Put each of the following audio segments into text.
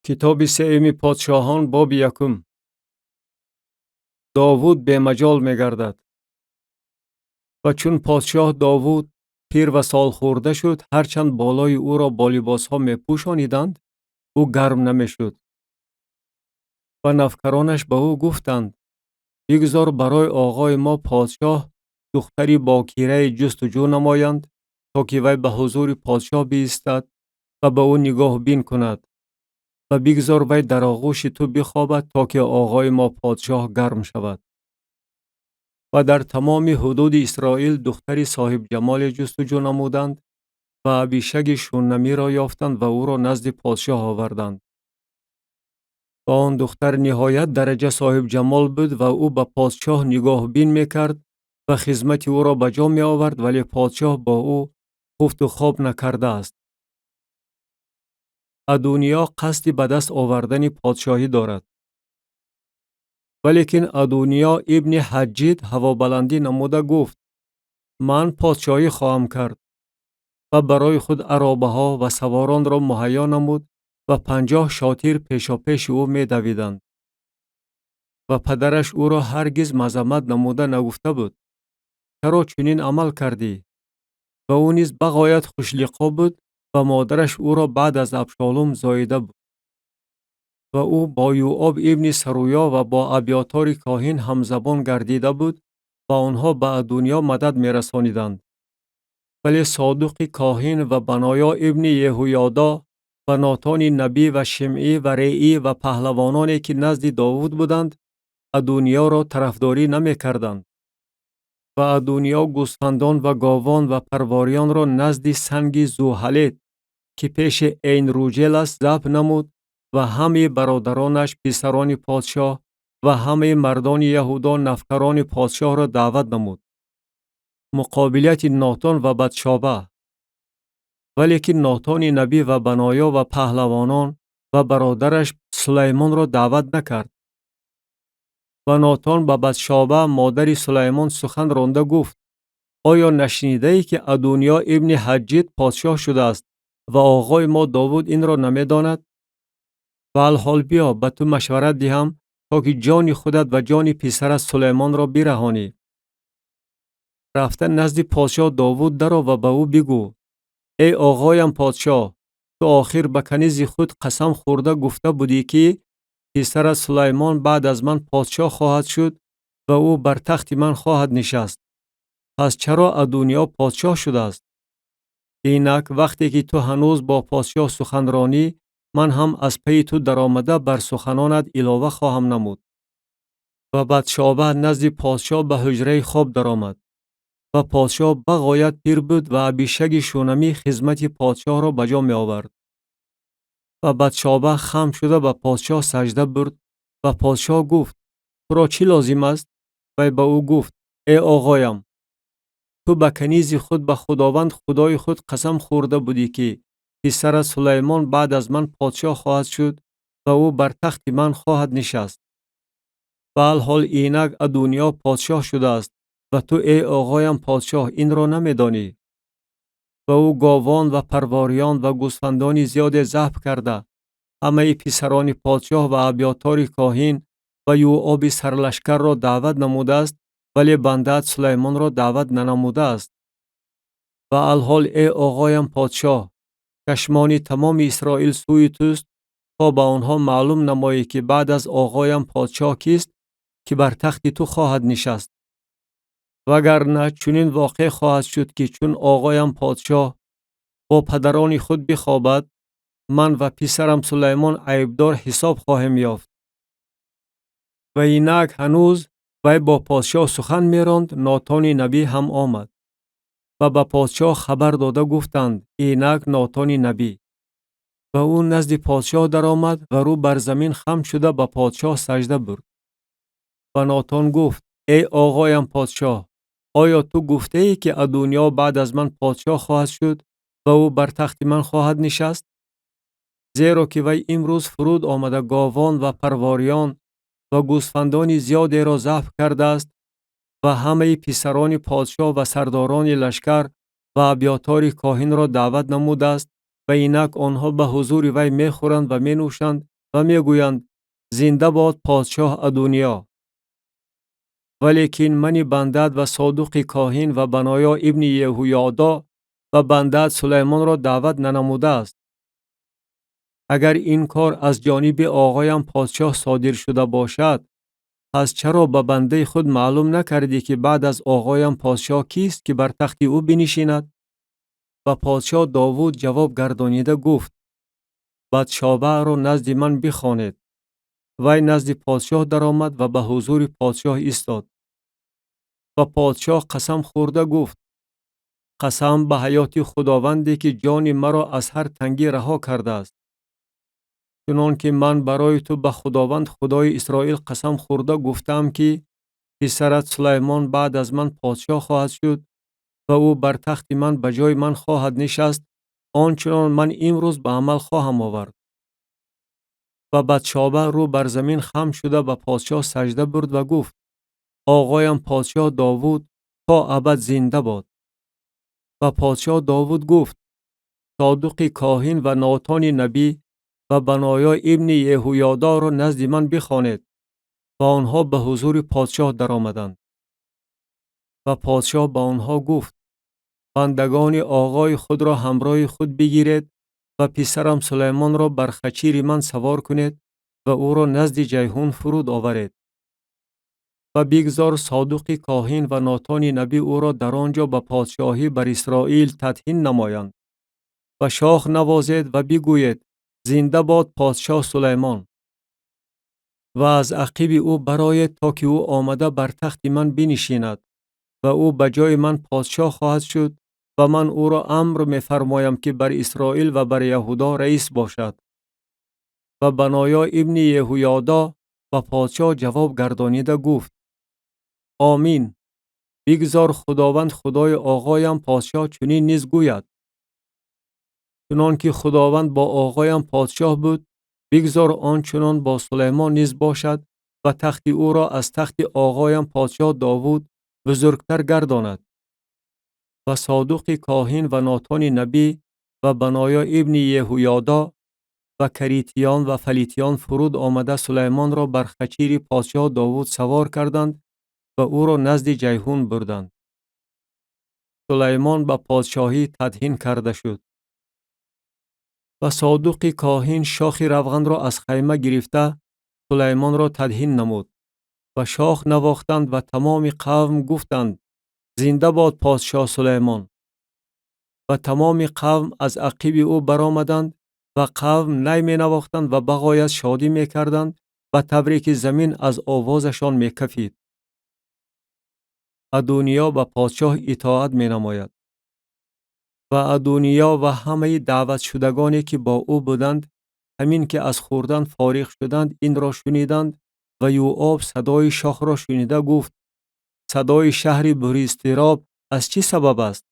کتاب سیمی پادشاهان باب یکم. داوود به مجال می گردد. و چون پادشاه داوود پیر و سال خورده شد، هرچند بالای او را با لباس ها می پوشانیدند، او گرم نمی شد. و نوکرانش به او گفتند: بگذار برای آقای ما پادشاه دختری باکیره جستجو نمایند، تا که وی به حضور پادشاه بایستد و به او نگاه بین کند، و بگذار وی در آغوش تو بخوابد تا که آقای ما پادشاه گرم شود. و در تمام حدود اسرائیل دختری صاحب جمال جستجو نمودند و ابیشگ شونمی را یافتند و او را نزد پادشاه آوردند. و آن دختر نهایت درجه صاحب جمال بود و او به پادشاه نگاه بین میکرد و خدمت او را به جا می آورد، ولی پادشاه با او خفت و خواب نکرده است. ادونیا قصد به دست آوردن پادشاهی دارد. ولیکن ادونیا ابن حجیت هوابلندی نموده گفت: من پادشاهی خواهم کرد. و برای خود عرابه ها و سواران را مهیا نمود و 50 شاطر پیشا پیش او می دویدند. و پدرش او را هرگز مذمت نموده نگفته بود: چرا چنین عمل کردی؟ و او نیز بغایت خوشلقا بود و مادرش او را بعد از ابشالوم زاییده بود. و او با یوآب ابن سرویا و با ابیاتار کاهن همزبان گردیده بود و آنها به ادونیا مدد می رسانیدند. ولی صادق کاهن و بنایا ابن یهویادا و ناتان نبی و شمعی و ریعی و پهلوانانی که نزد داوود بودند، ادونیا را طرفداری نمی کردند. و ادونیا گوسفندان و گاوان و پرواریان را نزد سنگ زوحلیت که پیش عین روجل است ذبح نمود و همه برادرانش پسران پادشاه و همه مردان یهودا نفکران پادشاه را دعوت نمود. مقابلیت ناتان و بتشابه. ولیکن ناتان نبی و بنایا و پهلوانان و برادرش سلیمان را دعوت نکرد. و ناتان به بتشابه مادر سلیمان سخن رانده گفت: آیا نشنیده ای که ادونیا ابن حجیت پادشاه شده است و آقای ما داوود این را نمی داند؟ و الحال بیا به تو مشورت دهم تا که جان خودت و جان پسرت سلیمان را برهانی. رفته نزد پادشاه داوود درآ و به او بگو: ای آقایم پادشاه، تو آخر به کنیز خود قسم خورده گفته بودی که پسر سلیمان بعد از من پادشاه خواهد شد و او بر تخت من خواهد نشست. پس چرا ادونیا پادشاه شده است؟ اینک وقتی که تو هنوز با پادشاه سخنرانی، من هم از پی تو درآمده بر سخنانت علاوه خواهم نمود. و بتشابه نزد پادشاه به حجره خواب درآمد. و پادشاه بغایت پیر بود و ابیشگ شونمی خدمت پادشاه را به جا می آورد. و بتشابه خم شده به پادشاه سجده برد و پادشاه گفت: تو را چی لازم است؟ و به او گفت: ای آقایم، تو به کنیز خود به خداوند خدای خود قسم خورده بودی که پسر سلیمان بعد از من پادشاه خواهد شد و او بر تخت من خواهد نشست. و الحال اینک ادونیا پادشاه شده است و تو ای آقایم پادشاه این را نمی دانی. و او گاوان و پرواریان و گوسفندان زیاد ذبح کرده، همه پسران پادشاه و ابیاتار کاهن و یوآب سرلشکر را دعوت نموده است، ولی بنده‌ات سلیمان را دعوت ننموده است. و الحال ای آقایم پادشاه، چشمان تمام اسرائیل سوی توست تا به آنها معلوم نمایی که بعد از آقایم پادشاه کیست که بر تخت تو خواهد نشست. وگرنه چنین واقع خواهد شد که چون آقایم پادشاه با پدران خود بخوابد، من و پسرم سلیمان عیبدار حساب خواهیم یافت. و اینک هنوز وی با پادشاه سخن می‌راند، ناتان نبی هم آمد و به پادشاه خبر داده گفتند: اینک ناتان نبی. و او نزد پادشاه درآمد و رو بر زمین خم شده به پادشاه سجده برد. و ناتان گفت: ای آقایم پادشاه، آیا تو گفته ای که ادونیا بعد از من پادشاه خواهد شد و او بر تخت من خواهد نشست؟ زیرا که وی امروز فرود آمده گاوان و پرواریان و گوسفندان زیادی را ذبح کرده است و همه پسران پادشاه و سرداران لشکر و ابیاتار کاهن را دعوت نموده است و اینک آنها به حضور وی می خورند و می نوشند و میگویند زنده باد پادشاه ادونیا. ولیکن من بندت و صادق کاهن و بنایا ابن یهویادا و بندت سلیمان را دعوت ننموده است. اگر این کار از جانب آقایم پادشاه صادر شده باشد، پس چرا به بنده خود معلوم نکردی که بعد از آقایم پادشاه کیست که بر تخت او بنشیند؟ و پادشاه داوود جواب گردانیده گفت: بدشابه را نزد من بخوانید. وی نزد پادشاه درآمد و به حضور پادشاه ایستاد. و پادشاه قسم خورده گفت: قسم به حیات خداوندی که جان مرا از هر تنگی رها کرده است. چنان که من برای تو به خداوند خدای اسرائیل قسم خورده گفتم که پسرت سلیمان بعد از من پادشاه خواهد شد و او بر تخت من به جای من خواهد نشست، آنچنان من امروز به عمل خواهم آورد. و بدشابه رو بر زمین خم شده به پادشاه سجده برد و گفت: آقایم پادشاه داوود تا ابد زنده باد. و پادشاه داوود گفت: صادق کاهن و ناتان نبی و بنایا ابن یهویادا را نزد من بخوانید. و آنها به حضور پادشاه درآمدند. و پادشاه با آنها گفت: بندگان آقای خود را همراه خود بگیرید و پسرم سلیمان را بر خچیر من سوار کنید و او را نزد جیحون فرود آورید. و بگذار صادق کاهن و ناتان نبی او را در آنجا به پادشاهی بر اسرائیل تدهین نمایند. و شاخ نوازید و بگویید: زنده باد پادشاه سلیمان. و از عقیب او براید تا که او آمده بر تخت من بنشیند و او به جای من پادشاه خواهد شد و من او را امر می‌فرمایم که بر اسرائیل و بر یهودا رئیس باشد. و بنایا ابن یهویادا و پادشاه جواب گردانیده گفت: آمین. بگذار خداوند خدای آقایم پادشاه چنین نیز گوید: چنان که خداوند با آقایم پادشاه بود، بگذار آنچنان با سلیمان نیز باشد و تخت او را از تخت آقایم پادشاه داوود بزرگتر گرداند. و صادق کاهن و ناتان نبی و بنایا ابن یهویادا و کریتیان و فلیتیان فرود آمده سلیمان را بر خچیر پادشاه داوود سوار کردند و او را نزد جیحون بردند. سلیمان به پادشاهی تدهین کرده شد. و صادق کاهن شاخ روغن را از خیمه گرفته سلیمان را تدهین نمود. و شاخ نواختند و تمام قوم گفتند: زنده باد پادشاه سلیمان. و تمام قوم از عقیب او برآمدند و قوم نی می نواختند و بغایت شادی می کردند و تبریک زمین از آوازشان می کفید. ادونیا به پادشاه اطاعت می نماید. و ادونیا و همه دعوت شدگانی که با او بودند، همین که از خوردن فارغ شدند این را شنیدند. و یوآب صدای شاخ را شنیده گفت: صدای شهر بری اضطراب از چه سبب است؟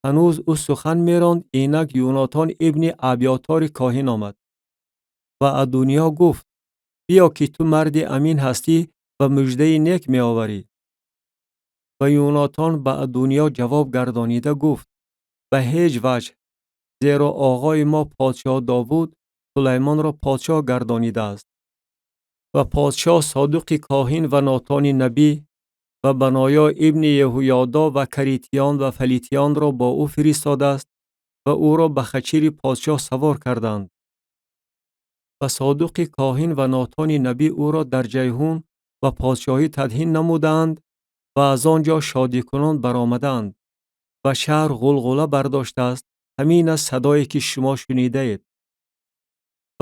هنوز او سخن می‌راند، اینک یوناتان ابن ابیاتار کاهن آمد. و ادونیا گفت: بیا که تو مرد امین هستی و مژده نیک می آوری. و یوناتان به ادونیا جواب گردانیده گفت: به هیچ وجه، زیرا آقای ما پادشاه داوود سلیمان را پادشاه گردانیده است. و پادشاه صادق کاهن و ناتان نبی و بنایا ابن یهویادا و کریتیان و فلیتیان را با او فرستاده است و او را به خچیر پادشاه سوار کردند. و صادق کاهن و ناتان نبی او را در جیحون و پادشاهی تدهین نمودند و از آنجا شادی کنان برآمدند. و شهر غلغله برداشته است، همین از صدایی که شما شنیده اید.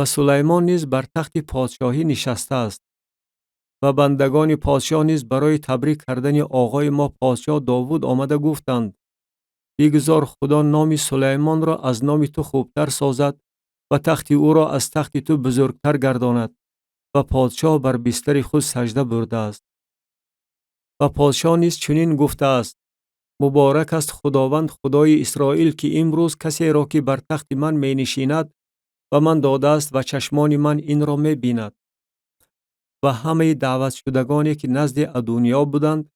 و سلیمان نیز بر تخت پادشاهی نشسته است. و بندگان پادشاه نیز برای تبریک کردن آقای ما پادشاه داوود آمده گفتند: بگذار خدا نام سلیمان را از نام تو خوبتر سازد و تخت او را از تخت تو بزرگتر گرداند. و پادشاه بر بستر خود سجده برده است. و پادشاه نیز چنین گفته است: مبارک است خداوند خدای اسرائیل که امروز کسی را که بر تخت من می نشیند و من داده است و چشمان من این را می بیند. و همه دعوت شدگانی که نزد ادونیا بودند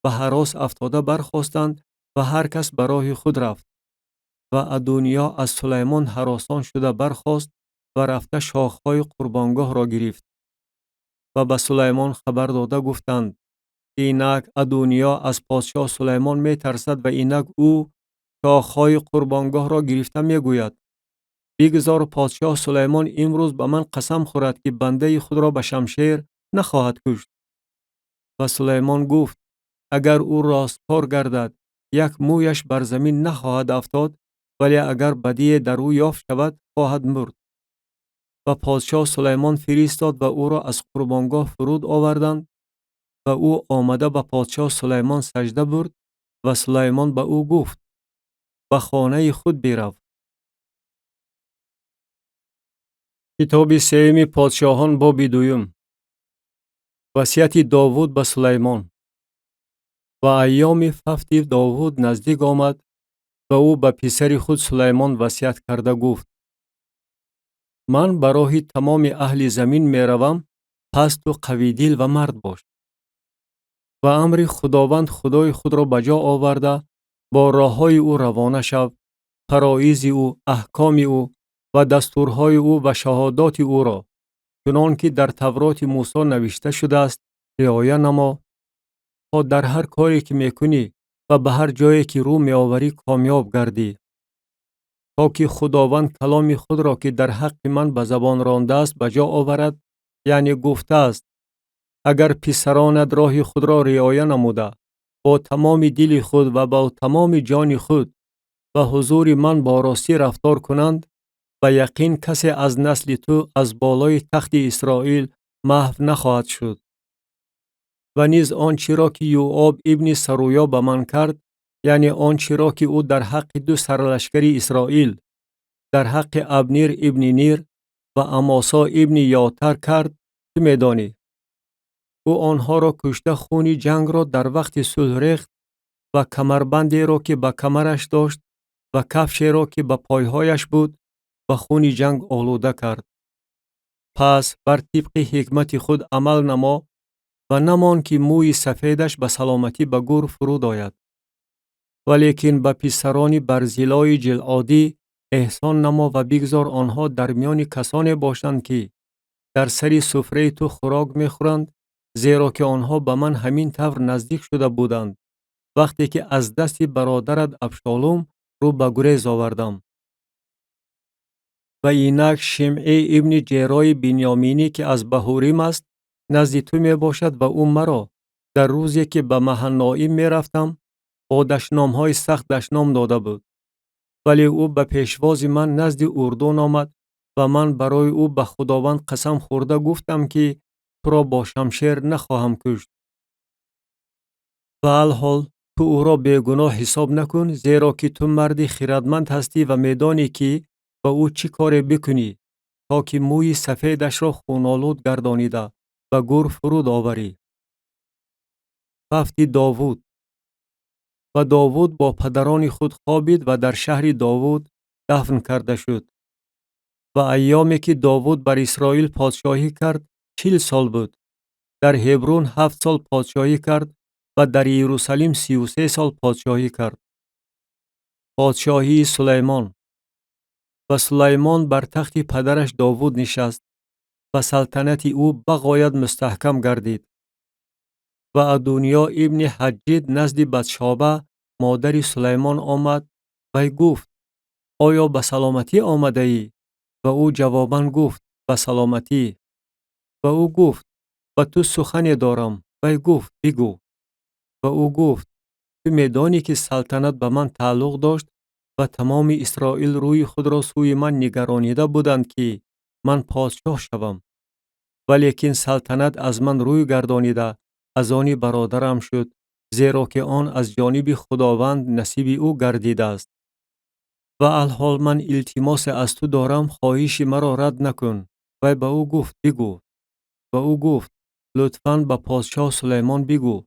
و هراس افتاده برخاستند و هر کس به راه خود رفت. و ادونیا از سلیمان هراسان شده برخاست و رفته شاخهای قربانگاه را گرفت و به سلیمان خبر داده گفتند که اینک ادونیا از پادشاه سلیمان می ترسد و اینک او شاخهای قربانگاه را گرفته می گوید بگذار پادشاه سلیمان امروز به من قسم خورد که بنده خود را به شمشیر نخواهد کشت. و سلیمان گفت اگر او راستکار گردد یک مویش بر زمین نخواهد افتاد، ولی اگر بدی در او یافت شود خواهد مرد. و پادشاه سلیمان فرستاد و او را از قربانگاه فرود آوردند و او آمده به پادشاه سلیمان سجده برد و سلیمان به او گفت به خانه خود برو. کتاب سیوم پادشاهان باب دوم. وصیت داوود به سلیمان. و ایام ففت داوود نزدیک آمد و او به پسر خود سلیمان وصیت کرده گفت من به راه تمام اهل زمین می روم، پس تو قوی دل و مرد باش و امر خداوند خدای خود را به جا آورده با راههای او روانه شو، فرایض او، احکام او و دستورهای او و شهادات او را چنان که در تورات موسی نوشته شده است رعایت نما تا در هر کاری که میکنی و به هر جایی که رو میآوری کامیاب گردی. تا که خداوند کلام خود را که در حق من به زبان رانده است به جا آورد، یعنی گفته است اگر پسرانت راه خود را رعایت نموده با تمام دل خود و با تمام جان خود به حضور من با راستی رفتار کنند، به یقین کسی از نسل تو از بالای تخت اسرائیل محو نخواهد شد. و نیز آنچه را که یوآب ابن سرویا به من کرد، یعنی آنچه را که او در حق دو سرلشکری اسرائیل، در حق ابنیر ابن نیر و اماسا ابن یاتر کرد، تو میدانی. او آنها را کشته خون جنگ را در وقت صلح ریخت و کمربندی را که به کمرش داشت و کفشی را که به پایهایش بود و خون جنگ آلوده کرد. پس بر طبق حکمت خود عمل نما و نمان که موی سفیدش به سلامتی به گور فرود آید. ولیکن به پسران برزیلای جلعادی احسان نما و بگذار آنها در میان کسانی باشند که در سری سفره تو خوراک میخورند، زیرا که آنها به من همین طور نزدیک شده بودند وقتی که از دست برادرت ابشالوم رو به گریز آوردم. و اینک شمعی ابن جرای بنیامینی که از بهوریم است نزد تو می باشد و او مرا در روزی که به مهنائیم می رفتم با دشنام های سخت دشنام داده بود. ولی او به پیشواز من نزد اردن آمد و من برای او به خداوند قسم خورده گفتم که تو را با شمشیر نخواهم کشت. و الحال تو او را بیگناه حساب نکن، زیرا که تو مردی خردمند هستی و میدانی که با او چی کاری بکنی تا که موی سفیدش را خونالود گردانیده و گور فرود آوری. ففت داوود. و داوود با پدران خود خوابید و در شهر داوود دفن کرده شد. و ایامی که داوود بر اسرائیل پادشاهی کرد 40 سال بود. در هبرون 7 سال پادشاهی کرد و در یروشلیم 33 سال پادشاهی کرد. پادشاهی سلیمان. و سلیمان بر تخت پدرش داوود نشست و سلطنت او بغایت مستحکم گردید. و ادونیا ابن حجید نزد بتشابه مادر سلیمان آمد و گفت آیا به سلامتی آمده ای؟ و او جواباً گفت به سلامتی. و او گفت و تو سخنی دارم. و گفت بگو. و او گفت تو میدانی که سلطنت به من تعلق داشت و تمام اسرائیل روی خود را سوی من نگرانیده بودند که من پادشاه شوم. ولیکن سلطنت از من روی گردانیده از آن برادرم شد، زیرا که آن از جانب خداوند نصیب او گردیده است. و الحال من التماس از تو دارم، خواهش مرا رد نکن. و به او گفت بگو. و او گفت لطفاً به پادشاه سلیمان بگو،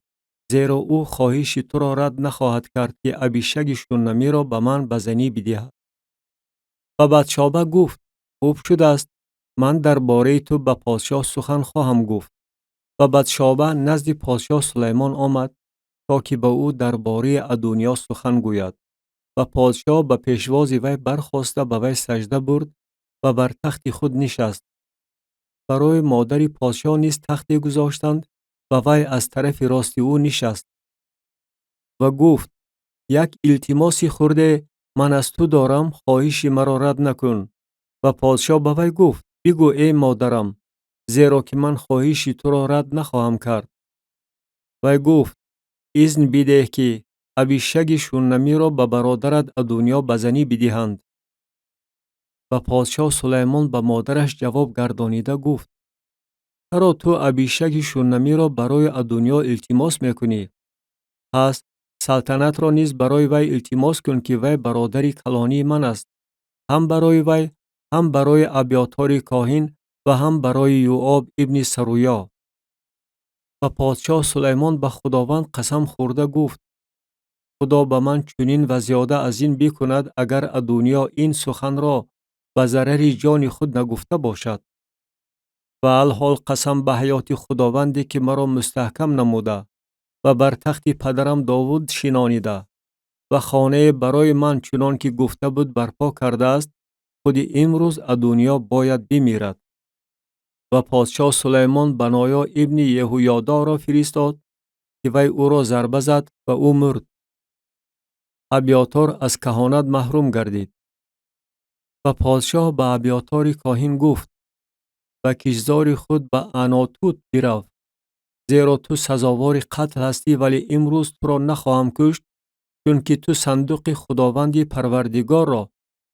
زیرا او خواهش تو را رد نخواهد کرد که ابیشگ شونمی را به من به زنی بدهد. و بتشابه گفت خوب شده است، من در باره تو به پادشاه سخن خواهم گفت. و بتشابه نزد پادشاه سلیمان آمد تا که به او در باره ادونیا سخن گوید. و پادشاه به پیشواز وی برخاسته به وی سجده برد و بر تخت خود نشست. برای مادر پادشاه نیز تختی گذاشتند و وی از طرف راست او نشست و گفت: یک التماسی خورده من از تو دارم، خواهش مرا رد نکن. و پادشاه به وی گفت: بگو ای مادرم، زیرا که من خواهش تو را رد نخواهم کرد. وی گفت: اذن بده که ابیشگ شونمی را به برادرت ادونیا به زنی بدهند. و پادشاه سلیمان به مادرش جواب گردانیده گفت: چرا تو ابیشگ شونمی را برای ادونیا التماس میکنی؟ پس سلطنت را نیز برای وی التماس کن که وی برادری کلانی من است، هم برای وی، هم برای ابیاتار کاهن و هم برای یوآب ابن سرویا. و پادشاه سلیمان به خداوند قسم خورده گفت: خدا به من چنین و زیاده از این بکند اگر ادونیا این سخن را به ضرر جان خود نگفته باشد. و الحال قسم به حیات خداوندی که مرا مستحکم نموده و بر تخت پدرم داوود شینانیده و خانه برای من چنان که گفته بود برپا کرده است، خود امروز ادونیا باید بمیرد. و پادشاه سلیمان بنایا ابن یهویادا را فرستاد که وی او را ضربه زد و او مرد. ابیاتار از کهانت محروم گردید. و پادشاه به ابیاتار کاهن گفت: به کشزار خود به عناتوت برو، زیرا تو سزاوار قتل هستی، ولی امروز تو را نخواهم کشت، چون که تو صندوق خداوند پروردگار را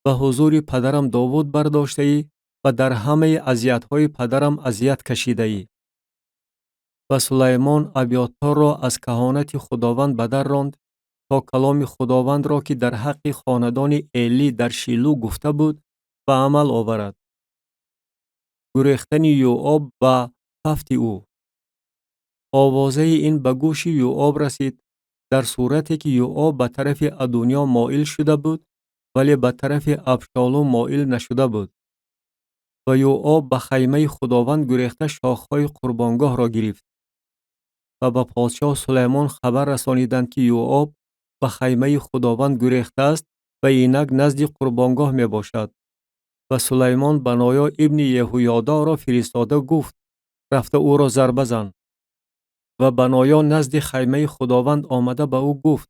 به حضور پدرم داوود برداشته ای و در همه اذیت‌های پدرم اذیت کشیده ای. و سلیمان ابیاتار را از کهانت خداوند بدر راند تا کلام خداوند را که در حق خاندان ایلی در شیلو گفته بود به عمل آورد. گریختن یوآب و تفت او. آوازه این به گوش یوآب رسید، در صورتی که یوآب به طرف ادونیا مائل شده بود، ولی به طرف ابشالوم مائل نشده بود. و یوآب به خیمه خداوند گریخته شاخهای قربانگاه را گرفت. و به پادشاه سلیمان خبر رسانیدند که یوآب به خیمه خداوند گریخته است و اینک نزد قربانگاه می باشد. و سلیمان بنایا ابن یهویادا را فرستاده گفت: رفته او را ضربه زن. و بنایا نزد خیمه خداوند آمده به او گفت: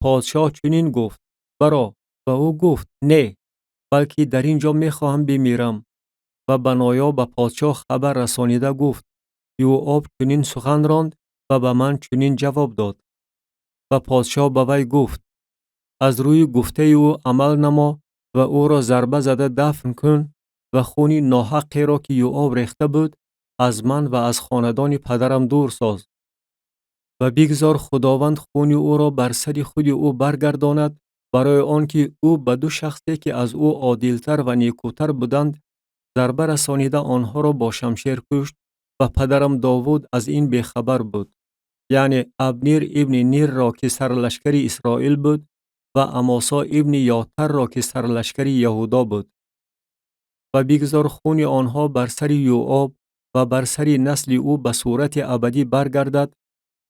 پادشاه چنین گفت: برو. و او گفت: نه، بلکه در اینجا می خواهم بمیرم. و بنایا به پادشاه خبر رسانیده گفت: یوآب چنین سخن راند و به من چنین جواب داد. و پادشاه به وی گفت: از روی گفته او عمل نما و او را ضربه زده دفن کن و خون ناحقی را که یوآب ریخته بود از من و از خاندان پدرم دور ساز. و بگذار خداوند خون او را بر سر خود او برگرداند، برای آنکه او به دو شخصی که از او عادلتر و نیکوتر بودند ضربه رسانیده آنها را با شمشیر کشت و پدرم داوود از این بیخبر بود، یعنی ابنیر ابن نیر را که سرلشکر اسرائیل بود و اماسا ابن یاتر را که سرلشکر یهودا بود. و بگذار خون آنها بر سر یوآب و بر سر نسل او به صورت ابدی برگردد،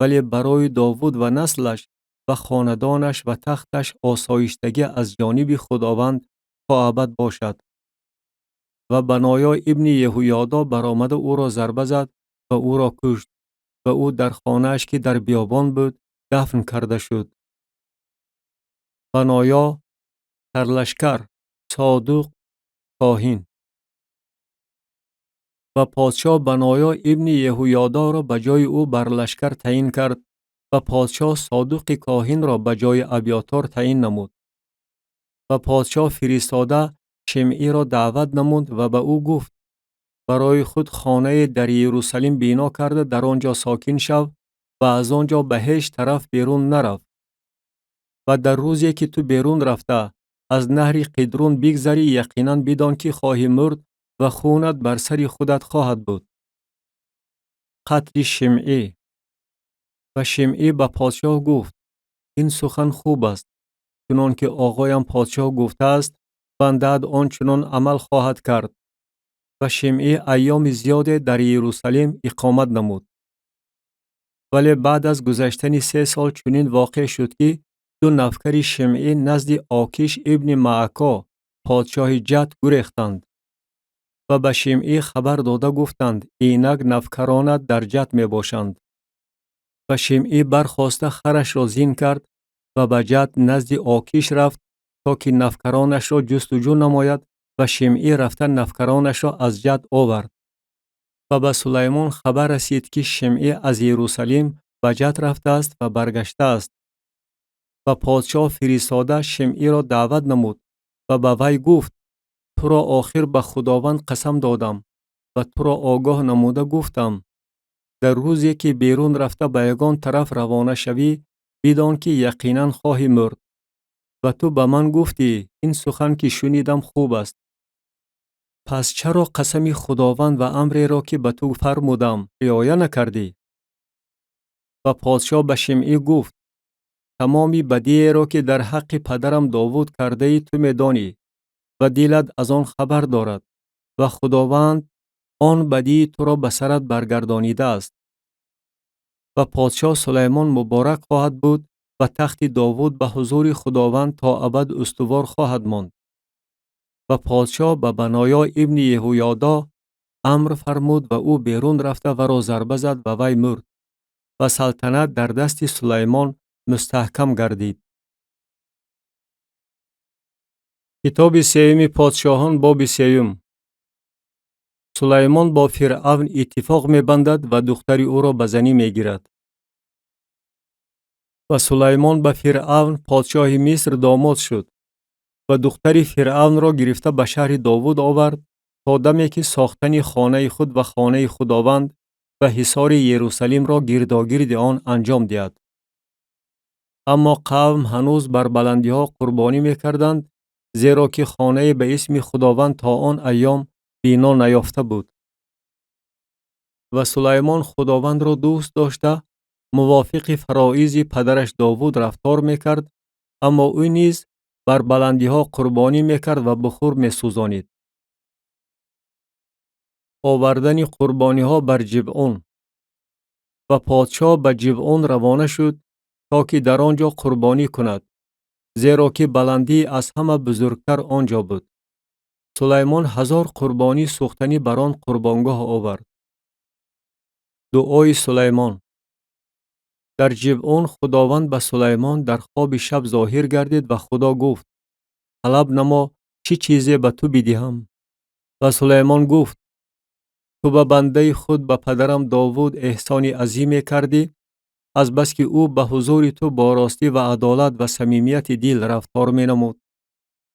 ولی برای داوود و نسلش و خاندانش و تختش آسایشتگی از جانب خداوند تا ابد باشد. و بنایا ابن یهویادا برآمده او را ضربه زد و او را کشت و او در خانه‌اش که در بیابان بود دفن کرده شد. بنایا سرلشکر، صادوق، کاهن. و پادشاه بنایا ابن یهویادا را به جای او بر لشکر تعیین کرد و پادشاه صادوق کاهن را به جای ابیاتار تعیین نمود. و پادشاه فرستاده شمعی را دعوت نمود و به او گفت: برای خود خانه در یروشلیم بنا کرده در آنجا ساکن شو و از آنجا به هیچ طرف بیرون نرو. و در روزی که تو بیرون رفته از نهر قدرون بگذری، یقینا بدان که خواهی مرد و خونت بر سر خودت خواهد بود. قتل شمعی. و شمعی به پادشاه گفت: این سخن خوب است، چنان که آقایم پادشاه گفته است بنده‌ات آنچنان عمل خواهد کرد. و شمعی ایام زیاد در یروشلیم اقامت نمود. ولی بعد از گذشتن 3 سال چنین واقع شد که 2 نفکر شمعی نزد آکیش ابن معکا پادشاه جد گریختند. و به شمعی خبر داده گفتند اینک نوکرانت در جت می باشند. و شمعی برخاسته خرش را زین کرد و به جت نزد آکیش رفت تا که نوکرانش را جستجو نماید و شمعی رفته نوکرانش را از جت آورد. و به سلیمان خبر رسید که شمعی از یروشلیم به جت رفته است و برگشته است. و پادشاه فرستاده شمعی را دعوت نمود و به وی گفت تو را آخر به خداوند قسم دادم و تو را آگاه نموده گفتم در روزی که بیرون رفته به یگان طرف روانه شوی بدان که یقینا خواهی مرد. و تو به من گفتی این سخن که شنیدم خوب است. پس چرا قسم خداوند و امری را که به تو فرمودم رعایت نکردی؟ و پادشاه به شمعی گفت تمامی بدی را که در حق پدرم داوود کرده ای تو میدانی و دلت از آن خبر دارد و خداوند آن بدی تو را به سرت برگردانیده است. و پادشاه سلیمان مبارک خواهد بود و تخت داوود به حضور خداوند تا ابد استوار خواهد ماند. و پادشاه به بنایا ابن یهویادا امر فرمود و او بیرون رفته و را ضربه زد و وی مرد و سلطنت در دست سلیمان مستحکم گردید. کتاب سیوم پادشاهان باب سیوم. سلیمان با فرعون اتفاق می‌بندد و دختر او را به زنی می‌گیرد. و سلیمان به فرعون پادشاه مصر داماد شد و دختر فرعون را گرفته به شهر داوود آورد تا دمی که ساختن خانه خود و خانه خداوند و حصار یروشلیم را گرداگرد آن انجام دهد. اما قوم هنوز بر بلندی ها قربانی می‌کردند زیرا که خانه به اسم خداوند تا آن ایام بنا نیافته بود. و سلیمان خداوند را دوست داشته موافق فرایض پدرش داوود رفتار میکرد، اما او نیز بر بلندی ها قربانی میکرد و بخور میسوزانید. آوردن قربانی ها بر جبعون. و پادشاه به جبعون روانه شد تا که در آنجا قربانی کند، زیرا که بلندی از همه بزرگتر آنجا بود. سلیمان 1000 قربانی سوختنی بر آن قربانگاه آورد. دعای سلیمان. در جبعون خداوند به سلیمان در خواب شب ظاهر گردید و خدا گفت طلب نما چه چیزی به تو بدهم. و سلیمان گفت تو به بنده خود به پدرم داوود احسان عظیمی کردی، از بس که او به حضور تو با راستی و عدالت و صمیمیت دل رفتار می نمود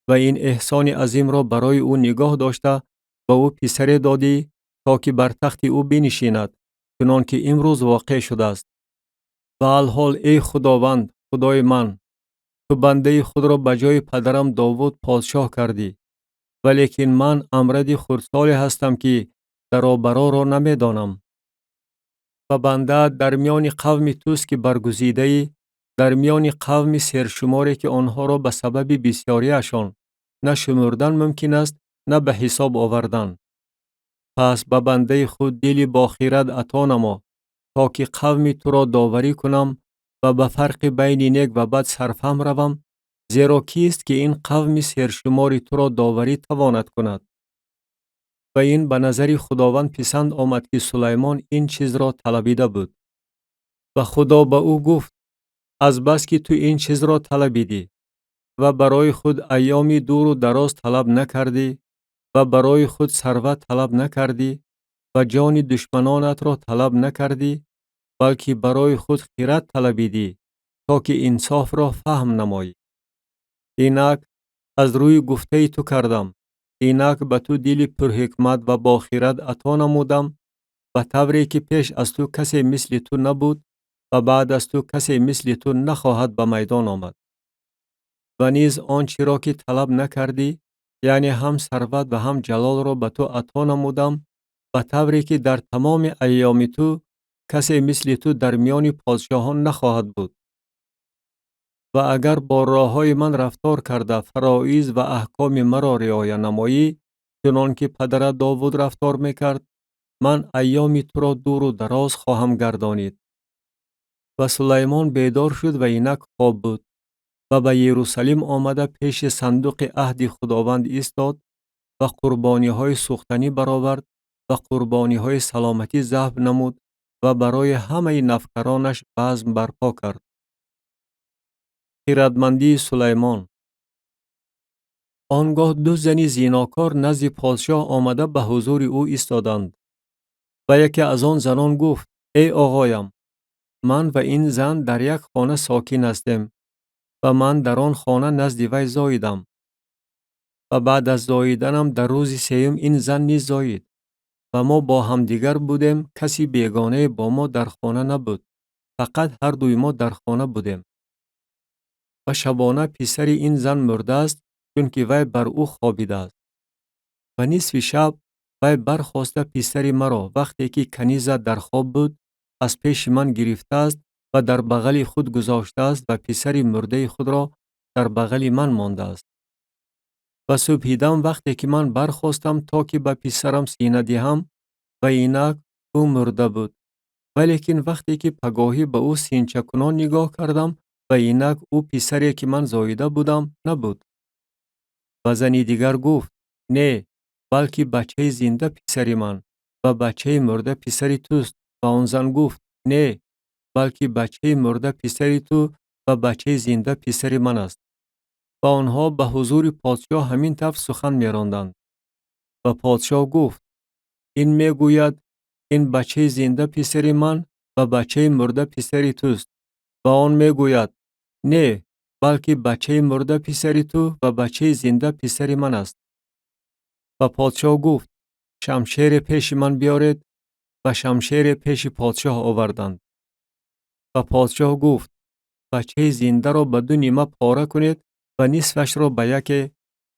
و این احسان عظیم را برای او نگاه داشته و او پسری دادی تا که بر تخت او بنشیند، چنان که امروز واقع شده است. و الحال ای خداوند خدای من، تو بنده خود را به جای پدرم داوود پادشاه کردی، ولیکن من امرد خردسالی هستم که در آبرا را نمی دانم. و بنده در میان قوم توست که برگزیده ای، در میان قوم سرشماری که آنها را به سبب بسیاریشان نه شمردن ممکن است نه به حساب آوردن. پس به بنده خود دلی با خیرت عطا نما تا که قوم تو را داوری کنم و به فرق بین نیک و بد سرفهم روم، زیرا کیست که این قوم سرشماری تو را داوری تواند کند. و این به نظر خداوند پسند آمد که سلیمان این چیز را طلبیده بود. و خدا به او گفت از بس که تو این چیز را طلبیدی و برای خود ایامی دور و دراز طلب نکردی و برای خود ثروت طلب نکردی و جان دشمنانت را طلب نکردی، بلکه برای خود خیرات طلبیدی تا که انصاف را فهم نمایی. اینک از روی گفته تو کردم، اینک به تو دل پر حکمت و با خیرت عطا نمودم، به طوری که پیش از تو کسی مثل تو نبود و بعد از تو کسی مثل تو نخواهد به میدان آمد. و نیز آنچه را که طلب نکردی، یعنی هم ثروت و هم جلال را به تو عطا نمودم، به طوری که در تمام ایام تو کسی مثل تو در میان پادشاهان نخواهد بود. و اگر با راههای من رفتار کرده فرایض و احکام مرا رعایت نمایی، چنان که پدر داوود رفتار میکرد، من ایام تو را دور و دراز خواهم گردانید. و سلیمان بیدار شد و اینک خواب بود و به یروشلیم آمده پیش صندوق عهد خداوند ایستاد و قربانی‌های سوختنی برآورد و قربانی‌های سلامتی ذبح نمود و برای همه نوکرانش بزم برپا کرد. خردمندی سلیمان. آنگاه دو زنی زیناکار نزد پادشاه آمده به حضور او ایستادند و یکی از آن زنان گفت: ای آقایم، من و این زن در یک خانه ساکن هستیم و من در آن خانه نزد وی زاییدم و بعد از زاییدنم در روز سوم این زن نیز زایید و ما با همدیگر بودیم، کسی بیگانه با ما در خانه نبود، فقط هر دوی ما در خانه بودیم. و شبانه پسر این زن مرده است، چون که وی بر او خوابیده است. و نصف شب وی برخاسته پسر مرا وقتی که کنیز در خواب بود از پیش من گرفته است و در بغل خود گذاشته است و پسر مرده خود را در بغل من مانده است. و صبحیدم وقتی که من برخاستم تا که به پسرم سینه دهم و اینک او مرده بود. ولیکن وقتی که پگاهی به او سینچه کنان نگاه کردم و اینک او پسری که من زاییده بودم نبود. و زنی دیگر گفت: نه، بلکه بچه زنده پسر من و بچه مرده پسر توست. و آن زن گفت: نه، بلکه بچه مرده پسر تو و بچه زنده پسر من است. و آنها به حضور پادشاه همین طرف سخن می‌راندند. و پادشاه گفت: این میگوید این بچه زنده پسر من و بچه مرده پسر توست. و آن میگوید: نه، بلکه بچه مرده پسر تو و بچه زنده پسر من است. و پادشاه گفت: شمشیر پیش من بیارید. و شمشیر پیش پادشاه آوردند. و پادشاه گفت: بچه زنده را به دو نیمه پاره کنید و نصفش را به یکی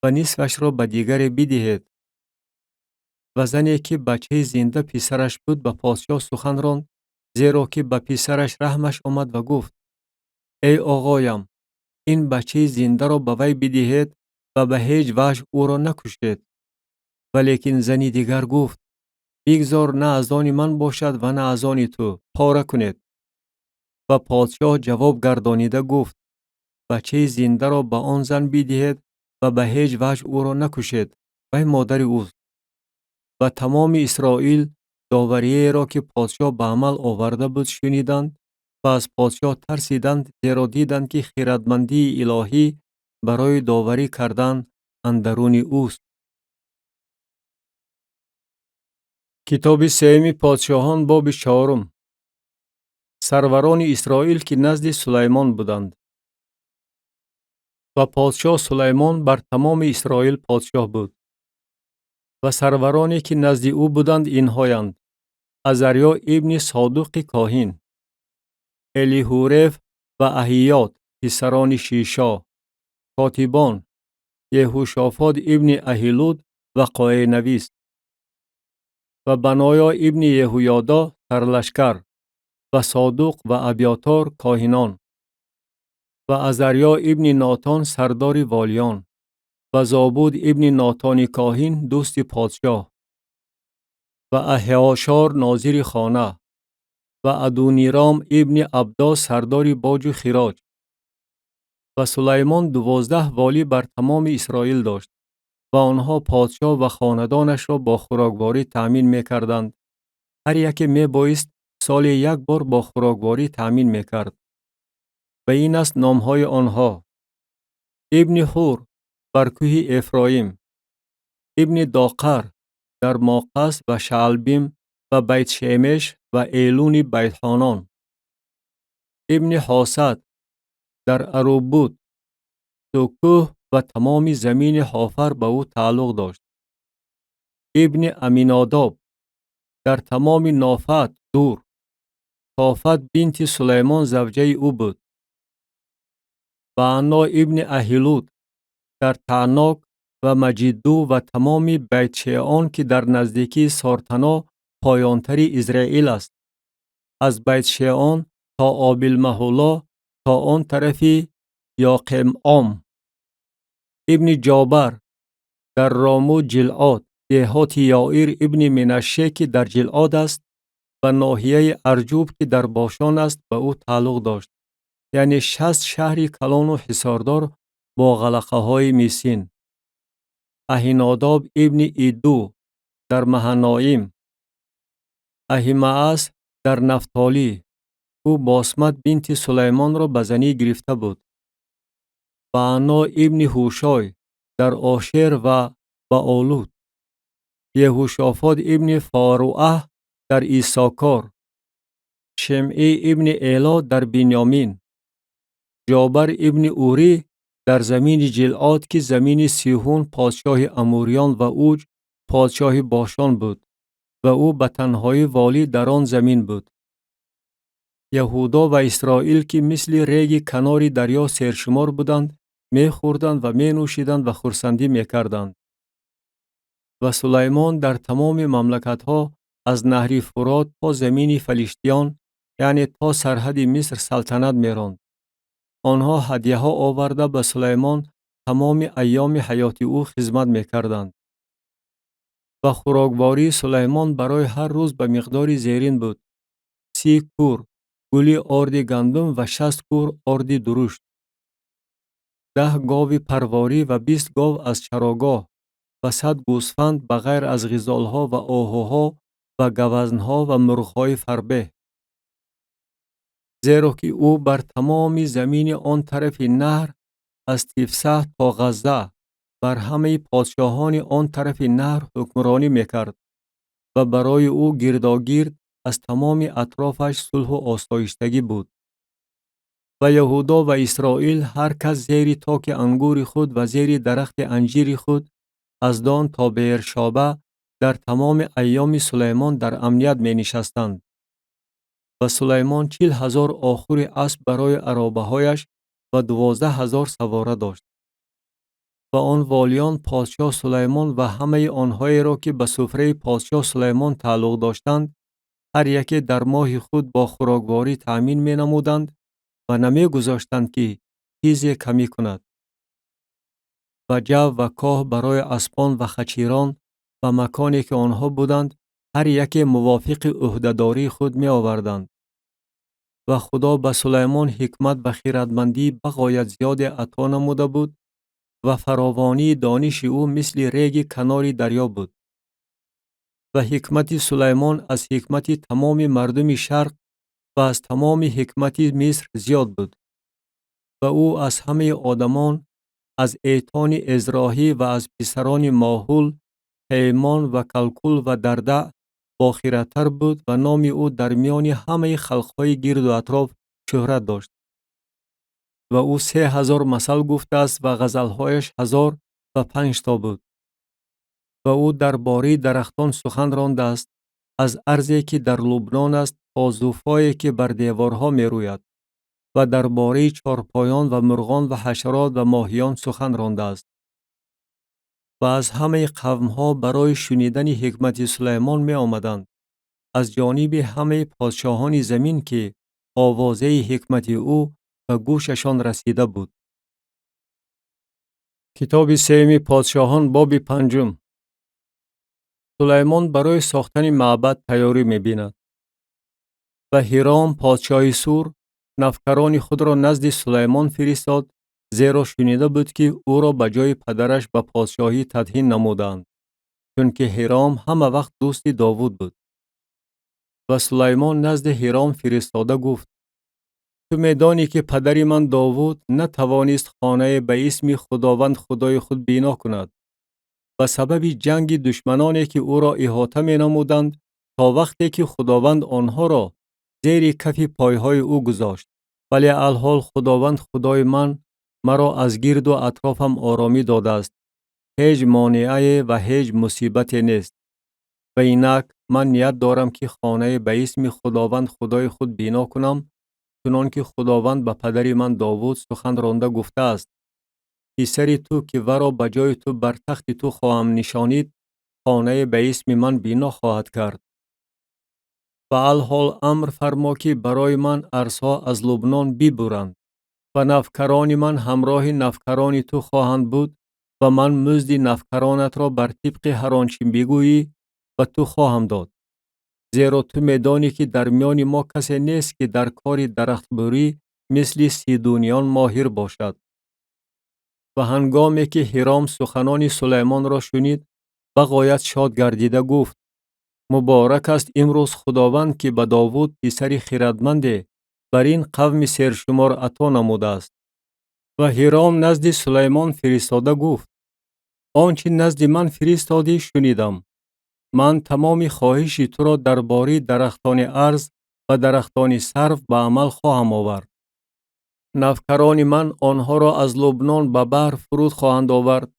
و نصفش را به دیگری بدهید. و زنی که بچه زنده پسرش بود به پادشاه سخن راند، زیرا که به پسرش رحمش آمد و گفت: ای آقایم، این بچه زنده را به وی بدهید و به هیچ وجه او را نکشید. ولیکن زنی دیگر گفت: بگذار نه از آن من باشد و نه از آن تو، پاره کنید. و پادشاه جواب گردانیده گفت: بچه زنده را به آن زن بدهید و به هیچ وجه او را نکشید، وی مادر اوست. و تمام اسرائیل داوریه را که پادشاه به عمل آورده بود شنیدند و از پادشاه ترسیدند، زیرا دیدند که خردمندی الهی برای داوری کردن اندرون اوست. کتاب سیمی پادشاهان باب 4. سروران اسرائیل که نزد سلیمان بودند. و پادشاه سلیمان بر تمام اسرائیل پادشاه بود. و سرورانی که نزد او بودند اینهایند: عزریا ابن صادوق کاهن، الیهورف و احیات پسران شیشا، کاتبان یهوشافات ابن اهیلود و قای نویس، و بنایا ابن یهویادا سرلشکر، و صادوق و ابیاتار کاهنان، و عزریا ابن ناتان سردار والیان، و زابود ابن ناتان کاهن دوست پادشاه، و احیاشار ناظر خانه، و ادونیرام ابن عبدا سردار باج و خراج. و سلیمان 12 والی بر تمام اسرائیل داشت و آنها پادشاه و خاندانش را با خوراکواری تأمین می کردند. هر یکی می بایست سال یک بار با خوراکواری تأمین می کرد. و این است نامهای آنها: ابن حور بر کوه افرایم، ابن داقر در ماقص و شعلبیم و بیت شمش و ایلون بیت حانان، ابن حاسد در اروبوت، توکوه و تمام زمین حافر به او تعلق داشت. ابن امیناداب در تمام نافت دور، تافت بنت سلیمان زوجه او بود. و انا ابن اهیلود در تعناک و مجیدو و تمام بیت شعان که در نزدیکی سارتنا پایانتری اسرائیل است، از بیت شعان تا آبیل محولا تا آن طرفی یاقم آم. ابن جابر در رامو جلعاد، دهات یائیر ابن منشه که در جلعاد است و ناحیه ارجوب که در باشان است به او تعلق داشت. یعنی 60 شهری کلان و حصاردار با غلقه های میسین. اهیناداب ابن ایدو در مهنائیم، اهیمعز در نفتالی. او باسمت بنت سلیمان را به زنی گرفته بود. بعنا ابن هوشای در آشر و بعالوت. یهوشافات ابن فاروعه در ایساکار. شمعی ابن ایلا در بنیامین. جابر ابن اوری در زمین جلعاد که زمین سیحون پادشاه اموریان و اوج پادشاه باشان بود و او به تنهایی والی در آن زمین بود. یهودا و اسرائیل که مثل ریگ کنار دریا سرشمار بودند، می خوردند و می نوشیدند و خرسندی می کردند. و سلیمان در تمام مملکتها از نهر فرات تا زمین فلیشتیان، یعنی تا سرحد مصر سلطنت می راند. آنها هدیه ها آورده به سلیمان تمام ایام حیات او خدمت می کردند. و خوراکواری سلیمان برای هر روز به مقدار زیرین بود: 30 کور گولی آرد گندم و 60 کور آرد درشت، 10 گاو پرواری و 20 گاو از چراگاه و 100 گوسفند بغیر از غزالها و آهوها و گوزنها و مرغهای فربه. زیرا که او بر تمام زمین آن طرف نهر از تیفسه تا غزه بر همه پادشاهان آن طرف نهر حکمرانی میکرد و برای او گرداگرد از تمام اطرافش صلح و آسایشتگی بود. و یهودا و اسرائیل هر کس زیر تاک انگور خود و زیر درخت انجیر خود از دان تا بیرشابه در تمام ایام سلیمان در امنیت می نشستند. و سلیمان 40,000 آخور اسب برای عرابه هایش و 12,000 سواره داشت. و آن والیان پادشاه سلیمان و همه آنهایی را که به سفره پادشاه سلیمان تعلق داشتند، هر یکی در ماه خود با خوراکواری تأمین می نمودند و نمی گذاشتند که چیزی کمی کند. و جو و کاه برای اسبان و خچیران و مکانی که آنها بودند هر یکی موافق عهدهداری خود می آوردند. و خدا به سلیمان حکمت و خیرتمندی بغایت زیاد عطا نموده بود و فراوانی دانش او مثل ریگ کنار دریا بود. و حکمت سلیمان از حکمت تمام مردم شرق و از تمام حکمت مصر زیاد بود. و او از همه آدمان، از ایتان ازراحی و از پسران ماحول، پیمان و کلکل و درده باخیرتر بود و نام او در میان همه خلقهای گرد و اطراف شهرت داشت. و او 3,000 مثل گفته است و غزلهایش 1005 تا بود. و او درباره درختان سخن رانده است، از ارزی که در لبنان است تا زوفایی که بر دیوارها می روید. و درباره چارپایان و مرغان و حشرات و ماهیان سخن رانده است. و از همه قومها برای شنیدن حکمت سلیمان می آمدند، از جانب همه پادشاهان زمین که آوازه حکمت او به گوششان رسیده بود. کتاب سیمی پادشاهان باب 5. سلیمان برای ساختن معبد تیاری می بیند. و هیرام پادشاه سور نفکران خود را نزد سلیمان فرستاد، زیرا شنیده بود که او را به جای پدرش به پادشاهی تدهین نمودند، چون که هیرام همه وقت دوست داوود بود. و سلیمان نزد هیرام فرستاده گفت: تو میدانی که پدر من داوود نتوانست خانه به اسم خداوند خدای خود بنا کند و سبب جنگ دشمنانی که او را احاطه می نمودند تا وقتی که خداوند آنها را زیر کف پایهای او گذاشت. ولی الحال خداوند خدای من مرا از گرد و اطرافم آرامی داده است، هیچ مانعه و هیچ مصیبت نیست. و اینک من نیت دارم که خانه به اسم خداوند خدای خود بنا کنم، چنان که خداوند به پدر من داوود سخن رانده گفته است: پسر تو که ورا به جای تو بر تخت تو خواهم نشانید، خانه به اسم من بنا خواهد کرد. و الحال امر فرما که برای من ارسها از لبنان ببرند و نفکران من همراه نفکران تو خواهند بود و من مزد نفکرانت را بر طبق هر آنچه بگویی و تو خواهم داد. زیرا تو میدانی که در میان ما کسی نیست که در کار درخت بری مثل سیدونیان ماهر باشد. و هنگامی که هیرام سخنان سلیمان را شنید بغایت شاد گردیده گفت: مبارک است امروز خداوند که به داوود پسر خردمند بر این قوم سرشمار عطا نموده است. و هیرام نزد سلیمان فرستاده گفت: آنچه نزد من فرستادی شنیدم. من تمام خواهش تو را درباره درختان ارز و درختان سرو به عمل خواهم آورد. نوکران من آنها را از لبنان به بحر فرود خواهند آورد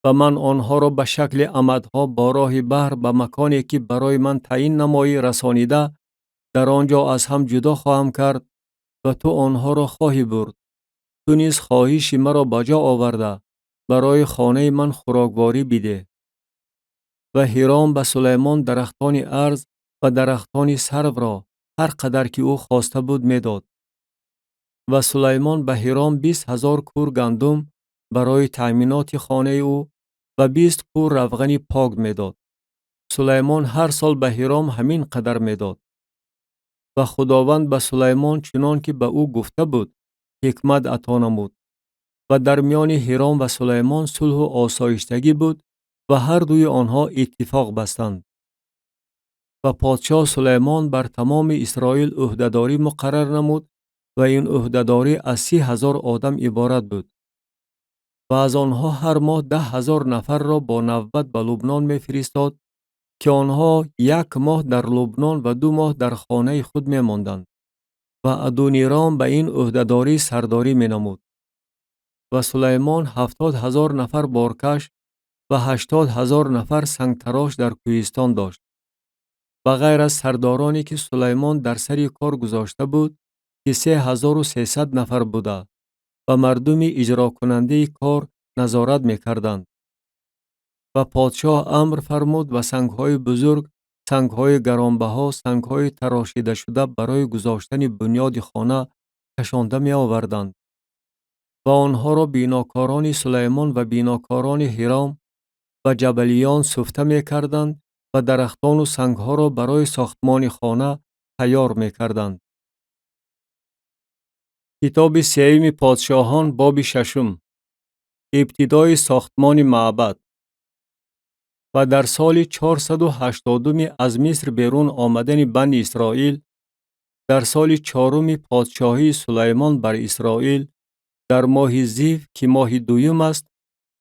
و من آنها را به شکل عمدها با راه بحر به مکانی که برای من تعیین نمایی رسانیده در آنجا از هم جدا خواهم کرد و تو آنها را خواهی برد. تو نیز خواهش مرا بجا آورده برای خانه من خوراکواری بده. و هیرام به سلیمان درختان ارز و درختان سرو را هر قدر که او خواسته بود میداد. و سلیمان به هیرام 20,000 کور گندم برای تأمینات خانه او و 20 کور روغن پاک میداد. سلیمان هر سال به هیرام همین قدر میداد. و خداوند به سلیمان چنان که به او گفته بود حکمت عطا نمود و در میان هیرام و سلیمان صلح و آسایشتگی بود و هر دوی آنها اتفاق بستند. و پادشاه سلیمان بر تمام اسرائیل عهدهداری مقرر نمود و این عهدهداری از 30,000 آدم عبارت بود. و از آنها هر ماه 10,000 نفر را با نوبت به لبنان می فرستاد که آنها 1 ماه در لبنان و 2 ماه در خانه خود می ماندند. و ادونیرام به این عهدهداری سرداری می نمود. و سلیمان 70,000 نفر بارکش و 80,000 نفر سنگتراش در کوهستان داشت. و غیر از سردارانی که سلیمان در سر کار گذاشته بود که 3,300 نفر بوده و مردم اجرا کننده کار نظارت می کردند. و پادشاه امر فرمود و سنگهای بزرگ، سنگهای گرانبها، سنگهای تراشیده شده برای گذاشتن بنیاد خانه کشانده می آوردند. و آنها را بیناکاران سلیمان و بیناکاران هیرام و جبلیان سفته می کردند و درختان و سنگها را برای ساختمان خانه تیار می کردند. کتاب سیوم پادشاهان باب 6. ابتدای ساختمان معبد. و در سال 480 از مصر بیرون آمدن بنی اسرائیل، در سال 4 پادشاهی سلیمان بر اسرائیل، در ماه زیو که ماه دوم است،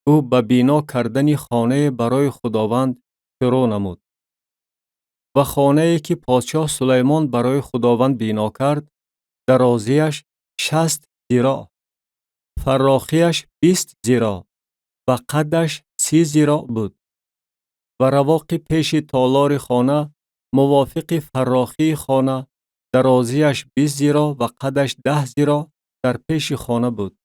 او به بنا کردن خانه برای خداوند شروع نمود. و خانه‌ای که پادشاه سلیمان برای خداوند بنا کرد، درازیش 60 ذراع، فراخیش 20 ذراع و قدش 30 ذراع بود. و رواق پیش تالار خانه موافق فراخی خانه، درازیش 20 ذراع و قدش 10 ذراع در پیش خانه بود.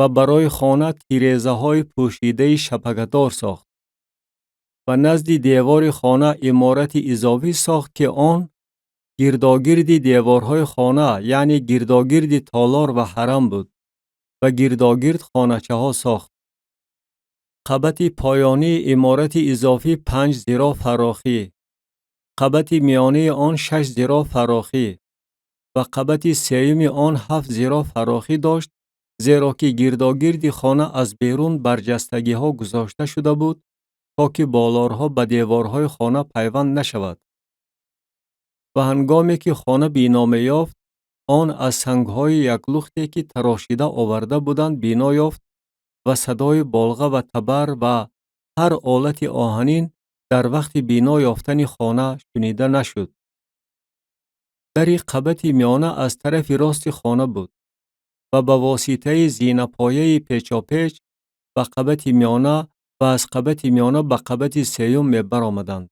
و برای خانه تیریزه های پوشیده شپگدار ساخت. و نزد دیوار خانه عمارت اضافی ساخت که آن گرداگرد دیوارهای خانه، یعنی گرداگرد تالار و حرم بود و گرداگرد خانچه ها ساخت. قبط پایانی عمارت اضافی 5 ذراع فراخی، قبط میانه آن 6 ذراع فراخی و قبط سوم آن 7 ذراع فراخی داشت، زیرا که گرداگرد خانه از بیرون برجستگی ها گذاشته شده بود تا که بالارها به دیوارهای خانه پیوند نشود. و هنگامی که خانه بنا یافت، آن از سنگهای یک لختی که تراشیده آورده بودند بنا یافت و صدای بالغه و تبر و هر آلت آهنین در وقت بنا یافتن خانه شنیده نشد. در قبط میانه از طرف راست خانه بود و به واسطه زینه پایه پیچاپیچ و قبط میانه و از قبط میانه به قبط سیوم می برآمدند.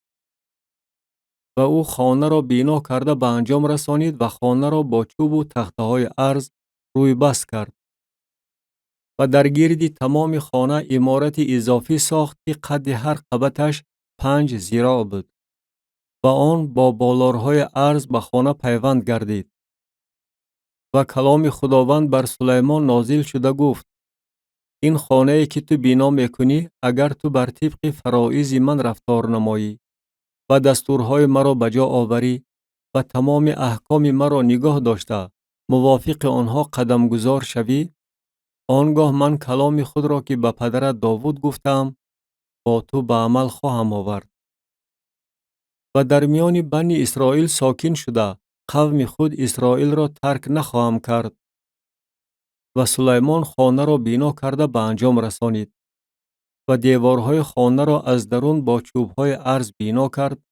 و او خانه را بنا کرده به انجام رسانید و خانه را با چوب و تخته های ارز روی بست کرد. و در گرد تمام خانه عمارت اضافی ساخت که قد هر قبطش 5 ذراع بود و آن با بالارهای ارز به خانه پیوند گردید. و کلام خداوند بر سلیمان نازل شده گفت: این خانه‌ای که تو بنا میکنی، اگر تو بر طبق فرایض من رفتار نمایی و دستورهای مرا بجا آوری و تمام احکام مرا نگاه داشته موافق آنها قدم گذار شوی، آنگاه من کلام خود را که به پدرت داوود گفتم با تو به عمل خواهم آورد و در میان بنی اسرائیل ساکن شده قوم خود اسرائیل را ترک نخواهم کرد. و سلیمان خانه را بنا کرده به انجام رسانید و دیوارهای خانه را از درون با چوبهای عرض بنا کرد.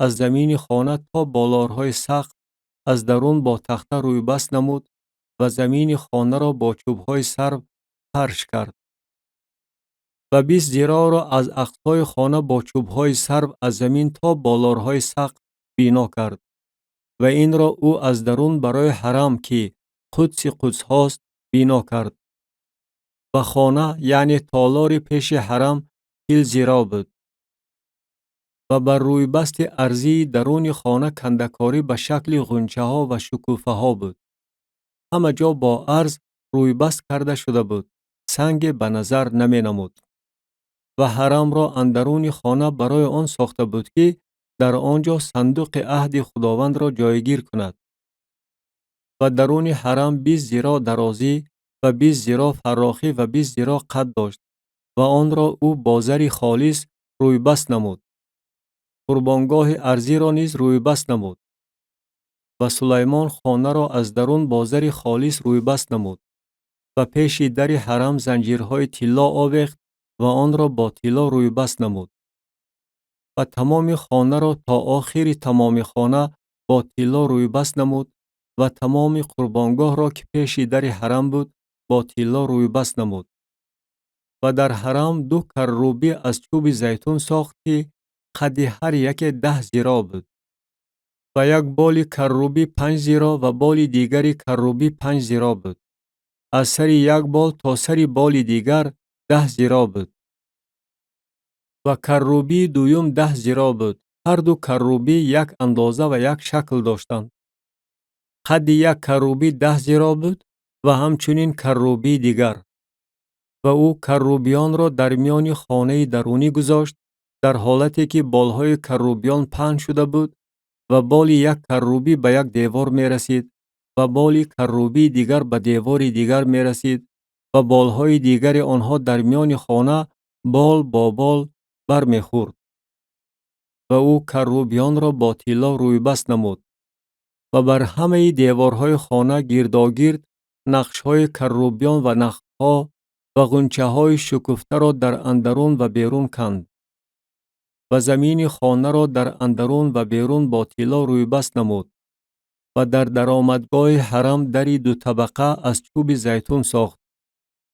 از زمین خانه تا بالارهای سقف از درون با تخته روی بست نمود و زمین خانه را با چوبهای سرب فرش کرد. و 20 ذراع را از اقصای خانه با چوبهای سرب از زمین تا بالارهای سقف بنا کرد. و این را او از درون برای حرم که قدس قدس هاست بنا کرد. و خانه یعنی تالار پیش حرم 40 ذراع بود. و بر روی بست ارضی درون خانه کندکاری به شکل غنچه ها و شکوفه ها بود. همه جا با عرض روی بست کرده شده بود. سنگ به نظر نمی نمود. و حرم را اندرون خانه برای آن ساخته بود که در آنجا صندوق عهد خداوند را جایگیر کند. و درون حرم 20 ذراع درازی و 20 ذراع فراخی و 20 ذراع قد داشت و آن را او با زر خالص روی بست نمود. قربانگاه ارضی را نیز روی بست نمود. و سلیمان خانه را از درون با زر خالص روی بست نمود و پیش در حرم زنجیرهای طلا آویخت و آن را با طلا روی بست نمود. و تمام خانه را تا آخر تمام خانه با طلا روی بست نمود و تمام قربانگاه را که پیش در حرم بود با طلا روی بست نمود. و در حرم 2 کروبی از چوب زیتون ساخت که قد هر یک 10 ذراع بود. و یک بال کروبی 5 ذراع و بال دیگری کروبی 5 ذراع بود. از سر یک بال تا سر بال دیگر 10 ذراع بود. و کروبی دویم 10 ذراع بود. هر دو کروبی یک اندازه و یک شکل داشتند. قد یک کروبی 10 ذراع بود و همچنین کروبی دیگر. و او کروبیان را در میان خانه درونی گذاشت در حالتی که بالهای کروبیان پهن شده بود و بال یک کروبی به یک دیوار می رسید و بال کروبی دیگر به دیوار دیگر می رسید و بالهای دیگر آنها در میان خانه بال با بال بر می خورد. و او کروبیان را با طلا روی بست نمود و بر همه دیوارهای خانه گرداگرد نقش‌های کروبیان و نخها و غنچه‌های شکفته را در اندرون و بیرون کند. و زمین خانه را در اندرون و بیرون با طلا روی بست نمود و در درآمدگاه حرم دری 2 طبقه از چوب زیتون ساخت.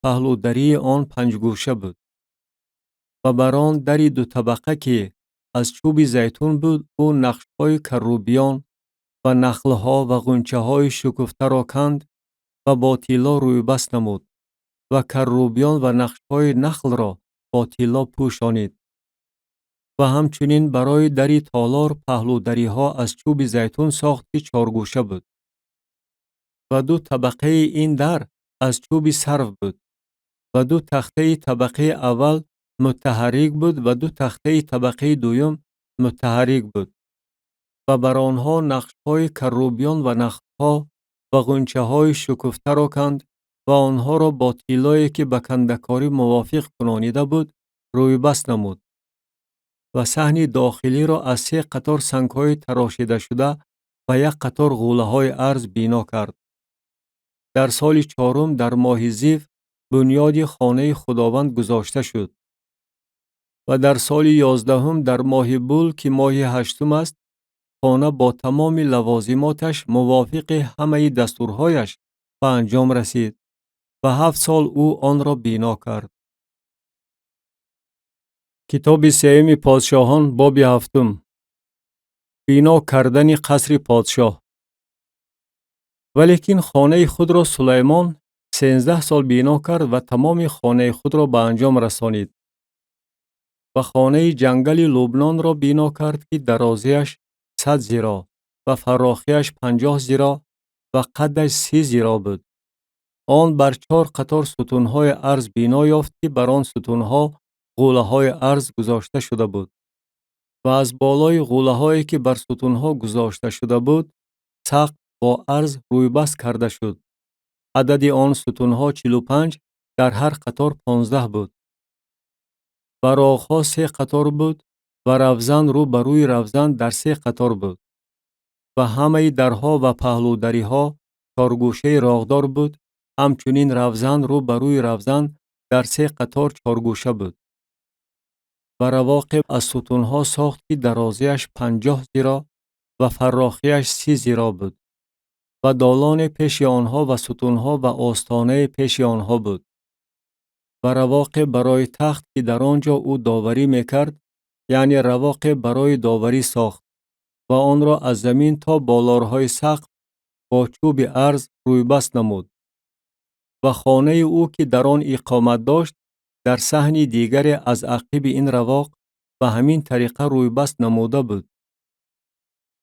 پهلو دری آن 5 گوشه بود. و بر آن دری 2 طبقه که از چوب زیتون بود او نقش‌های کروبیان و نخلها و غنچه‌های شکفته را کند و با طلا روی بست نمود و کروبیان و نقش‌های نخل را با طلا پوشانید. و همچنین برای دری تالار پهلو دریها از چوب زیتون ساخت که 4 گوشه بود. و 2 طبقه این در از چوب سرو بود و 2 تخته طبقه اول متحرک بود و 2 تخته طبقه دوم متحرک بود. و بر آنها نقش‌های کروبیان و نخل‌ها و غنچه‌های شکفته را کند و آنها را با طلایی که به کندکاری موافق کنانیده بود روی بست نمود. و صحن داخلی را از 3 قطار سنگ‌های تراشیده شده و 1 قطار غوله‌های عرض بنا کرد. در سال 4 در ماه ذیف بنیاد خانه خداوند گذاشته شد. و در سال 11 در ماه بول که ماه 8 است خانه با تمام لوازماتش موافق همه دستورهایش به انجام رسید و 7 سال او آن را بنا کرد. کتاب سیوم پادشاهان باب 7. بنا کردن قصر پادشاه. ولیکن خانه خود را سلیمان 13 سال بنا کرد و تمام خانه خود را به انجام رسانید. و خانه جنگل لبنان را بنا کرد که درازیش 100 ذراع و فراخیش 50 ذراع و قدش 30 ذراع بود. آن بر 4 قطار ستونهای عرض بنا یافت که بر آن ستونها غوله‌های عرض گذاشته شده بود. و از بالای غوله‌هایی که بر ستونها گذاشته شده بود سقف با عرض روی بست کرده شد. عدد آن ستونها 45 در هر قطار 15 بود. و راه‌ها 3 قطار بود و رهزن رو بر روی رهزن در 3 قطار بود. و همه درها و پهلودری‌ها چارگوشه راهدار بود. همچنین رهزن رو بر روی رهزن در 3 قطار چارگوشه بود. و رواق از ستونها ساخت که درازیش 50 زیرا و فراخیش 30 زیرا بود. و دالان پیش آنها و ستونها و آستانه پیش آنها بود. و رواق برای تخت که در آنجا او داوری میکرد، یعنی رواق برای داوری ساخت و آن را از زمین تا بالارهای سقف با چوب ارز رویبست نمود. و خانه او که در آن اقامت داشت در صحن دیگر از عقب این رواق به همین طریقه رویبست نموده بود.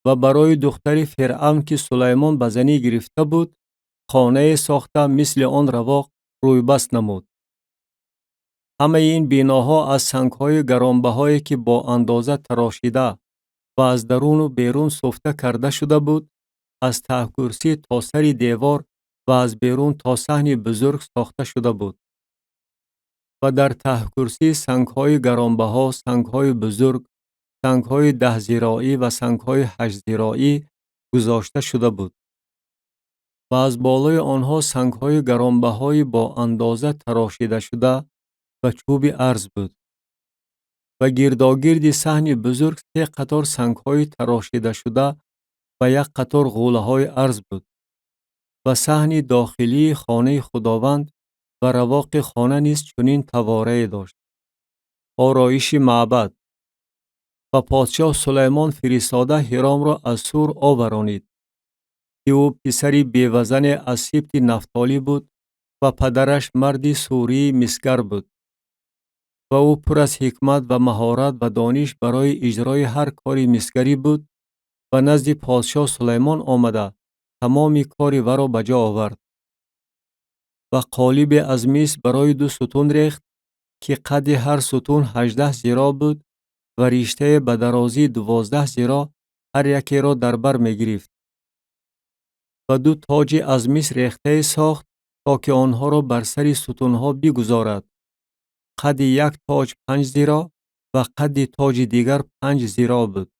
و برای دختر فرعون که سلیمان به زنی گرفته بود خانه ساخته مثل آن رواق رویبست نمود. همه این بناها از سنگ‌های گرانبهایی که با اندازه تراشیده و از درون و بیرون سفته کرده شده بود، از ته کرسی تا سر دیوار و از بیرون تا صحن بزرگ ساخته شده بود. و در ته کرسی سنگ‌های گرانبها، سنگ‌های بزرگ، سنگ‌های 10 ذراعی و سنگ‌های 8 ذراعی گذاشته شده بود. و از بالای آنها سنگ‌های گرانبهای با اندازه تراشیده شده و چوب ارز بود. و گرداگرد صحن بزرگ 3 قطار سنگ‌های تراشیده شده و 1 قطار غوله‌های ارز بود. و صحن داخلی خانه خداوند و رواق خانه نیز چنین تواره داشت. آرایش معبد. و پادشاه سلیمان فرستاده هیرام را از سور آورانید که او پسری بیوزن از سبط نفتالی بود و پدرش مردی سوری مسگر بود. و او پر از حکمت و مهارت و دانش برای اجرای هر کاری مسگری بود و نزد پادشاه سلیمان آمده تمام کاری ورا بجا آورد. و قالب از مس برای 2 ستون ریخت که قد هر ستون 18 ذراع بود و ریشته به درازی 12 ذراع هر یکی را در بر می گرفت. و 2 تاج از مس ریخته ساخت تا که آنها را بر سر ستونها بگذارد. قد یک تاج 5 ذراع و قد تاج دیگر 5 ذراع بود.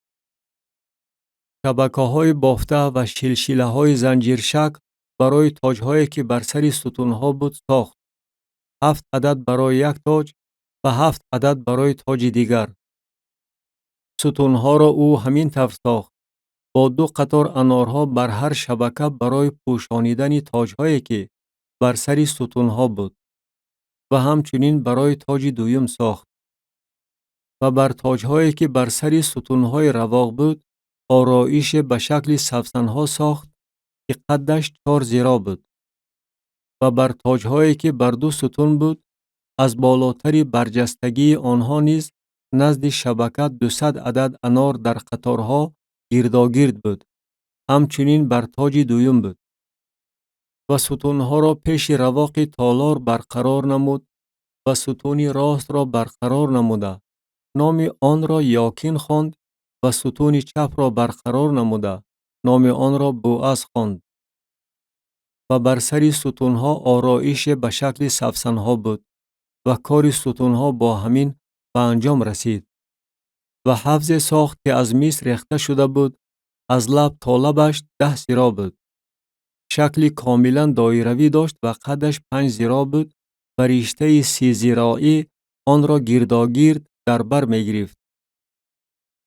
شبکه‌های بافته و شلشله‌های زنجیرشک برای تاج‌هایی که بر سر ستونها بود ساخت. 7 عدد برای یک تاج و 7 عدد برای تاج دیگر. ستونها را او همین طور ساخت با 2 قطار انارها بر هر شبکه برای پوشانیدن تاج‌هایی که بر سر ستونها بود. و همچنین برای تاج دویم ساخت. و بر تاج‌هایی که بر سر ستونهای رواق بود آرایش به شکل سفسن‌ها ساخت که قدش 4 ذراع بود. و بر تاج‌هایی که بر 2 ستون بود از بالاتری برجستگی آنها نیز نزد شبکه 200 عدد انار در قطارها گرداگرد بود. همچنین بر تاج دویم بود. و ستونها را پیش رواق تالار برقرار نمود و ستون راست را برقرار نموده نام آن را یاکین خواند و ستون چپ را برقرار نموده نام آن را بوعز خواند. و بر سر ستونها آرایش به شکل سفسنها بود و کار ستونها با همین به انجام رسید. و حفظ ساخت که از مس ریخته شده بود از لب تا لبش 10 ذراع بود. شکل کاملا دایروی داشت و قدش 5 ذراع بود و ریشته 30 ذراعی آن را گرداگرد در بر می گرفت.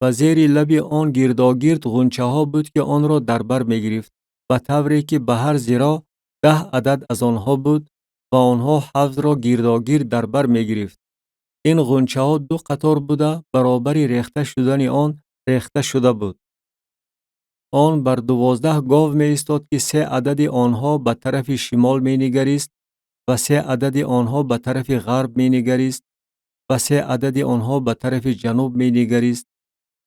و زیر لب آن گرداگرد غنچه ها بود که آن را در بر می گرفت و طوری که به هر ذراع 10 عدد از آنها بود و آنها حفظ را گرداگرد در بر می گرفت. این غنچه ها 2 قطار بوده برابر ریخته شدن آن ریخته شده بود. آن بر 12 گاو می ایستاد که 3 عدد آنها به طرف شمال می نگریست و 3 عدد آنها به طرف غرب می نگریست و 3 عدد آنها به طرف جنوب می نگریست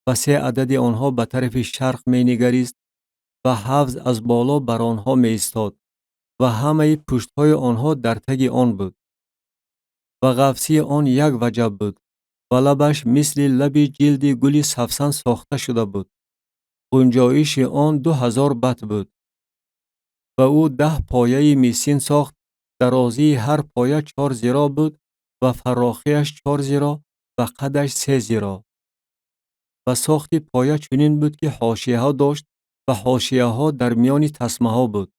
و 3 عدد آنها به طرف شرق می نگریست و حفظ از بالا بر آنها می ایستاد و همه پشت های آنها در تگ آن بود. و قفسی آن یک وجب بود و لبش مثل لب جلد گل سفسن ساخته شده بود. گنجایش آن 2000 بط بود. و او 10 پایه میسین ساخت درازی هر پایه 4 ذراع بود و فراخیش 4 ذراع و قدش 3 ذراع. و ساخت پایه چنین بود که حاشیه ها داشت و حاشیه ها در میان تسمه ها بود.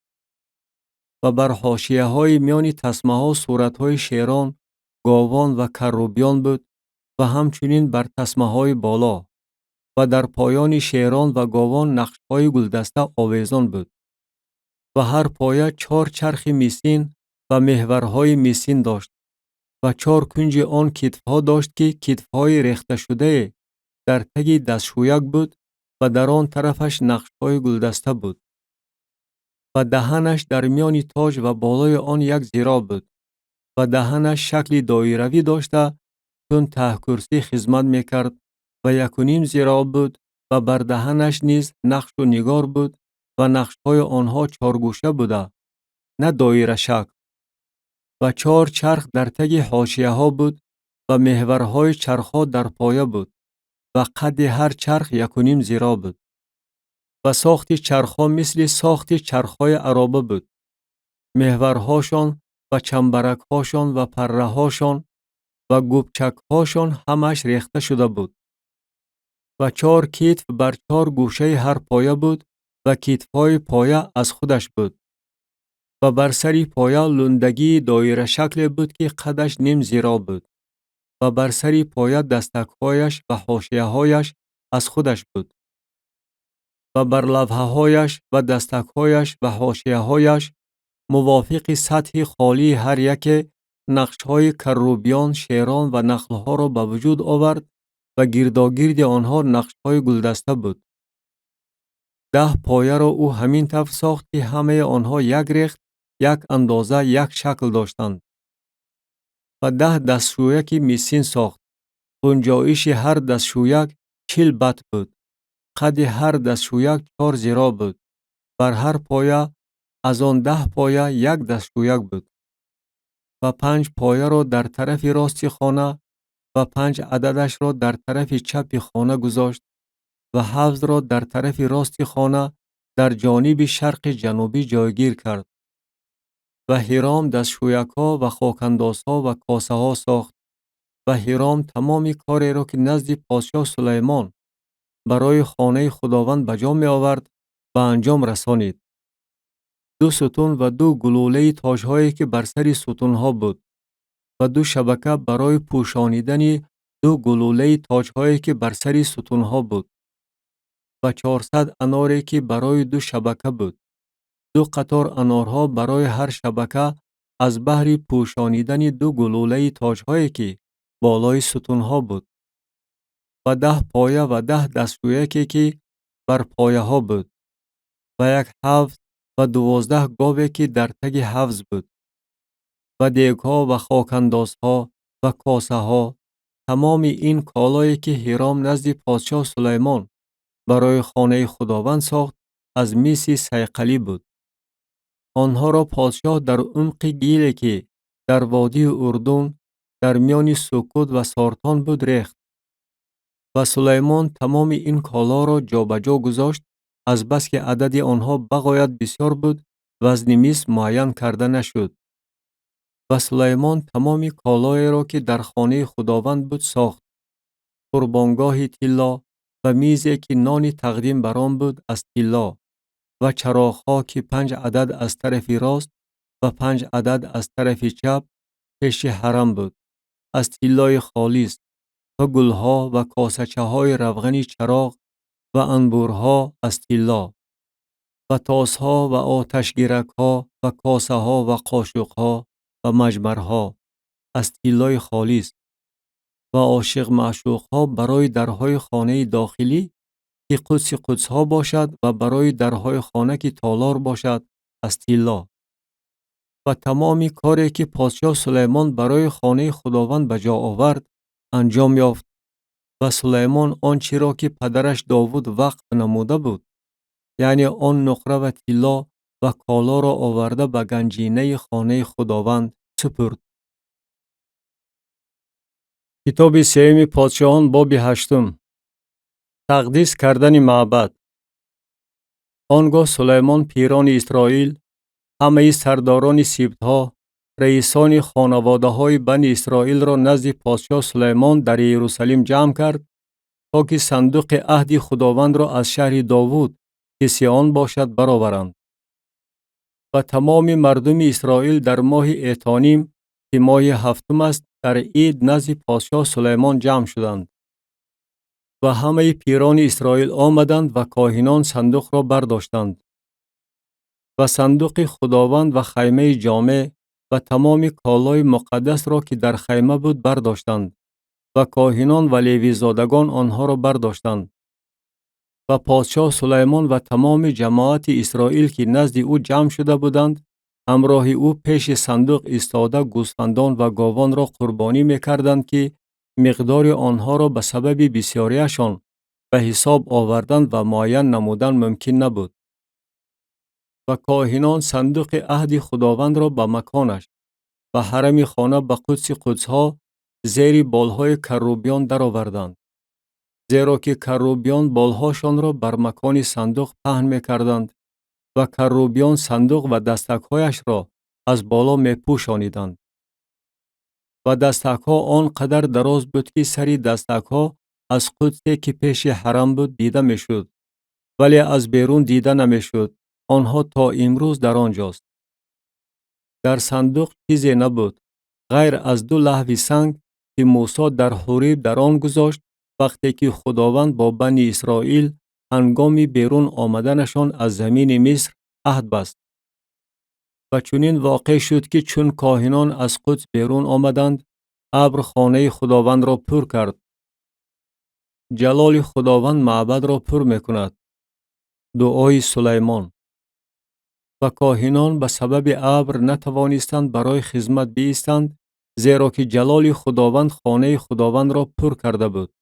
و بر حاشیه های میان تسمه ها صورت های شیران، گاوان و کروبیان بود و همچنین بر تسمه های بالا و در پایان شیران و گاوان نقش های گلدسته آویزان بود. و هر پایه 4 چرخ میسین و محورهای میسین داشت و 4 کنج آن کتفها داشت که کتفهای ریخته شده در تگ دستشویک بود و در آن طرفش نقش‌های گلدسته بود. و دهنش در میان تاج و بالای آن 1 ذراع بود و دهنش شکل دایروی داشته چون ته کرسی خدمت میکرد و 1.5 ذراع بود و بر دهنش نیز نقش و نگار بود و نقش‌های آنها 4 گوشه بوده، نه دایره شکل. و 4 چرخ در تگ حاشیه ها بود و محورهای چرخها در پایه بود و قد هر چرخ 1.5 ذراع بود. و ساخت چرخها مثل ساخت چرخهای عرابه بود. محورهاشان و چنبرکهاشان و پرهاشان و گوبچکهاشان همش ریخته شده بود. و 4 کتف بر 4 گوشه هر پایه بود و کتفهای پایه از خودش بود. و بر سری پایه لندگی دایره شکل بود که قدش 0.5 ذراع بود. و بر سری پایه دستکهایش و حاشیه‌هایش از خودش بود. و بر لوحه‌هایش و دستکهایش و حاشیه‌هایش موافق سطح خالی هر یک نقش‌های کروبیان، شیران و نخل‌ها را به وجود آورد و گرداگرد آنها نقش‌های گلدسته بود. 10 پایه را او همین طور ساخت که همه آنها یک ریخت، یک اندازه، یک شکل داشتند. و 10 دستشویک میسین ساخت. گنجایش هر دستشویک 40 بط بود. قد هر دستشویک 4 ذراع بود. بر هر پایه از آن 10 پایه 1 دستشویک بود. و 5 پایه را در طرف راست خانه و 5 عددش را در طرف چپ خانه گذاشت و حوض را در طرف راست خانه در جانب شرق جنوبی جایگیر کرد. و هیرام دستشویک‌ها و خاک‌اندازها و کاسه‌ها ساخت و هیرام تمام کاری را که نزد پادشاه سلیمان برای خانه خداوند به جا می آورد به انجام رسانید. 2 ستون و 2 گلوله تاج‌هایی که بر سر ستون‌ها بود و 2 شبکه برای پوشانیدن 2 گلوله تاج‌هایی که بر سر ستون‌ها بود و 400 اناری که برای 2 شبکه بود. 2 قطار انارها برای هر شبکه از بهر پوشانیدن 2 گلوله تاج‌هایی که بالای ستون‌ها بود. و 10 پایه و 10 دستشویکی که بر پایه ها بود و 1 حوض و 12 گاوی که در تگ حوض بود و دیگ‌ها و خاک‌اندازها و کاسه ها، تمام این کالایی که هیرام نزد پادشاه سلیمان برای خانه خداوند ساخت از میس صیقلی بود. آنها را پادشاه در عمق گیلی که در وادی اردن در میان سکوت و سارتان بود ریخت. و سلیمان تمام این کالا را جابجا گذاشت از بس که عدد آنها بغایت بسیار بود وزن میس معین کرده نشد. و سلیمان تمام کالای را که در خانه خداوند بود ساخت. قربانگاه طلا و میزی که نان تقدیم بر آن بود از طلا و چراغ‌ها که 5 عدد از طرف راست و 5 عدد از طرف چپ پیش حرم بود از طلای خالص و گلها و کاسچه‌های روغنی چراغ و انبورها از طلا و تاسها و آتشگیرک‌ها و کاسه‌ها و قاشق‌ها و مجمرها از طلای خالص و عاشق معشوق‌ها برای درهای خانه داخلی که قدس قدس‌ها باشد و برای درهای خانه که تالار باشد از طلا. و تمام کاری که پادشاه سلیمان برای خانه خداوند به جا آورد انجام یافت. و سلیمان آنچه را که پدرش داوود وقف نموده بود، یعنی آن نقره و طلا و کالا را آورده به گنجینه خانه خداوند سپرد. کتاب سیوم پادشاهان باب 8. تقدیس کردن معبد. آنگاه سلیمان پیران اسرائیل، همه سرداران سبطها، رئیسان خانواده های بنی اسرائیل را نزد پادشاه سلیمان در یروشلیم جمع کرد تا که صندوق عهد خداوند را از شهر داوود که سیان باشد برآورند. و تمام مردم اسرائیل در ماه ایتانیم که ماه هفتم است در عید نزد پادشاه سلیمان جمع شدند. و همه پیران اسرائیل آمدند و کاهنان صندوق را برداشتند. و صندوق خداوند و خیمه جامع و تمام کالای مقدس را که در خیمه بود برداشتند و کاهنان و لیوی زادگان آنها را برداشتند. و پادشاه سلیمان و تمام جماعت اسرائیل که نزد او جمع شده بودند همراه او پیش صندوق ایستاده گوسفندان و گاوان را قربانی می‌کردند که مقدار آنها را به سبب بسیاریشان به حساب آوردن و معین نمودن ممکن نبود. و کاهنان صندوق عهد خداوند را به مکانش و حرم خانه به قدس قدس‌ها زیر بالهای کروبیان درآوردند. زیرا که کروبیان بالهاشان را بر مکان صندوق پهن می‌کردند و کروبیان صندوق و دستک‌هایش را از بالا می‌پوشانیدند. و دستک‌ها آنقدر دراز بود که سری دستک‌ها از قدسی که پیش حرم بود دیده می‌شد، ولی از بیرون دیده نمی‌شد. آنها تا امروز در آنجاست. در صندوق چیزی نبود غیر از 2 لهو سنگ که موسی در حوریب در آن گذاشت وقتی که خداوند با بنی اسرائیل هنگام بیرون آمدنشان از زمین مصر عهد بست. و چنین واقع شد که چون کاهنان از قدس بیرون آمدند ابر خانه خداوند را پر کرد. جلال خداوند معبد را پر می‌کند. دعای سلیمان. و کاهنان به سبب ابر نتوانستند برای خدمت بایستند زیرا که جلال خداوند خانه خداوند را پر کرده بود.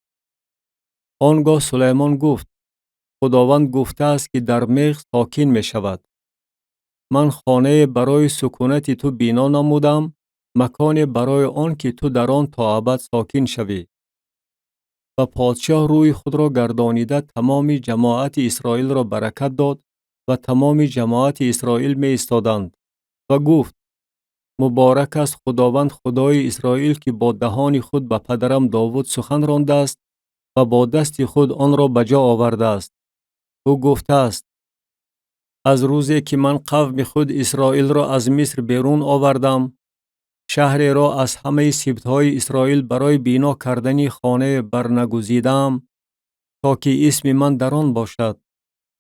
آنگاه سلیمان گفت خداوند گفته است که در میغ ساکن می شود. من خانه برای سکونت تو بنا نمودم، مکان برای آن که تو در آن تا ابد ساکن شوی. و پادشاه روی خود را گردانیده تمام جماعت اسرائیل را برکت داد و تمام جماعت اسرائیل می ایستادند و گفت مبارک است خداوند خدای اسرائیل که با دهان خود به پدرم داوود سخن رانده است و با دست خود آن را به جا آورده است. او گفته است از روزی که من قوم خود اسرائیل را از مصر بیرون آوردم شهر را از همه سبطهای اسرائیل برای بنا کردن خانه برنگزیدم تا که اسم من در آن باشد،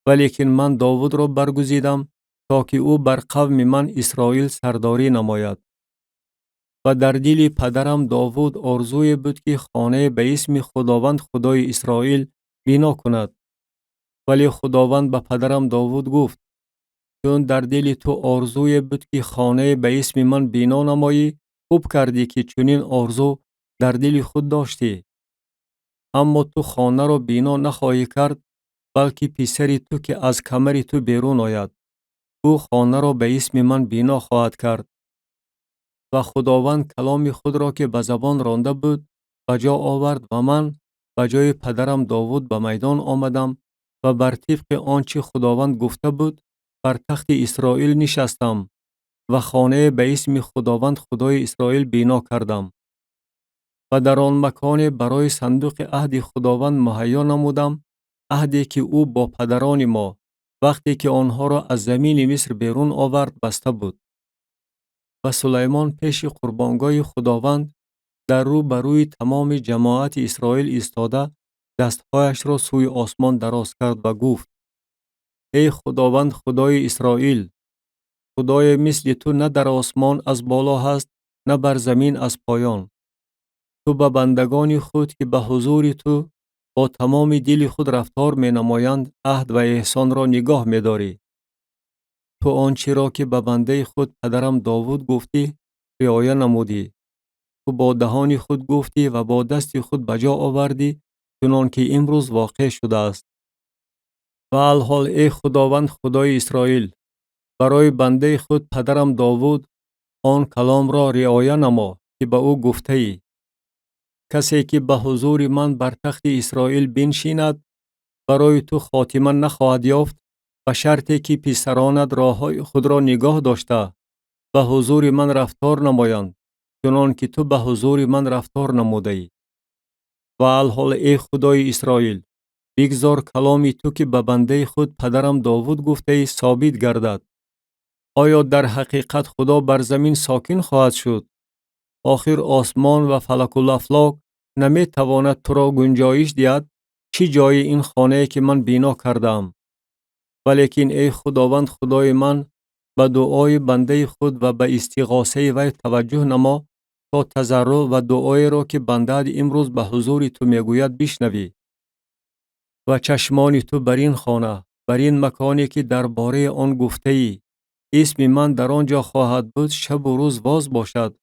ولیکن من داوود را برگزیدم تا که او بر قوم من اسرائیل سرداری نماید. و در دل پدرم داوود آرزوی بود که خانه به اسم خداوند خدای اسرائیل بنا کند. ولی خداوند به پدرم داوود گفت چون در دل تو آرزوی بود که خانه به اسم من بنا نمایی، خوب کردی که چنین آرزو در دل خود داشتی. اما تو خانه را بنا نخواهی کرد، بلکه پسری تو که از کمر تو بیرون آید او خانه را به اسم من بنا خواهد کرد. و خداوند کلام خود را که به زبان رانده بود به جا آورد و من به جای پدرم داوود به میدان آمدم و بر طبق آنچه خداوند گفته بود بر تخت اسرائیل نشستم و خانه به اسم خداوند خدای اسرائیل بنا کردم. و در آن مکان برای صندوق عهد خداوند مهیا نمودم، عهدی که او با پدران ما وقتی که آنها را از زمین مصر بیرون آورد بسته بود. و سلیمان پیش قربانگاه خداوند در رو بر روی تمام جماعت اسرائیل ایستاده دستهایش را سوی آسمان دراز کرد و گفت ای خداوند خدای اسرائیل، خدای مثل تو نه در آسمان از بالا هست نه بر زمین از پایان. تو به بندگان خود که به حضور تو با تمام دل خود رفتار می نمایند عهد و احسان را نگاه می داری. تو آنچه را که به بنده خود پدرم داوود گفتی رعایت نمودی. تو با دهان خود گفتی و با دست خود به جا آوردی چنان که امروز واقع شده است. و الحال ای خداوند خدای اسرائیل، برای بنده خود پدرم داوود آن کلام را رعایت نما که به او گفته ای. کسی که به حضور من بر تخت اسرائیل بنشیند برای تو خاتمه نخواهد یافت به شرطی که پسرانت راههای خود را نگاه داشته به حضور من رفتار نمایند چنان که تو به حضور من رفتار نموده‌ای. و الحال ای خدای اسرائیل، بگذار کلامی تو که به بنده خود پدرم داوود گفته ای ثابت گردد. آیا در حقیقت خدا بر زمین ساکن خواهد شد؟ آخر آسمان و فلک الافلاک نمی تواند تو را گنجایش دهد؟ چی جای این خانه که من بنا کردم؟ ولیکن ای خداوند خدای من، به دعای بنده خود و به استغاثه وی توجه نما تا تضرع و دعای را که بنده امروز به حضور تو میگوید بشنوی. و چشمان تو بر این خانه، بر این مکانی که درباره آن گفته ای اسم من در آنجا خواهد بود شب و روز باز باشد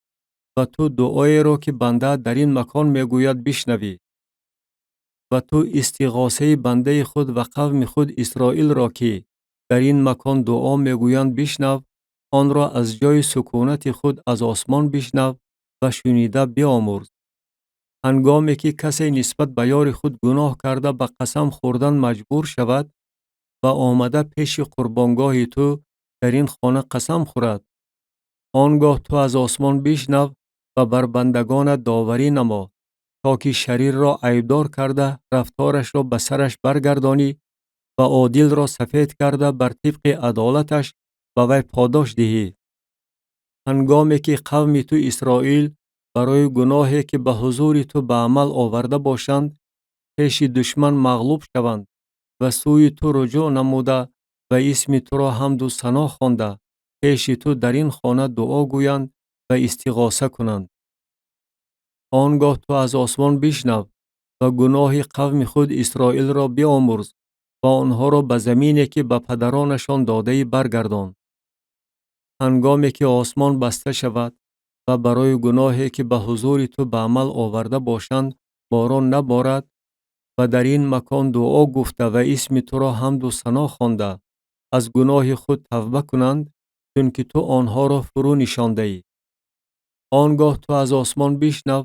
و تو دعای را که بنده در این مکان میگوید بشنوی. و تو استغاثه بنده خود و قوم خود اسرائیل را که در این مکان دعا میگویند بشنو، آن را از جای سکونت خود از آسمان بشنو و شنیده بیامرز. هنگامی که کسی نسبت به یار خود گناه کرده به قسم خوردن مجبور شود و آمده پیش قربانگاه تو در این خانه قسم خورد، آنگاه تو از آسمان بشنو و بر بندگان داوری نما تا که شریر را عیبدار کرده رفتارش را به سرش برگردانی و عادل را سفید کرده بر طبق عدالتش به وی پاداش دهی. هنگامی که قوم تو اسرائیل برای گناهی که به حضور تو به عمل آورده باشند پیش دشمن مغلوب شوند و سوی تو رجوع نموده و اسم تو را حمد و ثنا خوانده پیش تو در این خانه دعا گویند و استغاثه کنند، آنگاه تو از آسمان بشنو و گناه قوم خود اسرائیل را بیامرز و آنها را به زمینی که به پدرانشان داده برگردان. هنگامی که آسمان بسته شود و برای گناهی که به حضور تو به عمل آورده باشند باران نبارد و در این مکان دعا گفته و اسم تو را حمد و ثنا خوانده از گناه خود توبه کنند چون که تو آنها را فرو نشانده ای، آنگاه تو از آسمان بشنو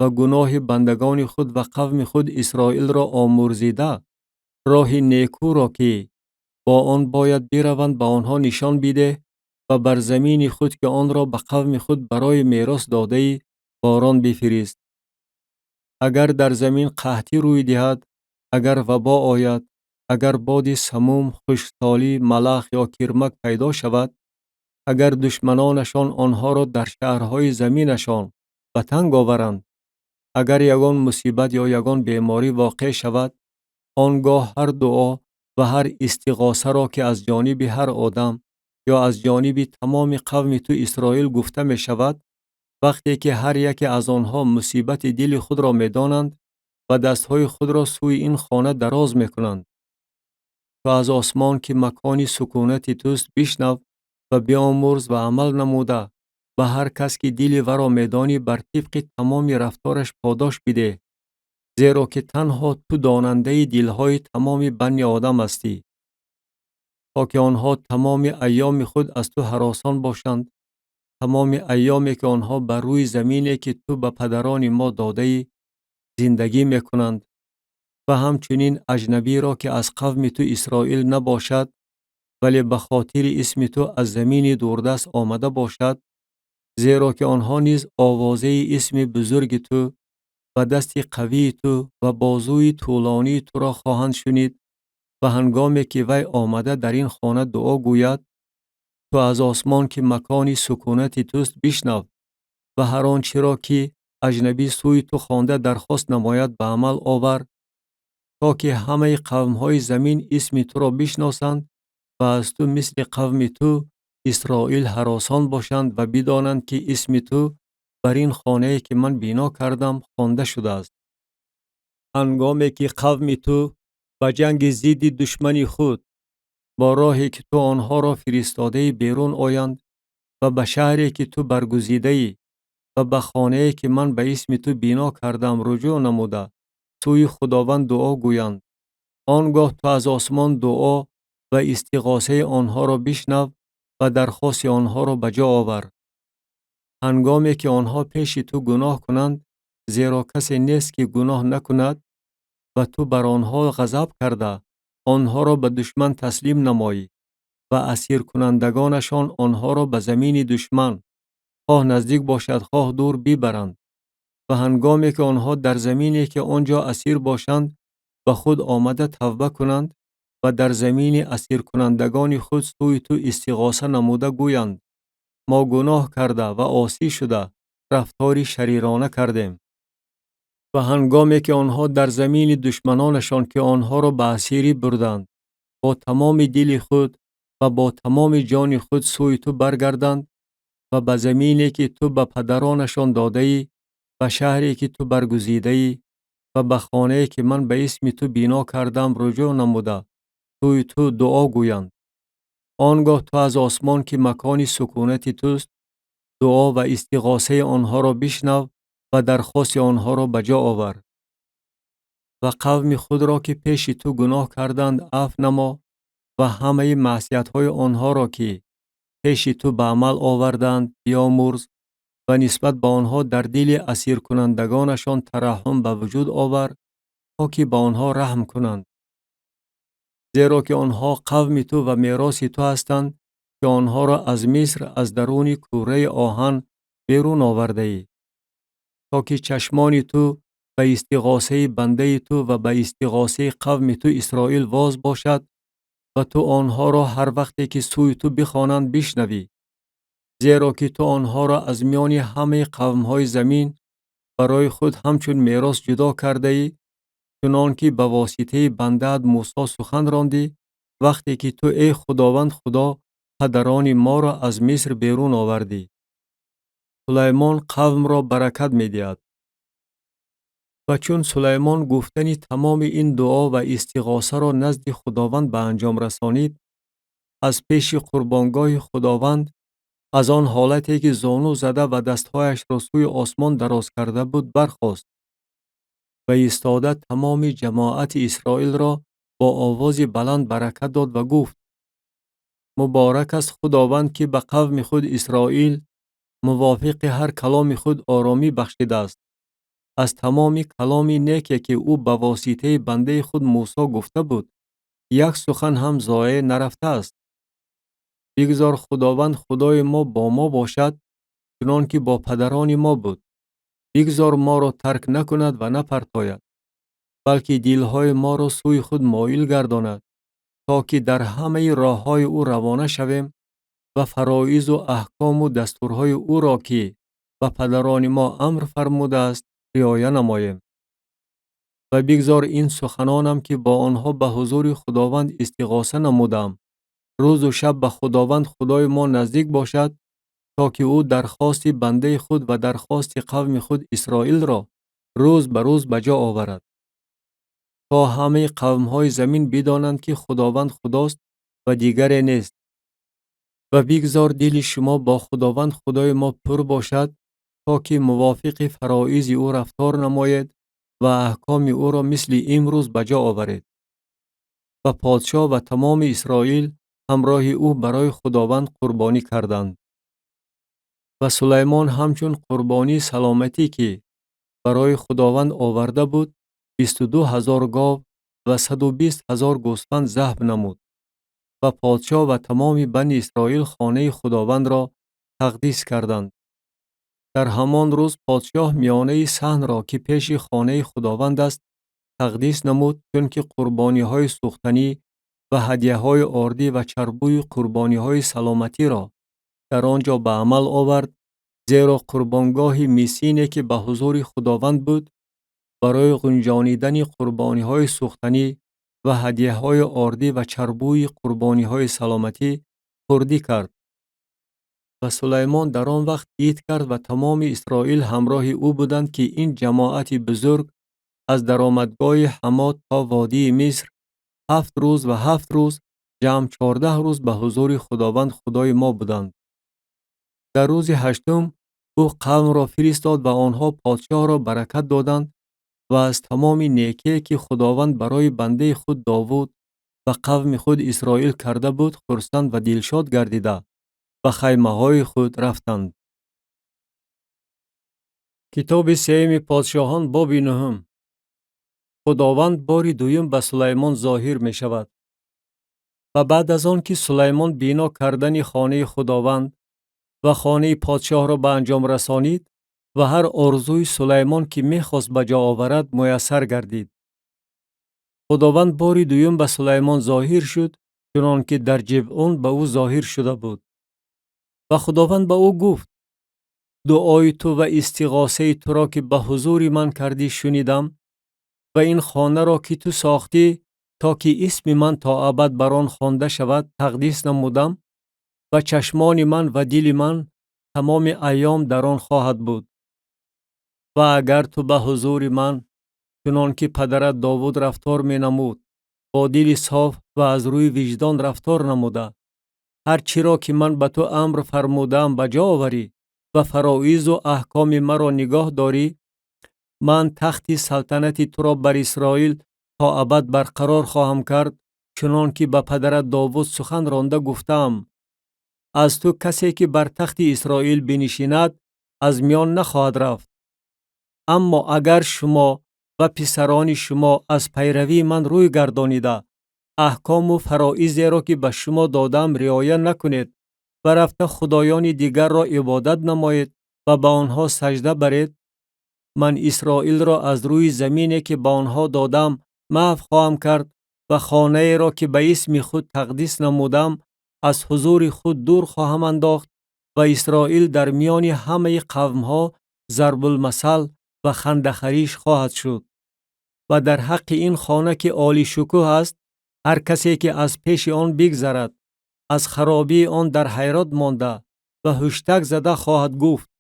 و گناه بندگان خود و قوم خود اسرائیل را آمرزیده راه نیکو را که با آن باید بروند به آنها نشان بده و بر زمین خود که آن را به قوم خود برای میراث داده ای باران بفرست. اگر در زمین قحطی روی دهد، اگر وبا آید، اگر باد سموم، خشکسالی، ملخ یا کرمک پیدا شود، اگر دشمنانشان آنها را در شهرهای زمینشان به تنگ آورند، اگر یگان مصیبت یا یگان بیماری واقع شود، آنگاه هر دعا و هر استغاثه را که از جانب هر آدم یا از جانب تمام قوم تو اسرائیل گفته می شود، وقتی که هر یک از آنها مصیبت دل خود را می دانند و دستهای خود را سوی این خانه دراز می کنند، تو از آسمان که مکانی سکونت توست بشنو و بیامرز و عمل نموده و هر کس که دل ورا میدانی بر طبق تمام رفتارش پاداش بده، زیرا که تنها تو داننده دلهای تمام بنی آدم هستی، تا که آنها تمام ایام خود از تو هراسان باشند، تمام ایامی که آنها بر روی زمینی که تو به پدران ما داده زندگی میکنند و همچنین اجنبی را که از قوم تو اسرائیل نباشد ولی به خاطر اسم تو از زمین دوردست آمده باشد، زیرا که آنها نیز آوازه اسم بزرگ تو و دست قوی تو و بازوی طولانی تو را خواهند شنید و هنگامی که وی آمده در این خانه دعا گوید، تو از آسمان که مکانی سکونت توست بشنو و هر آنچه را که اجنبی سوی تو خوانده درخواست نماید به عمل آور، تا که همه قوم‌های زمین اسم تو را بشناسند و از تو مثل قوم تو اسرائیل هراسان باشند و بدانند که اسم تو بر این خانه که من بنا کردم خوانده شده است. هنگامی که قوم تو به جنگ ضد دشمن خود با راهی که تو آنها را فرستاده بیرون آیند و به شهری که تو برگزیده ای و به خانه‌ای که من به اسم تو بنا کردم رجوع نموده سوی خداوند دعا گویند، آنگاه تو از آسمان دعا و استغاثه آنها را بشنو و درخواست آنها را به جا آور. هنگامی که آنها پیش تو گناه کنند، زیرا کسی نیست که گناه نکند و تو بر آنها غضب کرده آنها را به دشمن تسلیم نمایی و اسیر کنندگانشان آنها را به زمین دشمن، خواه نزدیک باشد خواه دور، ببرند و هنگامی که آنها در زمینی که آنجا اسیر باشند به خود آمده توبه کنند و در زمین اسیر کنندگان خود سوی تو استغاثه نموده گویند: ما گناه کرده و عاصی شده رفتاری شریرانه کردیم. و هنگامی که آنها در زمین دشمنانشان که آنها را به اسیری بردند با تمام دل خود و با تمام جان خود سوی تو برگردند و به زمینی که تو به پدرانشان داده ای و شهری که تو برگزیده ای و به خانه‌ای که من به اسم تو بنا کردم رجوع نموده سوی تو دعا گویند، آنگاه تو از آسمان که مکان سکونت توست دعا و استغاثه آنها را بشنو و درخواست آنها را به جا آور و قوم خود را که پیش تو گناه کردند عفو نما و همه معصیت‌های آنها را که پیش تو به عمل آوردند بیامرز و نسبت به آنها در دل اسیر کنندگانشان ترحم به وجود آور تا که به آنها رحم کنند. زیرا که آنها قوم تو و میراث تو هستند که آنها را از مصر از درون کوره آهن بیرون آورده ای تا که چشمان تو به استغاثه بنده تو و به استغاثه قوم تو اسرائیل واز باشد و تو آنها را هر وقتی که سوی تو بخوانند بشنوی. زیرا که تو آنها را از میان همه قوم‌های زمین برای خود همچون میراث جدا کرده ای، چنان که به واسطه بنده‌ات موسی سخن راندی وقتی که تو ای خداوند خدا پدران ما را از مصر بیرون آوردی. سلیمان قوم را برکت می دهد. و چون سلیمان گفتن تمام این دعا و استغاثه را نزد خداوند به انجام رسانید، از پیش قربانگاه خداوند از آن حالتی که زانو زده و دستهایش را سوی آسمان دراز کرده بود برخاست و ایستاده تمام جماعت اسرائیل را با آواز بلند برکت داد و گفت: مبارک است خداوند که به قوم خود اسرائیل موافق هر کلام خود آرامی بخشیده است. از تمام کلام نیکی که او به واسطه بنده خود موسی گفته بود یک سخن هم ضایع نرفته است. بگذار خداوند خدای ما با ما باشد چنان که با پدران ما بود. بگذار ما را ترک نکند و نپرتاید، بلکه دلهای ما را سوی خود مایل گرداند تا که در همه راههای او روانه شویم و فرایض و احکام و دستورهای او را که به پدران ما امر فرموده است رعایت نماییم. و بگذار این سخنانم که با آنها به حضور خداوند استغاثه نمودم روز و شب به خداوند خدای ما نزدیک باشد تا که او درخواست بنده خود و درخواست قوم خود اسرائیل را روز به روز به جا آورد، تا همه قوم‌های زمین بدانند که خداوند خداست و دیگری نیست. و بگذار دل شما با خداوند خدای ما پر باشد تا که موافق فرایض او رفتار نماید و احکام او را مثل امروز به جا آورید. و پادشاه و تمام اسرائیل همراه او برای خداوند قربانی کردند. و سلیمان همچون قربانی سلامتی که برای خداوند آورده بود 22,000 گاو و 120,000 گوسفند ذبح نمود. و پادشاه و تمام بنی اسرائیل خانه خداوند را تقدیس کردند. در همان روز پادشاه میانه صحن را که پیش خانه خداوند است تقدیس نمود، چون که قربانی های سوختنی و هدیه های آردی و چربوی قربانی های سلامتی را در آنجا به عمل آورد، زیرا قربانگاه میسینی که به حضور خداوند بود برای گنجانیدن قربانی های سوختنی و هدیه های آردی و چربوی قربانی های سلامتی پردی کرد. و سلیمان در آن وقت دید کرد و تمام اسرائیل همراه او بودند که این جماعت بزرگ از درآمدگاه حمات تا وادی مصر 7 روز و 7 روز جمع 14 روز به حضور خداوند خدای ما بودند. در روز هشتم او قوم را فرستاد و آنها پادشاه را برکت دادند و از تمام نیکی که خداوند برای بنده خود داوود و قوم خود اسرائیل کرده بود خرسند و دلشاد گردیده و خیمه های خود رفتند. کتاب سیمی پادشاهان باب 9. خداوند باری دویم به سلیمان ظاهر می شود. و بعد از آن که سلیمان بنا کردن خانه خداوند و خانه پادشاه را به انجام رسانید و هر آرزوی سلیمان که می‌خواست به جا آورد میسر گردید. خداوند باری دوم به سلیمان ظاهر شد، چنان که در جبعون به او ظاهر شده بود. و خداوند به او گفت: دعای تو و استغاثه تو را که به حضور من کردی شنیدم و این خانه را که تو ساختی تا که اسم من تا ابد بر آن خوانده شود تقدیس نمودم و چشمان من و دل من تمام ایام در آن خواهد بود. و اگر تو به حضور من چنان که پدرت داوود رفتار می نمود با دل صاف و از روی وجدان رفتار نموده هر چی را که من به تو امر فرمودم به جا آوری و فرایض و احکام مرا نگاه داری، من تخت سلطنت تو را بر اسرائیل تا ابد برقرار خواهم کرد، چنان که به پدرت داوود سخن رانده گفتم. از تو کسی که بر تخت اسرائیل بنشیند از میان نخواهد رفت. اما اگر شما و پسران شما از پیروی من روی گردانیده احکام و فرایضی را که به شما دادم رعایت نکنید و رفته خدایان دیگر را عبادت نمایید و به آنها سجده برید، من اسرائیل را از روی زمینی که به آنها دادم محو خواهم کرد و خانه را که به اسم خود تقدیس نمودم از حضور خود دور خواهم انداخت و اسرائیل در میان همه قومها ضرب المثل و خندخریش خواهد شد. و در حق این خانه که عالی شکوه است، هر کسی که از پیش آن بگذرد از خرابی آن در حیرت مانده و هشتگ زده خواهد گفت: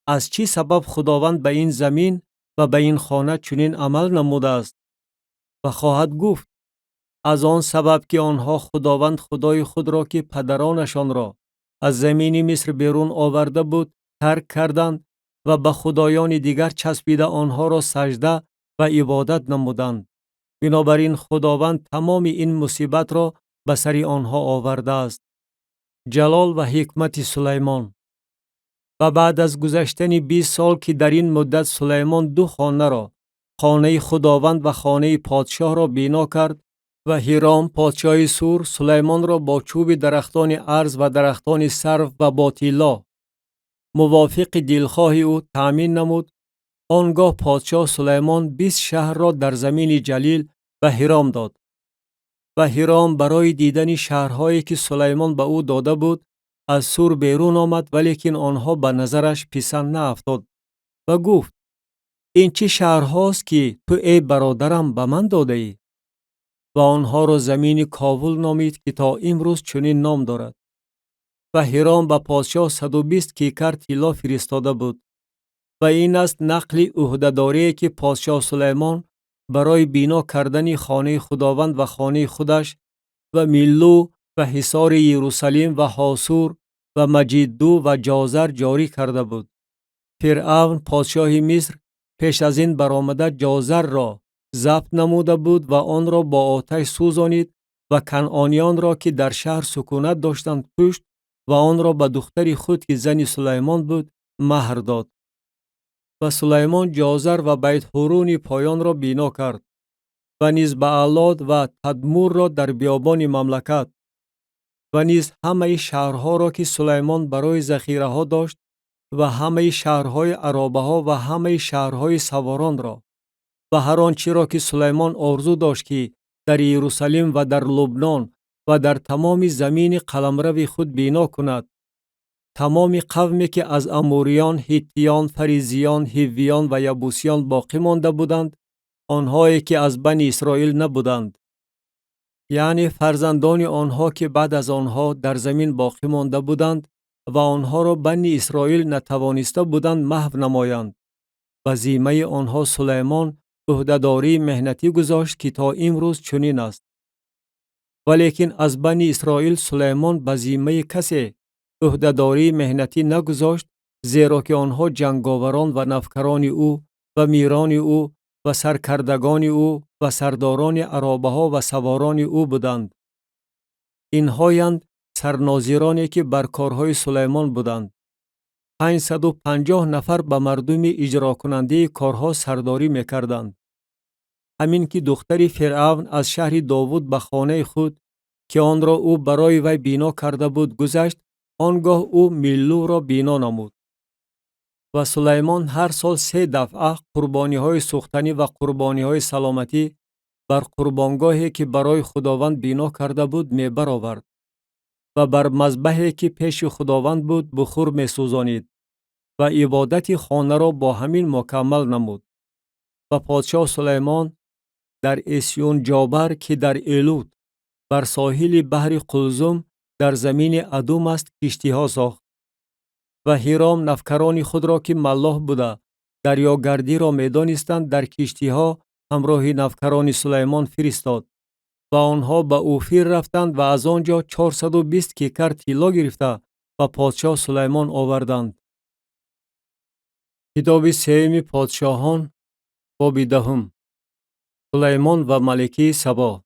از چی سبب خداوند به این زمین و به این خانه چنین عمل نموده است؟ و خواهد گفت: از آن سبب که آنها خداوند خدای خود را که پدرانشان را از زمین مصر بیرون آورده بود ترک کردند و به خدایان دیگر چسبیده آنها را سجده و عبادت نمودند. بنابراین خداوند تمام این مصیبت را به سر آنها آورده است. جلال و حکمت سلیمان. و بعد از گذشتن 20 سال که در این مدت سلیمان 2 خانه را، خانه خداوند و خانه پادشاه را بنا کرد و هیرام پادشاه سور سلیمان را با چوب درختان ارز و درختان سرو و با طلا موافق دلخواه او تأمین نمود. آنگاه پادشاه سلیمان 20 شهر را در زمین جلیل به هیرام داد. و هیرام برای دیدن شهرهایی که سلیمان به او داده بود از سور بیرون آمد، ولیکن آنها به نظرش پسند نیفتاد و گفت: این چه شهرهاست که تو ای برادرم به من داده ای؟ و آنها را زمین کاول نامید که تا امروز چنین نام دارد. و هیرام به پادشاه 120 کیکر طلا فرستاده بود. و این است نقل عهده‌داری که پادشاه سلیمان برای بنا کردن خانه خداوند و خانه خودش و میلو و حصار یروشلیم و حاصور و مجدو و جازر جاری کرده بود. فرعون پادشاه مصر پیش از این برآمده جازر را ضبط نموده بود و آن را با آتش سوزانید و کنعانیان را که در شهر سکونت داشتند کشت و آن را به دختر خود که زن سلیمان بود مهر داد. و سلیمان جازر و بیت هورون پایان را بنا کرد و نیز بعلاد و تدمور را در بیابان مملکت و نیز همه شهرها را که سلیمان برای ذخیره ها داشت و همه شهرهای عرابه ها و همه شهرهای سواران را و هر آنچه را که سلیمان آرزو داشت که در یروشلیم و در لبنان و در تمام زمین قلمرو خود بنا کند. تمام قومی که از اموریان، هیتیان، فریزیان، هیویان و یبوسیان باقی مانده بودند، آنهایی که از بنی اسرائیل نبودند، یعنی فرزندان آنها که بعد از آنها در زمین باقی مانده بودند و آنها را بنی اسرائیل نتوانسته بودند محو نمایند. و ذمه آنها سلیمان عهده‌داری مهنتی گذاشت که تا امروز چنین است. ولیکن از بنی اسرائیل سلیمان به ذمه کسی عهده‌داری مهنتی نگذاشت، زیرا که آنها جنگاوران و نفکران او و میران او و سرکردگان او و سرداران عرابه ها و سواران او بودند. اینهایند سرناظرانی که بر کارهای سلیمان بودند. 550 نفر به مردم اجرا کننده کارها سرداری میکردند. همین که دختر فرعون از شهر داوود به خانه خود که آن را او برای وی بینا کرده بود گذشت، آنگاه او میلو را بینا نمود. و سلیمان هر سال 3 دفعه قربانی های سوختنی و قربانی های سلامتی بر قربانگاهی که برای خداوند بینا کرده بود می برآورد و بر مذبحی که پیش خداوند بود بخور می سوزانید و عبادت خانه را با همین مکمل نمود. و پادشاه سلیمان در اسیون جابر که در ایلوت بر ساحل بحر قلزم در زمین ادوم است کشتی ها ساخت. و هیرام نفکران خود را که ملاح بوده دریاگردی را می دانستند در کشتی ها همراه نفکران سلیمان فرستاد و آنها به اوفیر رفتند و از آنجا 420 کیکر طلا گرفته و پادشاه سلیمان آوردند. کتاب سیمی پادشاهان باب 10. سلیمان و ملکه سبا.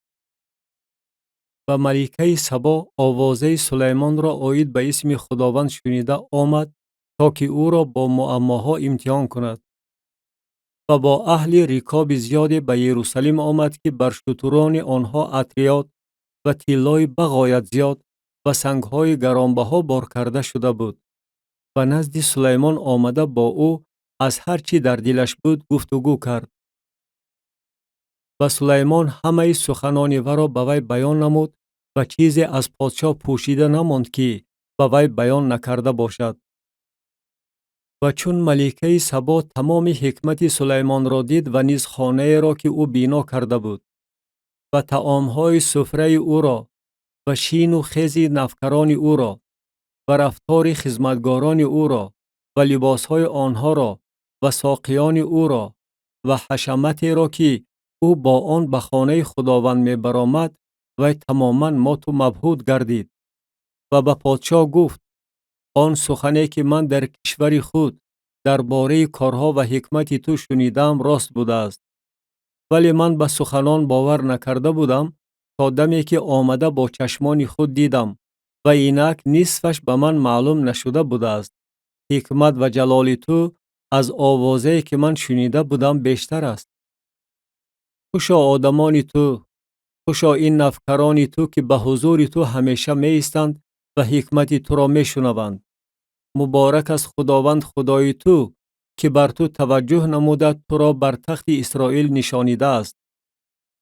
و ملکه سبا آوازه سلیمان را آید به اسم خداوند شنیده آمد تا که او را با معماها امتحان کند. و با اهل رکاب زیادی به یروشلیم آمد که بر شتران آنها عطریات و طلای بغایت زیاد و سنگهای گرانبها بار کرده شده بود. و نزد سلیمان آمده با او از هر چی در دلش بود گفتگو کرد. و سلیمان همه سخنان او را به وی بیان نمود و چیزی از پادشاه پوشیده نماند که به وی بیان نکرده باشد. و چون ملکه سبا تمام حکمت سلیمان را دید و نیز خانه را که او بینا کرده بود و طعامهای سفره او را و شین و خیز نفکران او را و رفتار خدمتگاران او را و لباسهای آنها را و ساقیان او را و حشمتی را که او با آن به خانه خداوند می برآمد و تماما مات و مبهوت گردید. و به پادشاه گفت آن سخنی که من در کشور خود درباره کارها و حکمت تو شنیدم راست بوده است. ولی من به سخنان باور نکرده بودم تا دمی که آمده با چشمان خود دیدم و اینک نصفش به من معلوم نشده بوده است. حکمت و جلال تو از آوازه که من شنیده بودم بیشتر است. خوشا آدمان تو، خوشا این نفکران تو که به حضور تو همیشه می ایستند و حکمت تو را می شنوند. مبارک است خداوند خدای تو که بر تو توجه نموده تو را بر تخت اسرائیل نشانیده است.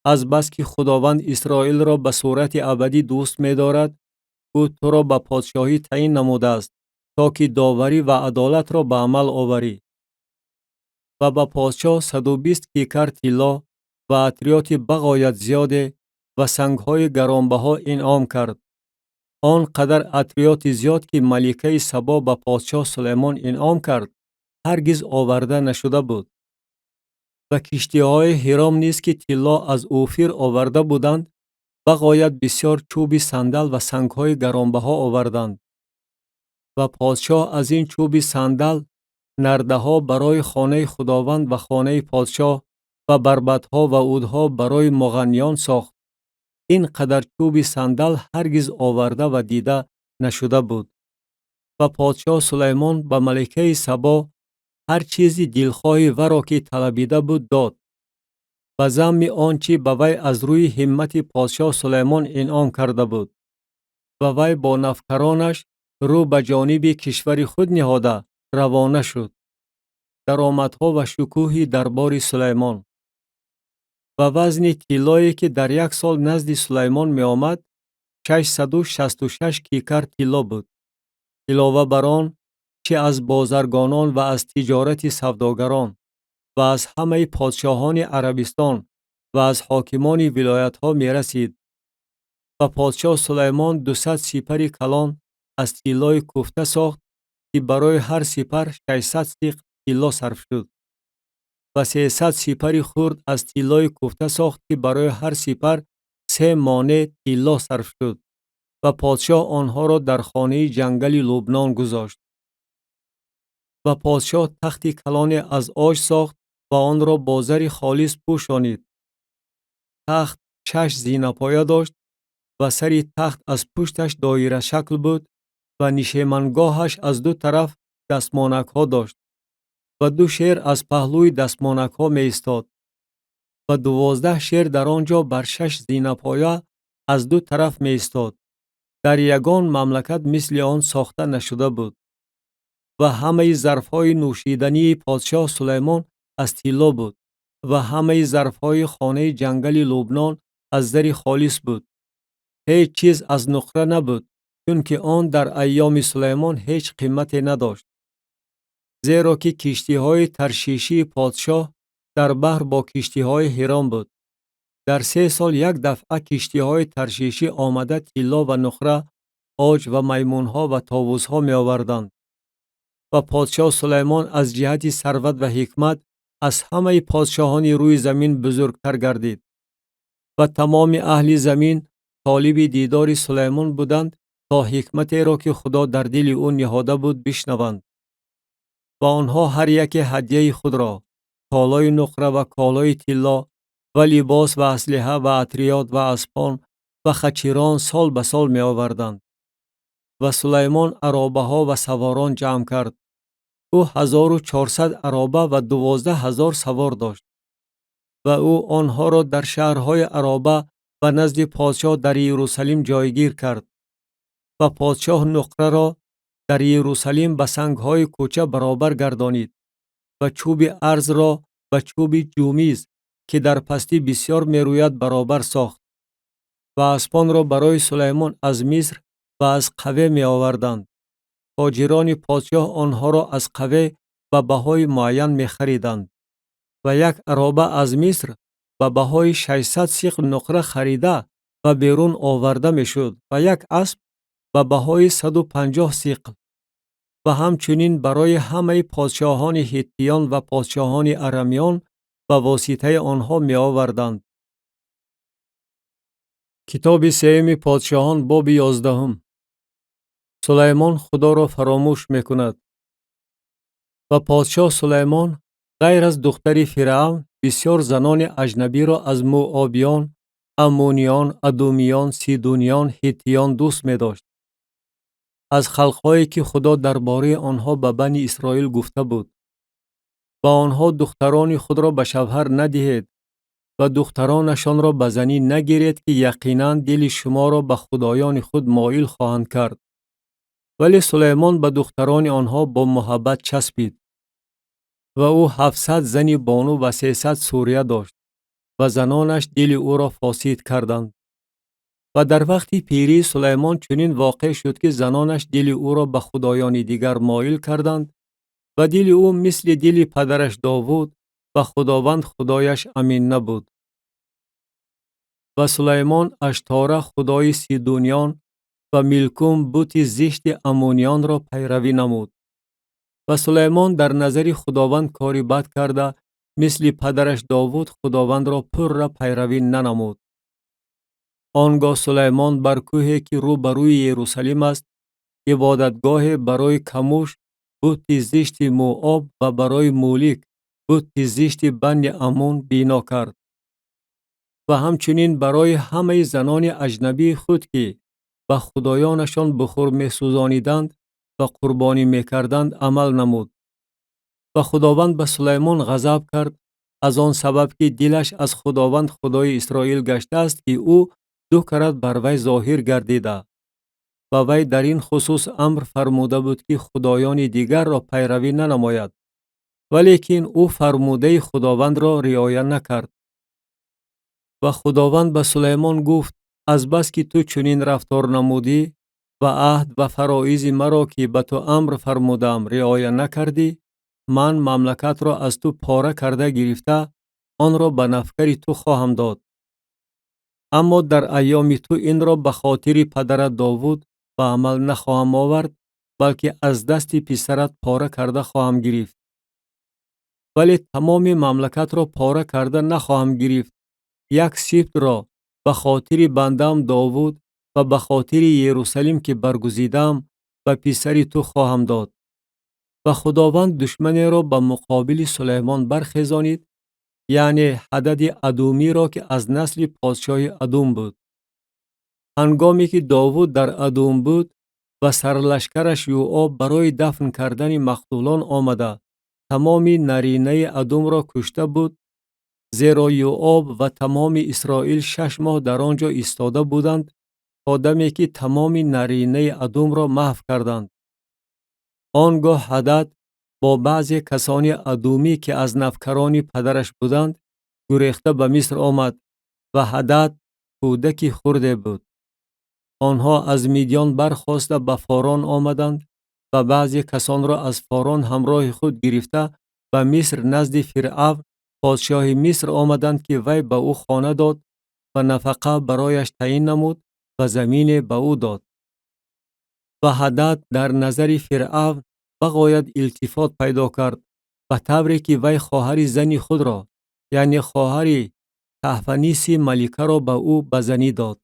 از بس که خداوند اسرائیل را به صورت ابدی دوست می دارد، او تو را به پادشاهی تعیین نموده است تا که داوری و عدالت را به عمل آوری. و به پادشاه 120 کیکر طلا و عطریات بغایت زیاده و سنگهای گرانبها انعام کرد. آنقدر عطریات زیاد که ملکه سبا به پادشاه سلیمان انعام کرد هرگز آورده نشده بود. و کشتی‌های هیرام نیز که طلا از اوفیر آورده بودند بغایت بسیار چوب صندل و سنگهای گرانبها آوردند. و پادشاه از این چوب صندل نرده‌ها برای خانه خداوند و خانه پادشاه و بربطها و عودها برای مغنیان ساخت. این قدر چوب صندل هرگز آورده و دیده نشده بود. و پادشاه سلیمان به ملکه سبا هر چیزی دلخواه او را که طلبیده بود داد. و ضمن آنچه به وی از روی همت پادشاه سلیمان انعام کرده بود. و وی با نفکرانش رو به جانب کشور خود نهاده روانه شد. درآمدها و شکوه دربار سلیمان. و وزن طلایی که در یک سال نزد سلیمان می آمد 666 کیکر طلا بود. علاوه بر آن چه از بازرگانان و از تجارت سوداگران و از همه پادشاهان عربستان و از حاکمان ولایت ها می رسید. و پادشاه سلیمان 200 سپر کلان از طلای کوفته ساخت که برای هر سپر 600 سیق طلا صرف شد. و 300 سپر خرد از طلای کوفته ساخت که برای هر سپر 3 مانع طلا صرف شد. و پادشاه آنها را در خانه جنگل لبنان گذاشت. و پادشاه تختی کلان از آج ساخت و آن را با زر خالص پوشانید. تخت 6 زینه‌پایه داشت و سر تخت از پشتش دایره شکل بود و نشیمنگاهش از دو طرف دستمانک ها داشت و 2 شیر از پهلوی دستمانک ها می ایستاد و 12 شیر در آنجا بر 6 زینه‌پایه از دو طرف می ایستاد. در یگان مملکت مثل آن ساخته نشده بود و همه ظرفهای نوشیدنی پادشاه سلیمان از طلا بود و همه ظرفهای خانه جنگل لبنان از زر خالص بود. هیچ چیز از نقره نبود، چون که آن در ایام سلیمان هیچ قیمتی نداشت. زیرا که کشتی های ترشیشی پادشاه در بحر با کشتی های هیران بود. در 3 سال یک دفعه کشتی های ترشیشی آمده طلا و نقره، عاج و میمون ها و طاووس ها می آوردند. و پادشاه سلیمان از جهت ثروت و حکمت از همه پادشاهان روی زمین بزرگتر گردید و تمام اهل زمین طالب دیدار سلیمان بودند تا حکمتی را که خدا در دل او نهاده بود بشنوند. و آنها هر یک هدیه خود را، کالای نقره و کالای طلا و لباس و اسلحه و عطریات و اسپان و خچیران سال به سال می آوردند. و سلیمان عرابه ها و سواران جمع کرد. او 1400 عرابه و 12000 سوار داشت و او آنها را در شهرهای عرابه و نزد پادشاه در یروشلیم جایگیر کرد. و پادشاه نقره را در یروشلیم به سنگهای کوچه برابر گردانید و چوب ارز را به چوب جومیز که در پستی بسیار می روید برابر ساخت. و اسپان را برای سلیمان از مصر و از قوه می آوردند. تاجران پادشاه آنها را از قوه به بهای معین می خریدند. و یک عرابه از مصر به بهای 600 سیقل نقره خریده و بیرون آورده می شد و یک اسب به بهای 150 سیقل. و همچنین برای همه پادشاهان هیتیان و پادشاهان ارمیان به واسطه آنها می آوردند. کتاب سیوم پادشاهان باب 11. سلیمان خدا را فراموش می کند. و پادشاه سلیمان غیر از دختری فرعون بسیار زنان اجنبی را از موآبیان، امونیان، ادومیان، سیدونیان، هیتیان دوست می داشت. از خلقهایی که خدا درباره آنها به بنی اسرائیل گفته بود. و آنها دختران خود را به شوهر ندهید و دخترانشان را به زنی نگیرید که یقینا دل شما را به خدایان خود مایل خواهند کرد. ولی سلیمان به دختران آنها با محبت چسبید. و او 700 زن بانو و 300 سوریه داشت و زنانش دل او را فاسد کردند. و در وقت پیری سلیمان چنین واقع شد که زنانش دل او را به خدایان دیگر مایل کردند و دل او مثل دل پدرش داوود و خداوند خدایش امین نبود. و سلیمان اشتاره خدای سیدونیان و میلکوم بت زشت امونیان را پیروی نمود. و سلیمان در نظر خداوند کاری بد کرده مثل پدرش داوود خداوند را پر را پیروی ننمود. آنگاه سلیمان بر کوهی که روبروی یروشلیم است عبادتگاه برای کموش بت زشت موآب و برای مولیک بت زشت بنی امون بنا کرد. و همچنین برای همه زنان اجنبی خود که به خدایانشان بخور می سوزانیدند و قربانی می کردند عمل نمود. و خداوند به سلیمان غضب کرد از آن سبب که دلش از خداوند خدای اسرائیل گشته است که او 2 کرات بر وی ظاهر گردیده. و وی در این خصوص امر فرموده بود که خدایان دیگر را پیروی ننماید. ولیکن او فرموده خداوند را رعایت نکرد. و خداوند به سلیمان گفت از بس که تو چنین رفتار نمودی و عهد و فرایض مرا که به تو امر فرمودم رعایت نکردی، من مملکت را از تو پاره کرده گرفته آن را به نفکر تو خواهم داد. اما در ایام تو این را به خاطر پدرت داوود به عمل نخواهم آورد، بلکه از دست پسرت پاره کرده خواهم گرفت. ولی تمام مملکت را پاره کرده نخواهم گرفت. یک سبط را به خاطر بندم داوود و به خاطر یروشلیم که برگزیدم به پسر تو خواهم داد. و خداوند دشمنی را به مقابل سلیمان برخیزانید، یعنی عدد ادومی را که از نسل پادشاه ادوم بود. هنگامی که داوود در ادوم بود و سرلشکرش یوآب برای دفن کردن مقتولان آمده تمام نرینه ادوم را کشته بود زیرا یوآب و تمام اسرائیل 6 ماه در آنجا ایستاده بودند تا دمی که تمام نرینه ادوم را محو کردند. آنگاه هدد با بعضی کسان ادومی که از نوکران پدرش بودند گریخته به مصر آمد و هدد کودکی خرده بود. آنها از میدیان برخاسته به فاران آمدند و بعضی کسان را از فاران همراه خود گرفته به مصر نزد فرعون پادشاه مصر آمدند که وی به او خانه داد و نفقه برایش تعیین نمود و زمین به او داد. و هدد در نظر فرعون بغایت التفات پیدا کرد به طوری که وی خواهر زنی خود را یعنی خواهر تحفنیس ملکه را به او به زنی داد.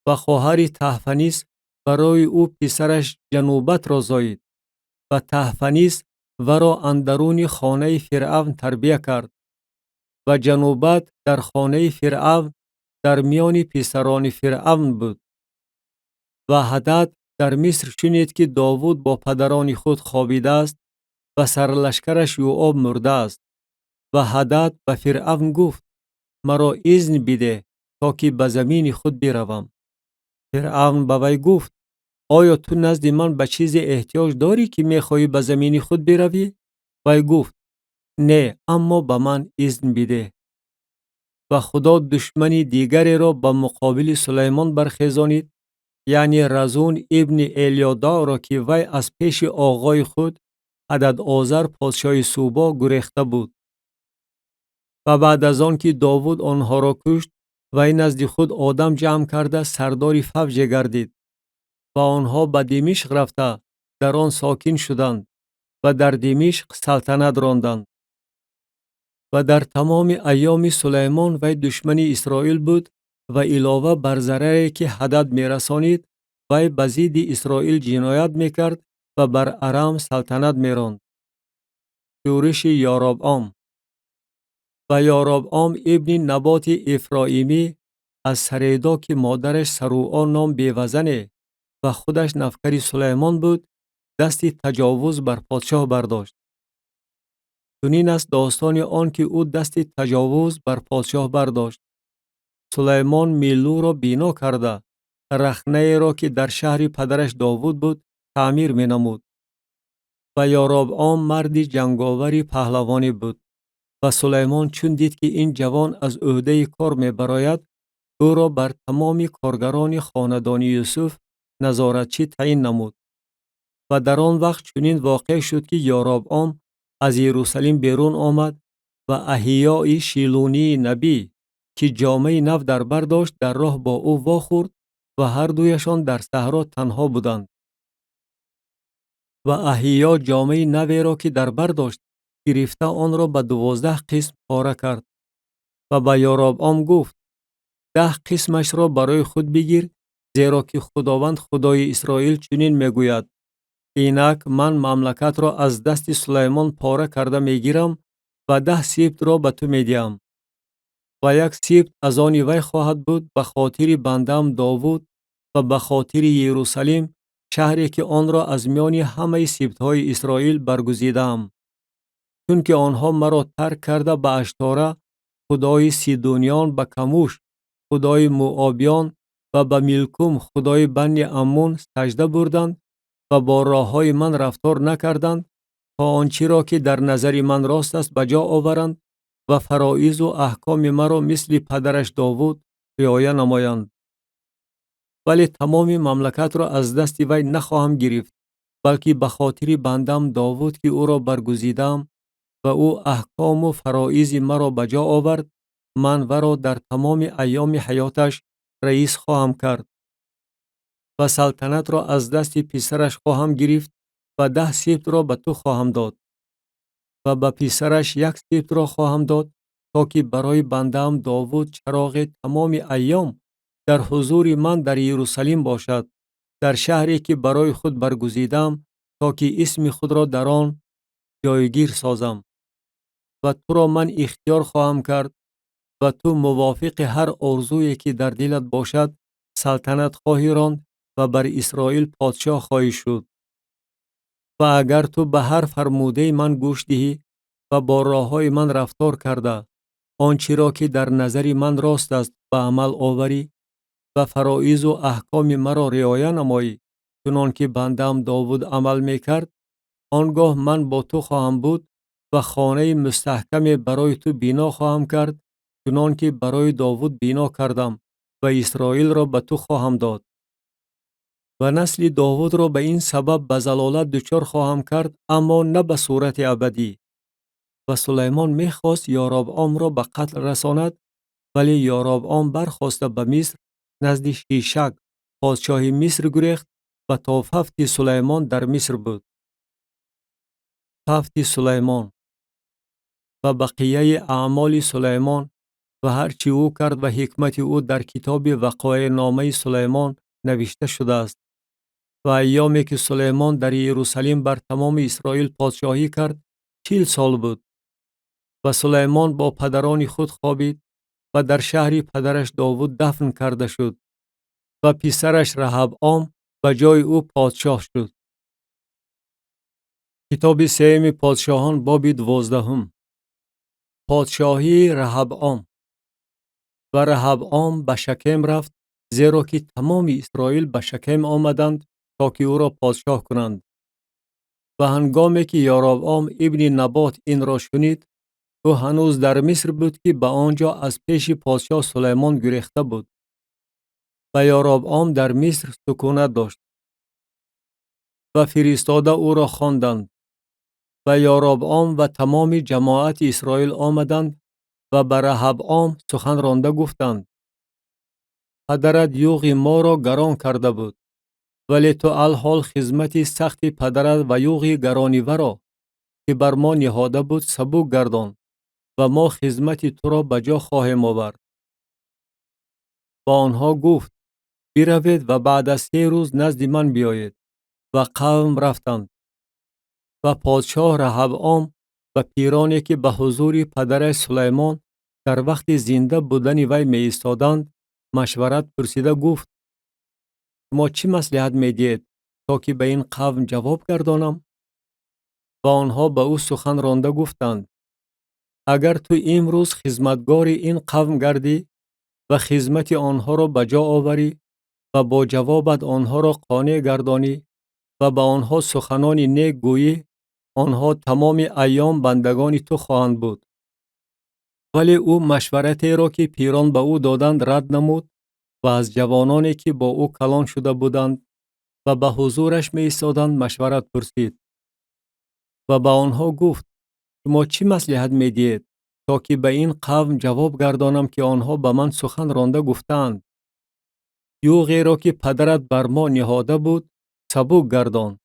و خواهر تحفنیس برای او پسرش جنوبت را زایید و تحفنیس ورا اندرون خانه فرعون تربیه کرد و جنوبت در خانه فرعون در میان پسران فرعون بود. و هدد در مصر شنید که داوود با پدران خود خوابیده است و سرلشکرش یوآب مرده است. و هدد به فرعون گفت مرا اذن بده تا که به زمین خود بروم. فرعون به وی گفت آیا تو نزد من به چیز احتیاج داری که میخواهی به زمین خود بروی؟ وی گفت نه، اما به من اذن بده. و خدا دشمنی دیگری را به مقابل سلیمان برخیزانید، یعنی رزون ابن الیادا را که وی از پیش آقای خود هددآزر پادشاه سوبا گریخته بود. و بعد از آن که داوود آنها را کشت وی نزد خود آدم جمع کرده سردار فوج گردید و آنها به دمشق رفته در آن ساکن شدند و در دمشق سلطنت راندند. و در تمام ایام سلیمان وی دشمن اسرائیل بود و علاوه بر ضرری که هدد میرسانید وی به ضد اسرائیل جنایت میکرد و بر ارم سلطنت میراند. شورش یاربعام. و یاربعام ابن نبات افرایمی از سریدا که مادرش سروعا نام بیوزنه و خودش نفکر سلیمان بود دست تجاوز بر پادشاه برداشت. چنین است داستان آن که او دست تجاوز بر پادشاه برداشت. سلیمان میلو را بنا کرده رخنه را که در شهر پدرش داوود بود تعمیر می نمود. و یاربعام مردی جنگاوری پهلوانی بود. و سلیمان چون دید که این جوان از عهده کار می براید او را بر تمام کارگران خاندان یوسف نظارتچی تعیین نمود. و در آن وقت چنین واقع شد که یاربعام از یروشلیم بیرون آمد و احیای شیلونی نبی که جامه نو در بر داشت در راه با او واخورد و هر دویشان در صحرا تنها بودند. و احیا جامه نوی را که در بر داشت گرفته آن را به 12 قسم پاره کرد و به یاربعام گفت 10 قسمش را برای خود بگیر، زیرا که خداوند خدای اسرائیل چنین میگوید اینک من مملکت را از دست سلیمان پاره کرده میگیرم و 10 سبط را به تو میدیم و 1 سبط از آن وی خواهد بود به خاطر بندم داوود و به خاطر یروشلیم شهری که آن را از میان همه سبطهای اسرائیل برگزیدم، چون که آنها مرا ترک کرده به اشتاره خدای سیدونیان، به کموش خدای موآبیان و به میلکوم خدای بنی عمون سجده بردند و با راههای من رفتار نکردند تا آنچه را که در نظر من راست است به جا آورند و فرایض و احکام مرا مثل پدرش داوود رعایت نمایند. ولی تمام مملکت را از دست وی نخواهم گرفت، بلکه به خاطر بندم داوود که او را برگزیدم و او احکام و فرایض مرا به جا آورد، من او را در تمام ایام حیاتش رئیس خواهم کرد و سلطنت را از دست پسرش خواهم گرفت و 10 سبط را به تو خواهم داد و به پسرش 1 سبط را خواهم داد تا که برای بنده‌ام داوود چراغ تمام ایام در حضور من در یروشلیم باشد، در شهری که برای خود برگزیدم تا که اسم خود را در آن جایگیر سازم. و تو را من اختیار خواهم کرد و تو موافق هر آرزویی که در دلت باشد سلطنت خواهی راند و بر اسرائیل پادشاه خواهی شد. و اگر تو به هر فرموده من گوش دهی و با راههای من رفتار کرده آنچه را که در نظر من راست است به عمل آوری و فرایض و احکام مرا رعایت نمایی چنان که بنده‌ام داوود عمل میکرد، آنگاه من با تو خواهم بود و خانه مستحکم برای تو بنا خواهم کرد چنان که برای داوود بنا کردم و اسرائیل را به تو خواهم داد. و نسل داوود را به این سبب به ضلالت دچار خواهم کرد، اما نه به صورت ابدی. و سلیمان میخواست یاربعام را به قتل رساند، ولی یاربعام برخاسته به مصر نزد شیشک پادشاه مصر گریخت و تا فوت سلیمان در مصر بود. فوت سلیمان و بقیه اعمال سلیمان و هرچی او کرد و حکمت او در کتاب وقایع نامه سلیمان نوشته شده است. و ایامی که سلیمان در یروشلیم بر تمام اسرائیل پادشاهی کرد 40 سال بود. و سلیمان با پدران خود خوابید و در شهر پدرش داوود دفن کرده شد و پسرش رهبعام به جای او پادشاه شد. کتاب سیمی پادشاهان باب 12. پادشاهی رهبعام. و رهبعام به شکم رفت، زیرا که تمام اسرائیل به شکم آمدند تا که او را پادشاه کنند. و هنگامی که یاربعام ابن نبات این را شنید، او هنوز در مصر بود که به آنجا از پیش پادشاه سلیمان گریخته بود. و یاربعام در مصر سکونت داشت. و فرستاده او را خواندند. و یاربعام و تمام جماعت اسرائیل آمدند و به رهبعام سخن رانده گفتند: پدرت یوغ ما را گران کرده بود، ولی تو الحال خدمت سخت پدرت و یوغ گرانیور را که بر ما نهاده بود سبک گردان و ما خدمت تو را به جا خواهیم آورد. با آنها گفت: بروید و بعد از 3 روز نزد من بیایید. و قوم رفتند. و پادشاه رهبعام و پیرانی که به حضور پدرش سلیمان در وقت زنده بودن وی می ایستادند مشورت پرسیده گفت: ما چی مصلحت می دید تا که به این قوم جواب گردانم؟ و آنها به او سخن رانده گفتند: اگر تو امروز خدمتگار این قوم گردی و خدمت آنها را به جا آوری و با جوابت آنها را قانع گردانی و به آنها سخنان نیک گویی، آنها تمام ایام بندگان تو خواهند بود. ولی او مشورتی را که پیران به او دادند رد نمود و از جوانانی که با او کلان شده بودند و به حضورش می ایستادند مشورت پرسید. و به آنها گفت: شما چی مصلحت می دید تا که به این قوم جواب گردانم که آنها به من سخن رانده گفتند؟ یوغی را که پدرت بر ما نهاده بود سبک گردان.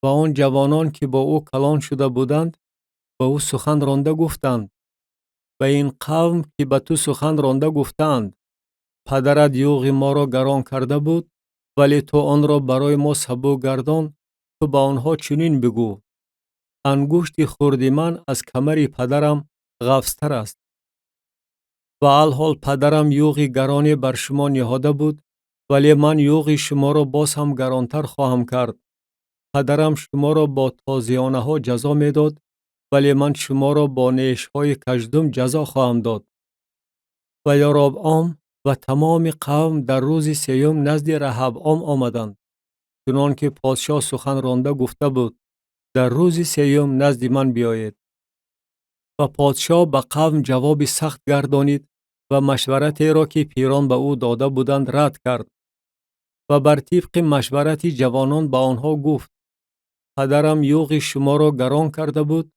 و آن جوانان که با او کلان شده بودند با او سخن رانده گفتند: و این قوم که به تو سخن رانده گفتند پدرت یوغ ما را گران کرده بود، ولی تو آن را برای ما سبک گردان. تو با آنها چنین بگو: انگشت خرد من از کمر پدرم غفستر است. و الحال پدرم یوغ گرانی بر شما نهاده بود، ولی من یوغ شما را باز هم گرانتر خواهم کرد. پدرم شما را با تازیانه ها جزا می داد، ولی من شما را با نیش های کژدم جزا خواهم داد. و یاربعام و تمام قوم در روز 3 نزد رهبعام آمدند، چنان که پادشاه سخن رانده گفته بود: در روز 3 نزد من بیایید. و پادشاه به قوم جواب سخت گردانید و مشورتی را که پیران به او داده بودند رد کرد. و بر طبق مشورت جوانان به آنها گفت: پدرم یوغ شما را گران کرده بود،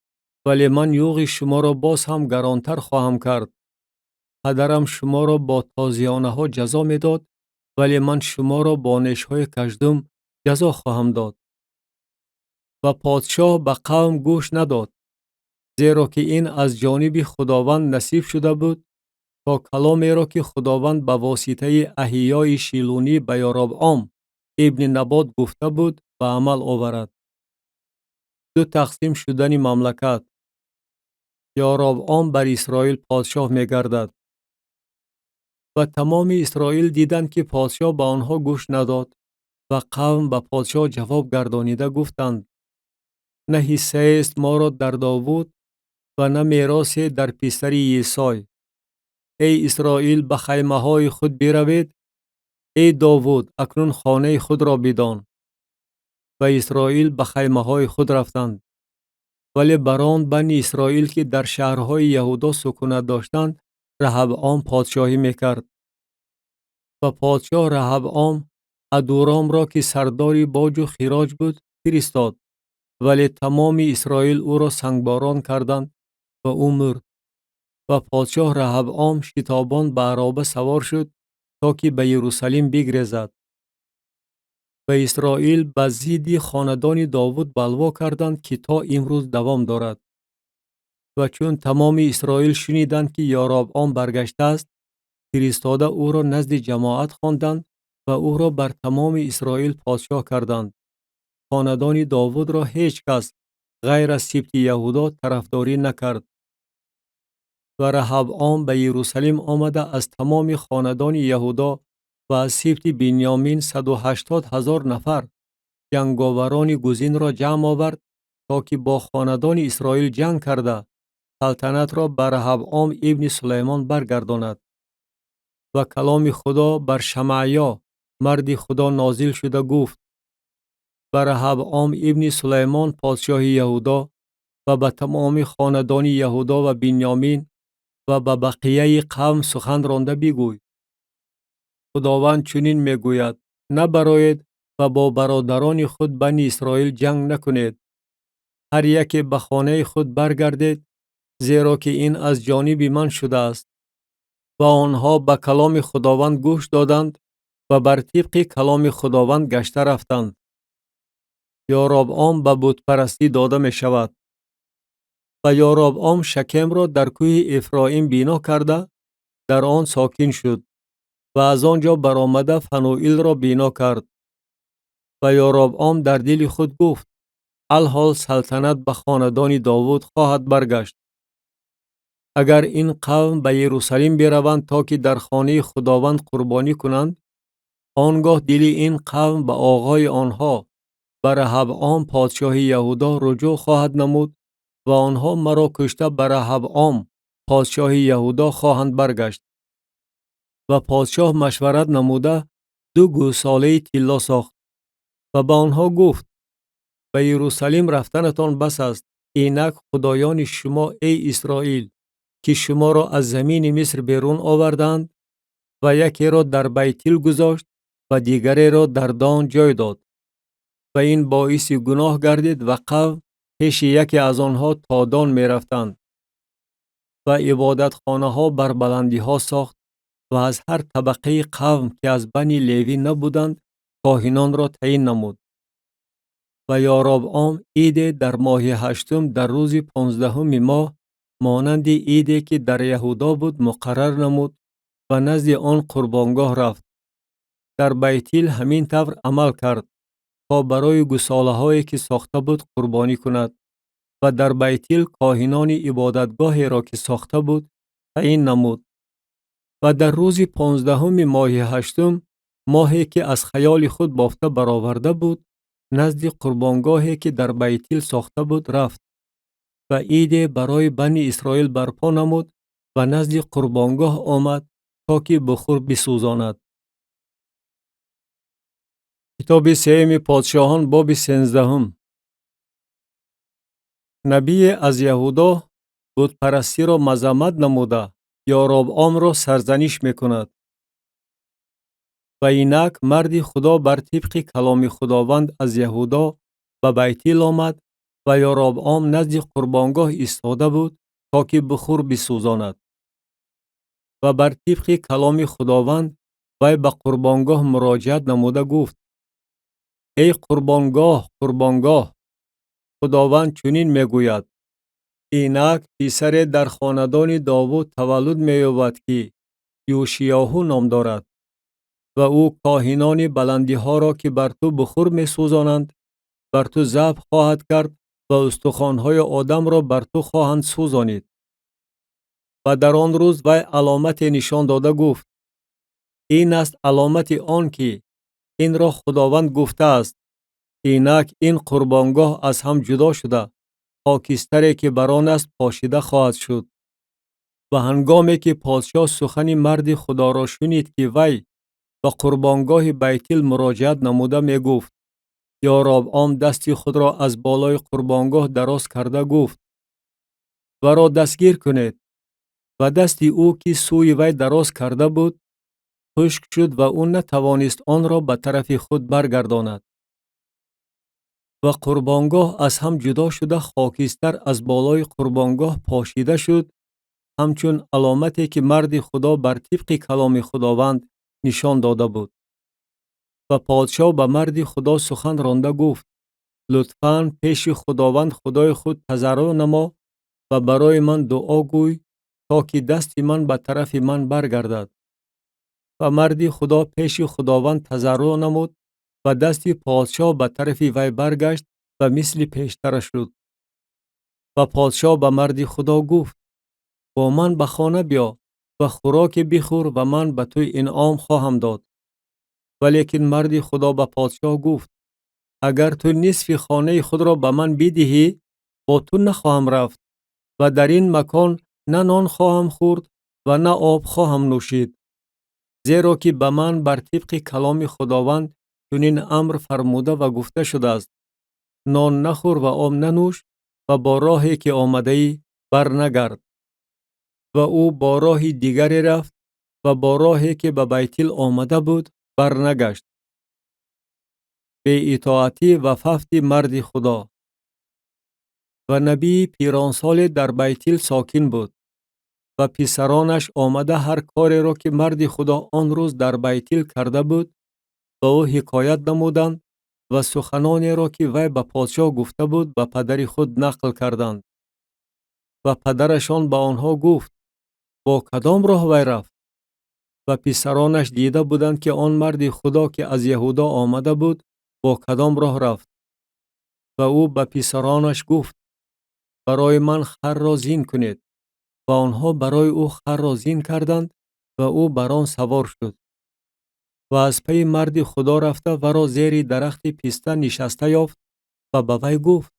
ولی من یوغ شما را باز هم گرانتر خواهم کرد. پدرم شما را با تازیانه ها جزا می داد، ولی من شما را با نیش های کژدم جزا خواهم داد. و پادشاه به قوم گوش نداد، زیرا که این از جانب خداوند نصیب شده بود تا کلامی را که خداوند به واسطه احیای شیلونی به یاربعام ابن نبات گفته بود به عمل آورد. 2 تقسیم شدن مملکت. یاربعام بر اسرائیل پادشاه می گردد. و تمام اسرائیل دیدند که پادشاه به آنها گوش نداد و قوم به پادشاه جواب گردانیده گفتند: نه حصه است ما را در داوود و نه میراثی در پسری یسای. ای اسرائیل به خیمه های خود بروید. ای داوود اکنون خانه خود را بدان. و اسرائیل به خیمه های خود رفتند. ولی بران بنی اسرائیل که در شهرهای یهودا سکونت داشتند رهبعام پادشاهی میکرد. و پادشاه رهبعام ادورام را که سرداری باج و خراج بود فرستاد. ولی تمام اسرائیل او را سنگباران کردند و او مرد. و پادشاه رهبعام شتابان به عرابه سوار شد تا که به یروشلیم بگریزد. و اسرائیل به ضد خاندان داوود بلوا کردند که تا امروز دوام دارد. و چون تمام اسرائیل شنیدند که یاربعام برگشته است، فرستاده او را نزد جماعت خواندند و او را بر تمام اسرائیل پادشاه کردند. خاندان داوود را هیچ کس غیر از سبط یهودا طرفداری نکرد. و رهبعام به یروشلیم آمده از تمام خاندان یهودا و از سبط بنیامین 180,000 نفر جنگاوران گزین را جمع آورد تا که با خاندان اسرائیل جنگ کرده سلطنت را بر رهبعام ابن سلیمان برگرداند. و کلام خدا بر شمعیا مرد خدا نازل شده گفت: بر رهبعام ابن سلیمان پادشاه یهودا و به تمام خاندان یهودا و بنیامین و به بقیه قوم سخن رانده بگوی. خداوند چنین میگوید: نبرایید و با برادران خود بنی اسرائیل جنگ نکنید. هر یکی به خانه خود برگردید، زیرا که این از جانب من شده است. و آنها به کلام خداوند گوش دادند و بر طبق کلام خداوند گشته رفتند. یاربعام به بت پرستی داده می شود. و یاربعام شکم را در کوه افرایم بنا کرده در آن ساکن شد و از آنجا برآمده فنوئیل را بنا کرد. و یاربعام در دل خود گفت: الحال سلطنت به خاندان داوود خواهد برگشت. اگر این قوم به یروشلیم بروند تا که در خانه خداوند قربانی کنند، آنگاه دل این قوم به آقای آنها بر رهبعام پادشاه یهودا رجوع خواهد نمود و آنها مرا کشته بر رهبعام پادشاه یهودا خواهند برگشت. و پادشاه مشورت نموده 2 گوساله طلا ساخت و به آنها گفت: به یروشلیم رفتنتان بس است. اینک خدایان شما ای اسرائیل که شما را از زمین مصر بیرون آوردند و یکی را در بیتیل گذاشت و دیگری را در دان جای داد. و این باعث گناه گردید و قوم پیش یکی از آنها تا دان می رفتند. و عبادت خانه ها بر بلندی ها ساخت و از هر طبقه قوم که از بنی لیوی نبودند کاهنان را تعیین نمود. و یاربعام عید در ماه 8 در روز 15 ماه مانند عیدی که در یهودا بود مقرر نمود و نزد آن قربانگاه رفت. در بیتیل همین طور عمل کرد تا برای گوساله هایی که ساخته بود قربانی کند و در بیتیل کاهنان عبادتگاهی را که ساخته بود تعیین نمود. و در روز 15 ماه 8 ماهی که از خیال خود بافته برآورده بود نزد قربانگاهی که در بیتیل ساخته بود رفت و عید برای بنی اسرائیل برپا نمود و نزد قربانگاه آمد تا که بخور بسوزاند. کتاب سیم پادشاهان باب 13. نبی از یهودا بت پرستی را مذمت نموده یاربعام را سرزنش میکند. و اینک مرد خدا بر طبق کلام خداوند از یهودا به بیتیل آمد و یاربعام نزد قربانگاه ایستاده بود تا که بخور بسوزاند. و بر طبق کلام خداوند وی به قربانگاه مراجعت نموده گفت: ای قربانگاه، قربانگاه، خداوند چنین میگوید: اینک پسر در خاندان داوود تولد می‌یابد که یوشیاهو نام دارد و او کاهنان بلندی ها را که بر تو بخور می‌سوزانند بر تو ذبح خواهد کرد و استخوان‌های آدم را بر تو خواهند سوزانید. و در آن روز وی علامت نشان داده گفت: این است علامت آن که این را خداوند گفته است: اینک این قربانگاه از هم جدا شده خاکستری که بر آن است پاشیده خواهد شد. و هنگامی که پادشاه سخن مرد خدا را شنید که وی به قربانگاه بیتل مراجعت نموده می گفت، یاربعام دستی خود را از بالای قربانگاه دراز کرده گفت: و را دستگیر کنید. و دستی او که سوی وی دراز کرده بود خشک شد و او نتوانست آن را به طرف خود برگرداند. و قربانگاه از هم جدا شده خاکستر از بالای قربانگاه پاشیده شد، همچون علامتی که مرد خدا بر طبق کلام خداوند نشان داده بود. و پادشاه به مرد خدا سخن رانده گفت: لطفاً پیش خداوند خدای خود تضرع نما و برای من دعا گوی تا که دست من به طرف من برگردد. و مرد خدا پیش خداوند تضرع نمود و دست پادشاه به طرف وی برگشت و مثل پیشتر شد. و پادشاه به مرد خدا گفت: با من به خانه بیا و خوراک بخور و من به تو انعام خواهم داد. ولیکن مرد خدا به پادشاه گفت: اگر تو نصف خانه خود را به من بدهی با تو نخواهم رفت و در این مکان نه نان خواهم خورد و نه آب خواهم نوشید، زیرا که به من بر طبق کلام خداوند چنین امر فرموده و گفته شده است: نان نخور و آب ننوش و با راهی که آمده ای بر نگرد. و او با راه دیگری رفت و با راهی که به بیتل آمده بود برنگشت. به اطاعتی و ففت مرد خدا. و نبی پیرانسال در بیتل ساکن بود و پسرانش آمده هر کاری را که مرد خدا آن روز در بیتل کرده بود به او حکایت نمودند و سخنانی را که وی به پادشاه گفته بود به پدر خود نقل کردند. و پدرشان به آنها گفت: با کدام راه وی رفت؟ و پسرانش دیده بودند که آن مرد خدا که از یهودا آمده بود با کدام راه رفت. و او به پسرانش گفت: برای من خر را زین کنید. و آنها برای او خر را زین کردند و او بر آن سوار شد. و از پی مرد خدا رفته و را زیر درخت پیسته نشسته یافت و به وی گفت: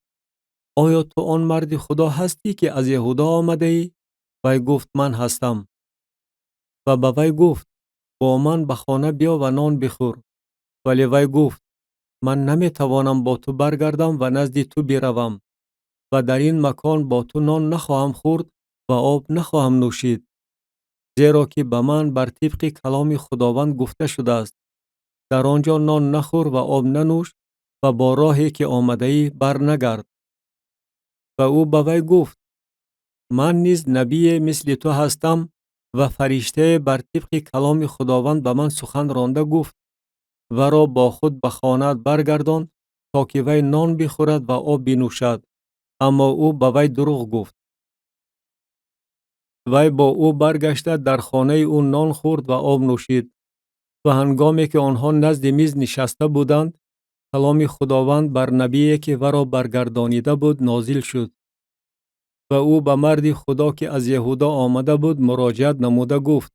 آیا تو آن مرد خدا هستی که از یهودا آمده ای؟ وی گفت: من هستم. و به وی گفت: با من به خانه بیا و نان بخور. ولی وی گفت: من نمی توانم با تو برگردم و نزد تو بروم و در این مکان با تو نان نخواهم خورد و آب نخواهم نوشید، زیرا که به من بر طبق کلام خداوند گفته شده است: در آنجا نان نخور و آب ننوش و با راهی که آمده ای برنگرد. و او به وی گفت: من نیز نبی مثل تو هستم و فرشته بر طبق کلام خداوند به من سخن رانده گفت و را با خود به خانه برگردان تا که وی نان بخورد و آب بنوشد. اما او به وی دروغ گفت. وی با او برگشته در خانه او نان خورد و آب نوشید. و هنگامی که آنها نزد میز نشسته بودند کلام خداوند بر نبی که و را برگردانیده بود نازل شد. و او به مرد خدا که از یهودا آمده بود مراجعت نموده گفت: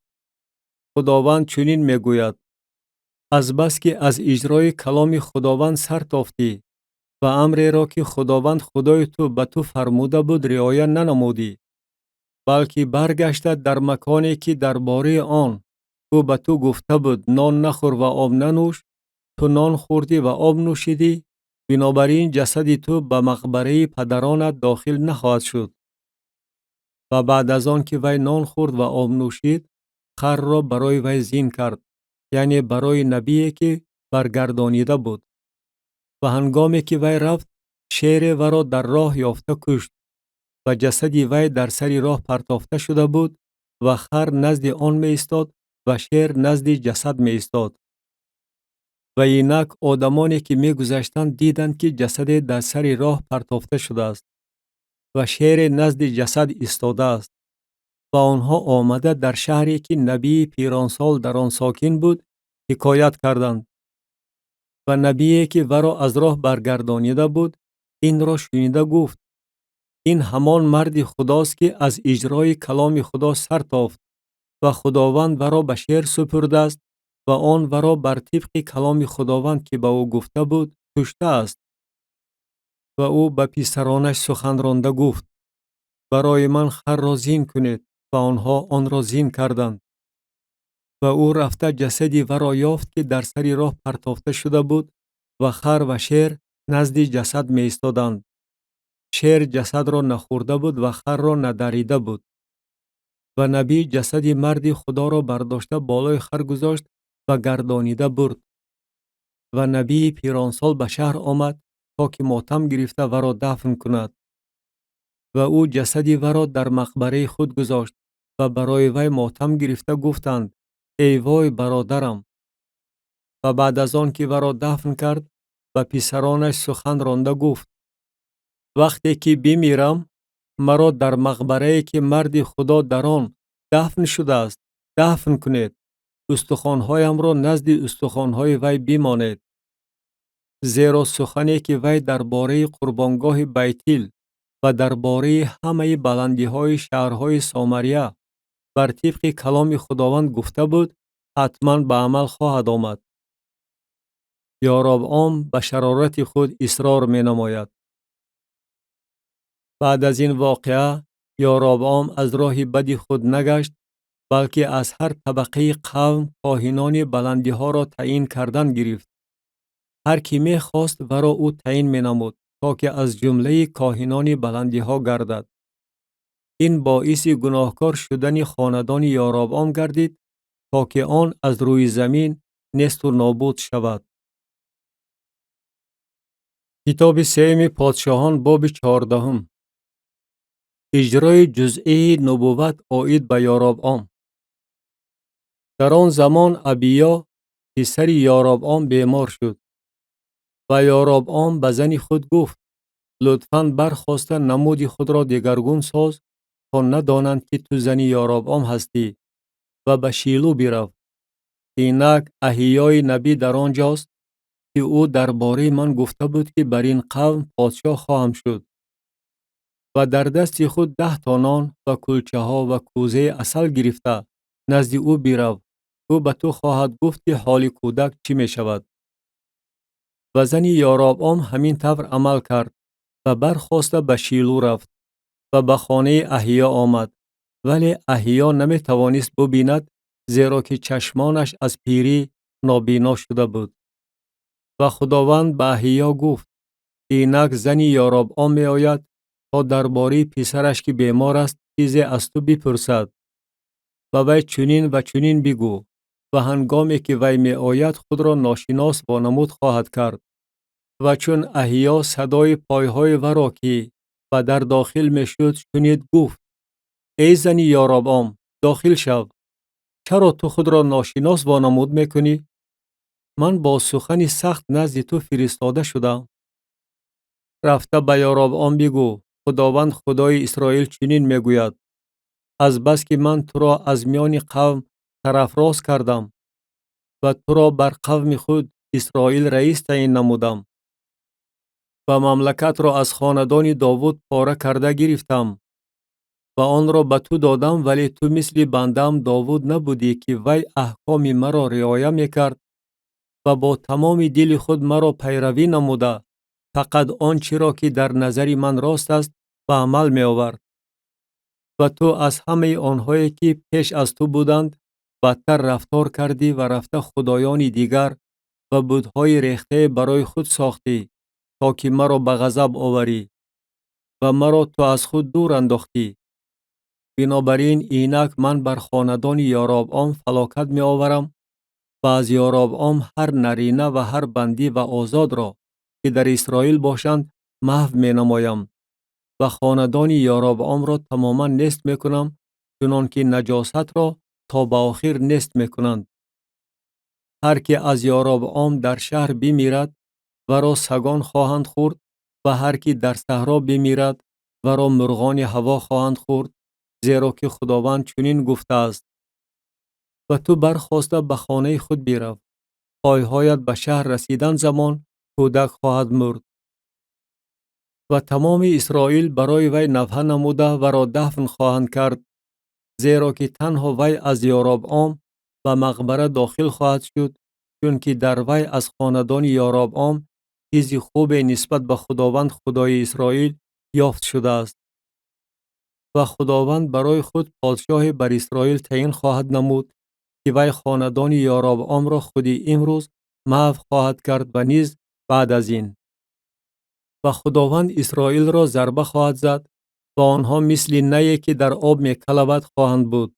خداوند چنین میگوید: از بس که از اجرای کلام خداوند سر تافتی و امری را که خداوند خدای تو به تو فرموده بود رعایت ننمودی، بلکه برگشته در مکانی که درباره آن او به تو گفته بود نان نخور و آب ننوش، تو نان خوردی و آب نوشیدی، بنابراین جسد تو به مقبره پدرانت داخل نخواهد شد. و بعد از آن که وی نان خورد و آب نوشید خر را برای وی زین کرد، یعنی برای نبی که برگردانیده بود. و هنگامی که وی رفت شیر و را در راه یافته کشت و جسدی وی در سری راه پرتافته شده بود و خر نزد آن می ایستاد و شیر نزد جسد می ایستاد. و اینک آدمانی که می گذشتند دیدند که جسد در سری راه پرتافته شده است و شیر نزد جسد ایستاده است. و آنها آمده در شهری که نبی پیرانسال در آن ساکن بود حکایت کردند. و نبی که ورا از راه برگردانیده بود این را شنیده گفت: این همان مرد خداست که از اجرای کلام خدا سر تافت و خداوند ورا به شیر سپرده است و آن ورا بر طبق کلام خداوند که به او گفته بود کشته است. و او به پسرانش سخن رانده گفت: برای من خر را زین کنید. و آنها آن را زین کردند. و او رفته جسدی ورا یافت که در سری راه پرتافته شده بود و خر و شیر نزد جسد می ایستادند. شیر جسد را نخورده بود و خر را ندریده بود. و نبی جسد مرد خدا را برداشته بالای خر گذاشت و گردانیده برد. و نبی پیرانسال به شهر آمد تا که ماتم گرفته ورا دفن کند. و او جسد ورا در مقبره خود گذاشت و برای وی ماتم گرفته گفتند: ای وای برادرم. و بعد از آن که ورا دفن کرد و پسرانش سخن رانده گفت: وقتی که بمیرم مرا در مقبره که مرد خدا در آن دفن شده است دفن کنید. استخوان‌هایم را نزد استخوان‌های وی بمانید. زیرا سخنی که وی درباره قربانگاه بیتیل و درباره همه بلندی‌های شهرهای سامریه بر طبق کلام خداوند گفته بود حتما به عمل خواهد آمد. یاربعام به شرارت خود اصرار می نماید. بعد از این واقعه یاربعام از راه بدی خود نگشت، بلکه از هر طبقه قوم کاهنان بلندی ها را تعیین کردن گرفت. هر کی می خواست ورا او تعیین می نمود تا که از جمله کاهنان بلندی ها گردد. این باعث گناهکار شدن خاندان یاربعام گردید تا که آن از روی زمین نیست و نابود شود. کتاب سیمی پادشاهان باب 14. اجرای جزئی نبوت آید به یاربعام. در آن زمان ابیا پسر یاربعام بیمار شد و یاربعام به زن خود گفت: لطفاً برخاسته نمود خود را دگرگون ساز تا ندانند که تو زن یاربعام هستی و به شیلو برو. اینک احیای نبی در آنجاست که او درباره من گفته بود که بر این قوم پادشاه خواهم شد. و در دست خود 10 تا نان و کلچه ها و کوزه عسل گرفته نزد او برو. او به تو خواهد گفت که حال کودک چی می شود. و زن یاربعام همین طور عمل کرد و برخاسته به شیلو رفت و به خانه احیا آمد. ولی احیا نمی توانست ببیند، زیرا که چشمانش از پیری نابینا شده بود. و خداوند به احیا گفت: اینک زن یاربعام می آید تا درباره پسرش که بیمار است چیزی از تو بپرسد. و وی چنین و چنین بگو. و هنگامی که وی می آید خود را ناشناس وانمود خواهد کرد. و چون احیا صدای پایهای ورا که و در داخل می شد شنید گفت: ای زن یاربعام داخل شو. چرا تو خود را ناشناس وانمود می کنی؟ من با سخن سخت نزد تو فرستاده شدم. رفته به یاربعام بگو: خداوند خدای اسرائیل چنین می گوید: از بس که من تو را از میان قوم طرفراز کردم و تو را بر قوم خود اسرائیل رئیس تعیین نمودم و مملکت را از خاندان داوود پاره کرده گرفتم و آن را به تو دادم. ولی تو مثل بندم داوود نبودی که وی احکام مرا رعایت می کرد و با تمام دل خود مرا پیروی نموده فقط آنچه را که در نظر من راست است به عمل می آورد. و تو از همه آنهایی که پیش از تو بودند بدتر رفتار کردی و رفته خدایان دیگر و بت‌های ریخته برای خود ساختی تا که مرا به غضب آوری و مرا تو از خود دور انداختی. بنابراین اینک من بر خاندان یاربعام فلاکت می آورم و از یاربعام هر نرینه و هر بندی و آزاد را که در اسرائیل باشند محو می نمایم و خاندان یاربعام را تماما نیست می کنم، چنان که نجاست را تا به آخر نیست می کنند. هر که از یاربعام در شهر بمیرد ورا سگان خواهند خورد و هر که در صحرا بمیرد ورا مرغان هوا خواهند خورد، زیرا که خداوند چنین گفته است: و تو برخاسته به خانه خود برو. پایهایت به شهر رسیدن زمان کودک خواهد مرد. و تمام اسرائیل برای وی نوحه نموده و را دفن خواهند کرد، زیرا که تنها وی از یاربعام و مقبره داخل خواهد شد، چون که در وی از خاندان یاربعام چیزی خوب نسبت به خداوند خدای اسرائیل یافت شده است و خداوند برای خود پادشاه بر اسرائیل تعیین خواهد نمود که وی خاندان یاربعام را خودی امروز محو خواهد کرد و نیز بعد از این. و خداوند اسرائیل را ضربه خواهد زد و آنها مثل نی که در آب می‌کلبد خواهند بود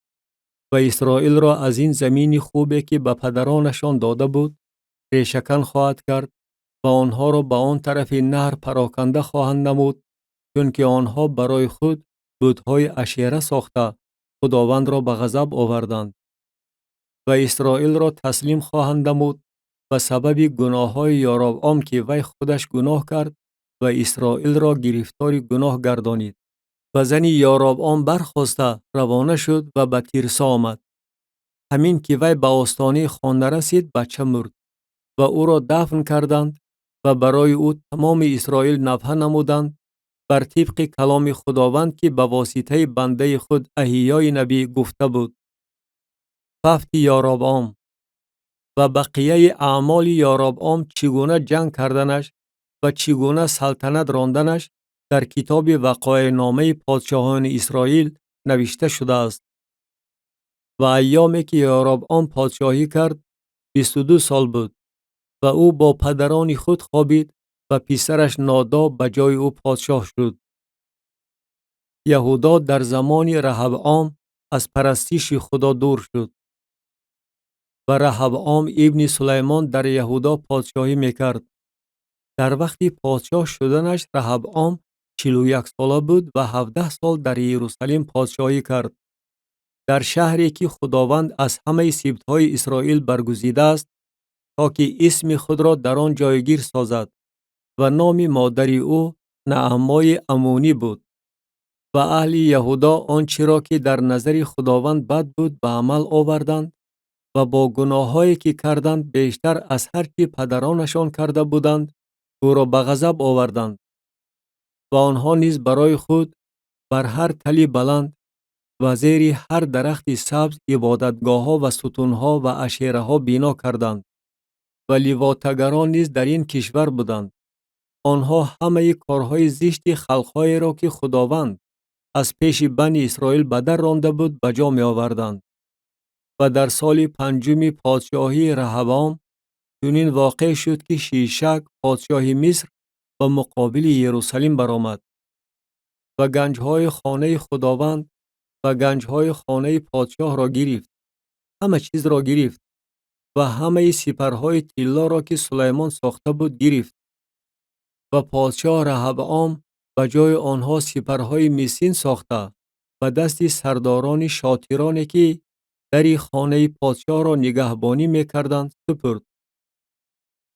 و اسرائیل را از این زمین خوبی که به پدرانشان داده بود ریشه‌کن خواهد کرد و آنها را به آن طرف نهر پراکنده خواهند نمود، چون که آنها برای خود بت‌های اشیره ساخته خداوند را به غضب آوردند و اسرائیل را تسلیم خواهند نمود به سبب گناه‌های یاربعام که وی خودش گناه کرد و اسرائیل را گرفتار گناه گردانید. و زن یاربعام برخاسته روانه شد و به تیرسا آمد. همین که وی به آستانه خانه رسید بچه مرد و او را دفن کردند و برای او تمام اسرائیل نوحه نمودند بر طبق کلام خداوند که به واسطه بنده خود احیای نبی گفته بود. ففت یاربعام و بقیه اعمال یاربعام چگونه جنگ کردنش و چگونه سلطنت راندنش در کتاب وقایع نامه پادشاهان اسرائیل نوشته شده است. و ایامی که یاربعام پادشاهی کرد 22 سال بود و او با پدران خود خوابید و پسرش ناداب به جای او پادشاه شد. یهودا در زمان رهبعام از پرستش خدا دور شد و رهبعام ابن سلیمان در یهودا پادشاهی میکرد. در وقت پادشاه شدنش رهبعام 41 ساله بود و 17 سال در یروشلیم پادشاهی کرد. در شهری که خداوند از همه سبطهای اسرائیل برگزیده است تا که اسم خود را در آن جایگیر سازد و نام مادر او نعمای امونی بود. و اهل یهودا آنچه را که در نظر خداوند بد بود به عمل آوردند و با گناهایی که کردند بیشتر از هر چی پدرانشان کرده بودند او را به غضب آوردند و آنها نیز برای خود بر هر تلی بلند و زیر هر درخت سبز عبادتگاه‌ها و ستون‌ها و اشیره‌ها بنا کردند و لواطگران نیز در این کشور بودند. آنها همه کارهای زشت خلق‌هایی را که خداوند از پیش بنی اسرائیل به در رانده بود به جا می آوردند. و در سال 5 پادشاهی رهبعام چنین واقع شد که شیشک پادشاه مصر به مقابل یروشلیم برآمد و گنجهای خانه خداوند و گنجهای خانه پادشاه را گرفت. همه چیز را گرفت و همه سپرهای طلا را که سلیمان ساخته بود گرفت. و پادشاه رهبعام به جای آنها سپرهای مسین ساخته و دست سرداران شاطرانی که در خانه پادشاه را نگهبانی می‌کردند سپرد.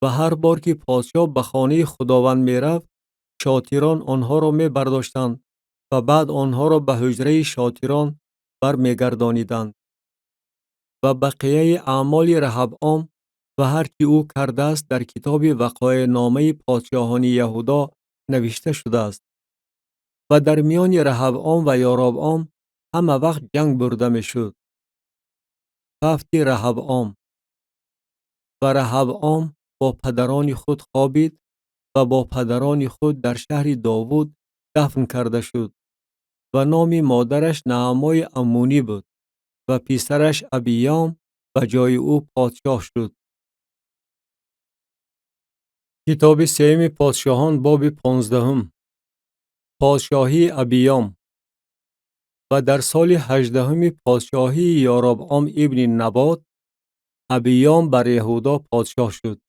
و هر بار که پادشاه به خانه خداوند می‌رفت شاطران آنها را می‌برداشتند و بعد آنها را به حجره شاطران برمیگردانیدند. و بقیه اعمال رهبعام و هر چی او کرده است در کتاب وقایع نامه پادشاهان یهودا نوشته شده است. و در میان رهبعام و یاربعام همه وقت جنگ برده میشد. ففت رهبعام و رهبعام با پدران خود خوابید و با پدران خود در شهر داوود دفن کرده شد و نام مادرش نعمای امونی بود و پسرش ابیام به جای او پادشاه شد. کتاب سیم پادشاهان باب 15. پادشاهی ابیام. و در سال 18 پادشاهی یاربعام ابن نبات ابیام بر یهودا پادشاه شد.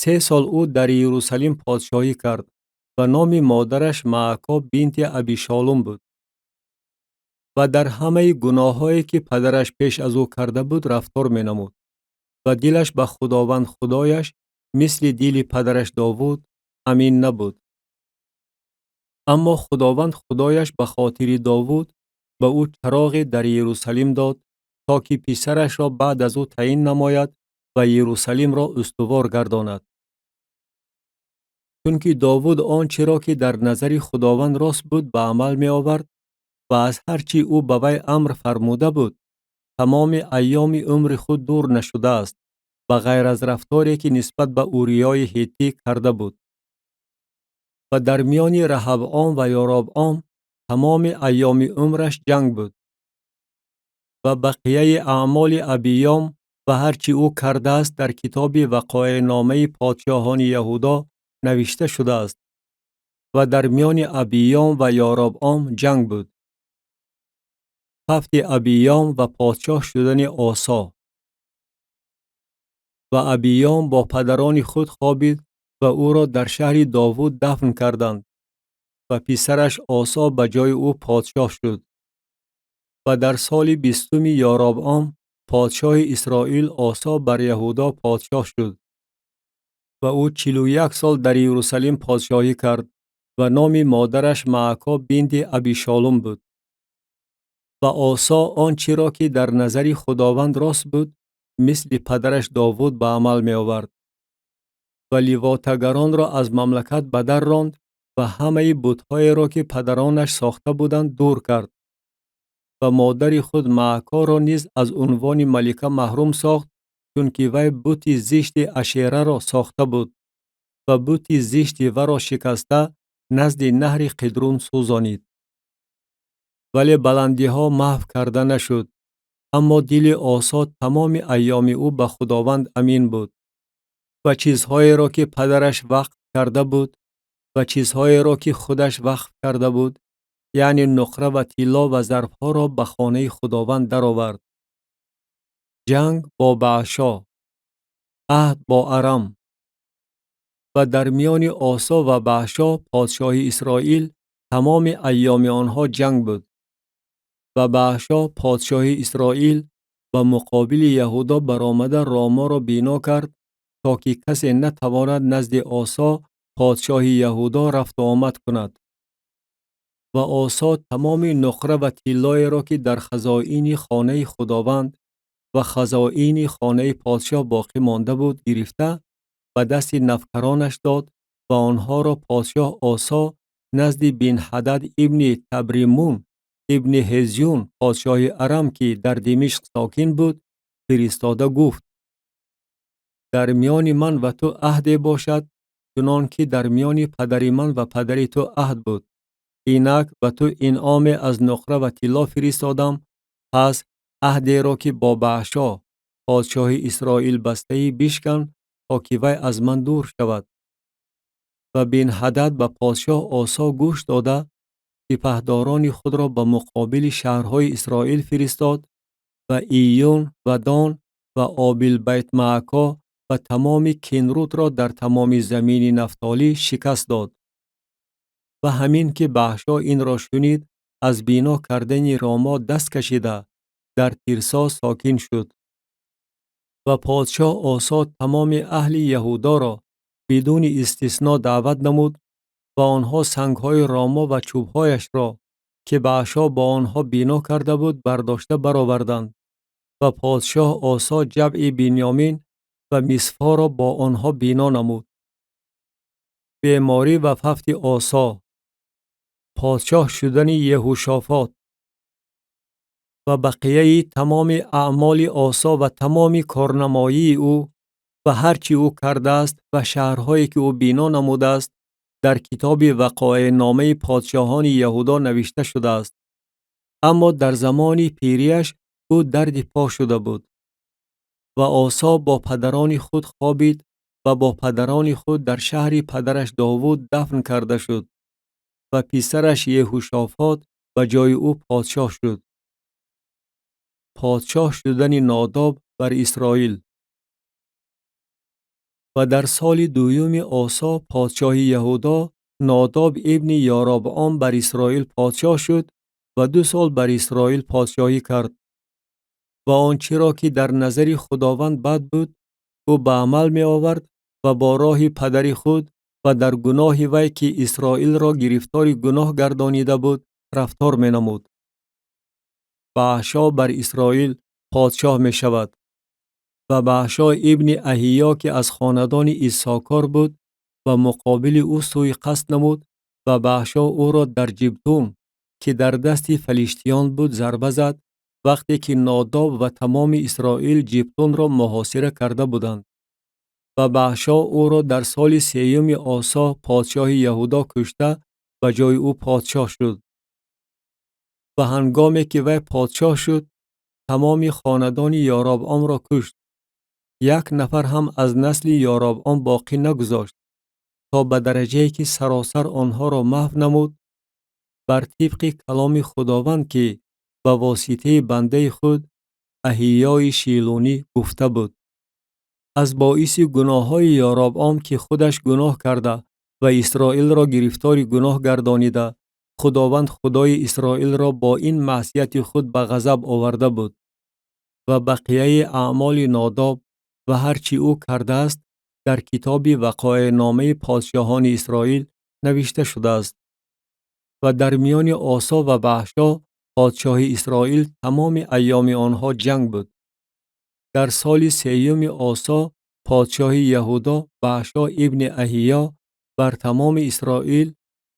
3 سال او در یروشلیم پادشاهی کرد و نام مادرش معکا بنت ابیشالوم بود. و در همه گناهایی که پدرش پیش از او کرده بود رفتار می نمود و دلش به خداوند خدایش مثل دل پدرش داوود امین نبود. اما خداوند خدایش به خاطر داوود به او چراغ در یروشلیم داد تا که پسرش را بعد از او تعیین نماید و یروشلیم را استوار گرداند. چون که داوود آنچه را که در نظر خداوند راست بود به عمل می آورد و از هرچی او به وی امر فرموده بود تمام ایام عمر خود دور نشده است به غیر از رفتاری که نسبت به اوریای هیتی کرده بود. و در میان رهبعام و یاربعام تمام ایام عمرش جنگ بود. و بقیه اعمال ابیام و هرچی او کرده است در کتاب وقایع نامه پادشاهان یهودا نوشته شده است. و در میان ابیام و یاربعام جنگ بود. هفت ابیام و پادشاه شدن آسا. و ابیام با پدران خود خوابید و او را در شهر داوود دفن کردند و پسرش آسا به جای او پادشاه شد. و در سال 20 یاربعام پادشاه اسرائیل آسا بر یهودا پادشاه شد و او 41 سال در یروشلیم پادشاهی کرد و نام مادرش معکا بنت ابیشالوم بود. و آسا آنچه را که در نظر خداوند راست بود مثل پدرش داوود به عمل می آورد و لواطگران را از مملکت به در راند و همه بت‌های را که پدرانش ساخته بودند دور کرد و مادر خود معکا را نیز از عنوان ملکه محروم ساخت، چون که وی بت زشت اشیره را ساخته بود و بت زشت وی را شکسته نزد نهر قدرون سوزانید. ولی بلندی ها محو کرده نشد، اما دل آسا تمام ایام او به خداوند امین بود و چیزهایی را که پدرش وقف کرده بود و چیزهایی را که خودش وقف کرده بود، یعنی نقره و طلا و ظرفها را به خانه خداوند درآورد. جنگ با بأشا، عهد با ارم. و در میان آسا و بأشا پادشاه اسرائیل تمام ایام آنها جنگ بود. و بأشا پادشاه اسرائیل به مقابل یهودا برآمده راما را بنا کرد تا که کسی نتواند نزد آسا پادشاه یهودا رفت و آمد کند. و آسا تمام نقره و طلای را که در خزائن خانه خداوند و خزائن خانه پادشاه باقی مانده بود گرفته و دست نوکرانش داد و آنها را پادشاه آسا نزد بن حدد ابن تبریمون ابن هزیون پادشاه ارم که در دمشق ساکن بود فرستاده گفت: در میان من و تو عهد باشد، چنان که در میان پدر من و پدر تو عهد بود. اینک به تو انعام از نقره و طلا فرستادم، پس عهدی را که با بأشا پادشاه اسرائیل بسته بشکن تا که وی از من دور شود. و بن حدد به پادشاه آسا گوش داده سپهداران خود را به مقابل شهرهای اسرائیل فرستاد و ایون و دان و آبل بیت معکا و تمام کنروت را در تمام زمین نفتالی شکست داد. و همین که بأشا این را شنید، از بنا کردن راما دست کشیده در تیرسا ساکن شد. و پادشاه آسا تمام اهل یهودا را بدون استثنا دعوت نمود و آنها سنگهای راما و چوبهایش را که بأشا با آنها بنا کرده بود برداشته برآوردند و پادشاه آسا جبع بنیامین و مصفا را با آنها بنا نمود. بیماری و ففت آسا، پادشاه شدن یهوشافاط و بقیه تمام اعمال آسا و تمام کارنمایی او و هرچی او کرده است و شهرهایی که او بنا نموده است در کتاب وقایع نامه پادشاهان یهودا نوشته شده است. اما در زمان پیریش او درد پا شده بود. و آسا با پدران خود خوابید و با پدران خود در شهر پدرش داوود دفن کرده شد و پسرش یهوشافاط و جای او پادشاه شد. پادشاه شدن ناداب بر اسرائیل. و در سال دوم آسا پادشاه یهودا ناداب ابن یاربعام بر اسرائیل پادشاه شد و 2 سال بر اسرائیل پادشاهی کرد. و آنچه را که در نظر خداوند بد بود او به عمل می آورد و با راه پدر خود و در گناه وی که اسرائیل را گرفتار گناه گردانیده بود رفتار می نمود. بأشا بر اسرائیل پادشاه می شود. و بأشا ابن اهیا که از خاندان ایساکار بود و مقابل او سوی قصد نمود و بأشا او را در جبتون که در دست فلیشتیان بود ضربه زد وقتی که ناداب و تمام اسرائیل جیبتون را محاصره کرده بودند و بأشا او را در سال سیوم آسا پادشاه یهودا کشته و جای او پادشاه شد. و هنگامی که وی پادشاه شد تمام خاندان یاربعام را کشت. یک نفر هم از نسل یاربعام باقی نگذاشت تا به درجه که سراسر آنها را محو نمود، بر طبق کلام خداوند که به واسطه بنده خود احیای شیلونی گفته بود. از باعث گناه‌های یاربعام که خودش گناه کرده و اسرائیل را گرفتار گناه گردانیده، خداوند خدای اسرائیل را با این معصیت خود به غضب آورده بود و بقیه اعمال ناداب و هرچی او کرده است در کتاب وقایع نامه پادشاهان اسرائیل نوشته شده است. و در میان آسا و بأشا پادشاه اسرائیل تمام ایام آنها جنگ بود. در سال سیوم آسا پادشاه یهودا بأشا ابن احیا بر تمام اسرائیل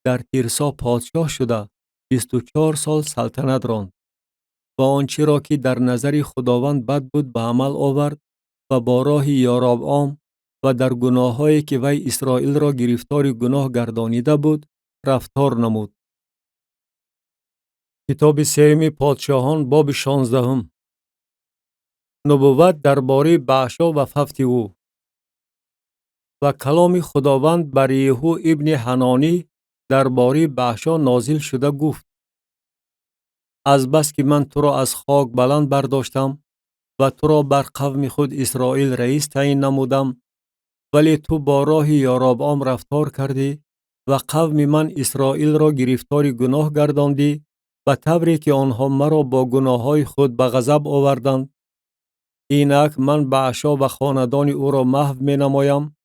در تیرسا پادشاه شده 24 سال سلطنت راند و آنچه را که در نظر خداوند بد بود به عمل آورد و با راه یاربعام و در گناهایی که وی اسرائیل را گرفتار گناه گردانیده بود رفتار نمود. کتاب سیوم پادشاهان باب 16. نبوت درباره بأشا و ففت او. و کلام خداوند بر یهو ابن حنانی درباره بأشا نازل شده گفت: از بس که من تو را از خاک بلند برداشتم و تو را بر قوم خود اسرائیل رئیس تعیین نمودم، ولی تو با راه یاربعام رفتار کردی و قوم من اسرائیل را گرفتار گناه گرداندی و طوری که آنها مرا با گناههای خود به غضب آوردند. اینک من بأشا و خاندان او را محو می نمایم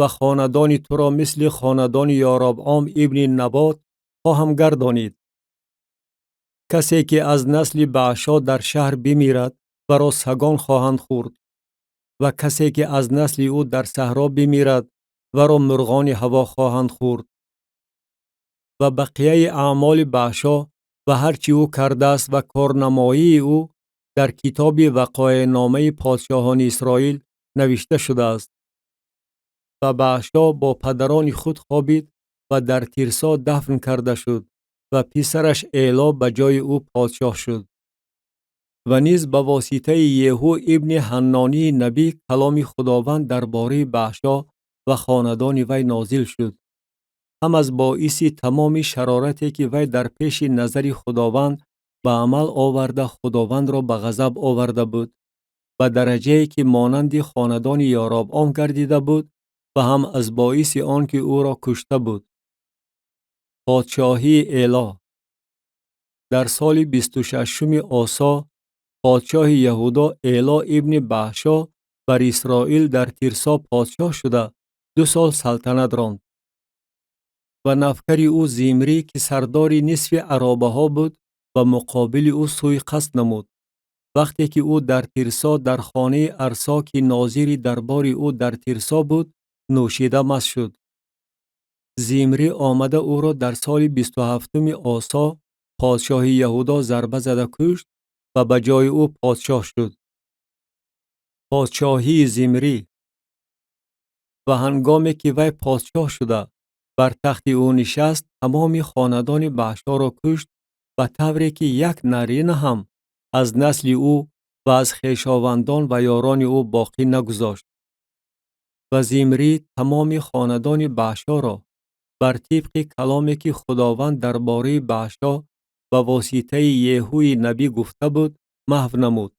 و خاندان تو را مثل خاندان یاربعام ابن نبات خواهم گردانید. کسی که از نسل بأشا در شهر بمیرد ورا سگان خواهند خورد و کسی که از نسل او در صحرا بمیرد ورا مرغان هوا خواهند خورد. و بقیه اعمال بأشا و هرچی او کرده است و کارنمایی او در کتاب وقایع نامه پادشاهان اسرائیل نوشته شده است. و بأشا با پدران خود خوابید و در تیرسا دفن کرده شد و پسرش ایلا به جای او پادشاه شد. و نیز به واسطه یهو ابن حنانی نبی کلام خداوند درباره بأشا و خاندان وی نازل شد، هم از باعث تمام شرارتی که وی در پیش نظر خداوند به عمل آورده خداوند را به غضب آورده بود و درجه‌ای که مانند خاندان یاربعام گردیده بود و هم از باعث آنکه او را کشته بود. پادشاهی ایلا. در سال 26 آسا پادشاه یهودا ایلا ابن بأشا بر اسرائیل در تیرسا پادشاه شده 2 سال سلطنت راند. و نفکر او زیمری که سردار نصف عرابه ها بود و مقابل او سوی قصد نمود. وقتی که او در تیرسا در خانه ارسا که ناظر دربار او در تیرسا بود نوشیده مست شد. زیمری آمده او را در سال 27 آسا پادشاه یهودا ضربه زده کشت و به جای او پادشاه شد. پادشاهی زیمری. و هنگامی که وی پادشاه شده بر تخت او نشست تمام خاندان بأشا را کشت به طوری که یک نرینه هم از نسل او و از خویشاوندان و یاران او باقی نگذاشت. و زیمری تمام خاندان بأشا را بر طبق کلامی که خداوند درباره بأشا و واسطه یهوی نبی گفته بود محو نمود.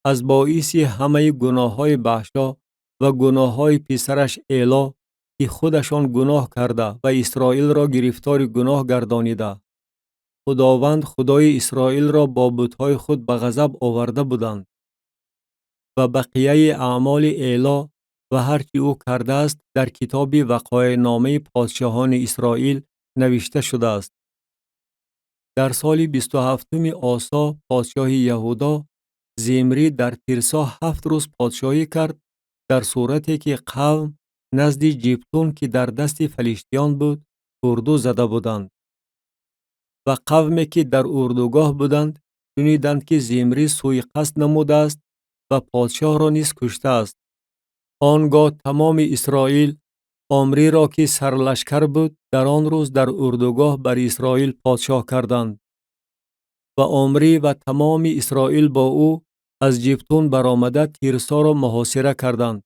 از باعث همه گناههای بأشا و گناههای پسرش ایلا که خودشان گناه کرده و اسرائیل را گرفتار گناه گردانیده، خداوند خدای اسرائیل را با بتهای خود به غضب آورده بودند. و بقیه اعمال ایلا و هرچی او کرده است در کتاب وقایع نامه پادشاهان اسرائیل نوشته شده است. در سال 27 آسا پادشاه یهودا زیمری در تیرسا 7 روز پادشاهی کرد در صورتی که قوم نزد جیبتون که در دست فلیشتیان بود اردو زده بودند. و قومی که در اردوگاه بودند شنیدند که زمری سوی قصد نموده است و پادشاه را نیز کشته است. آنگاه تمام اسرائیل عمری را که سرلشکر بود در آن روز در اردوگاه بر اسرائیل پادشاه کردند و عمری و تمام اسرائیل با او از جبتون برآمده تیرسا را محاصره کردند.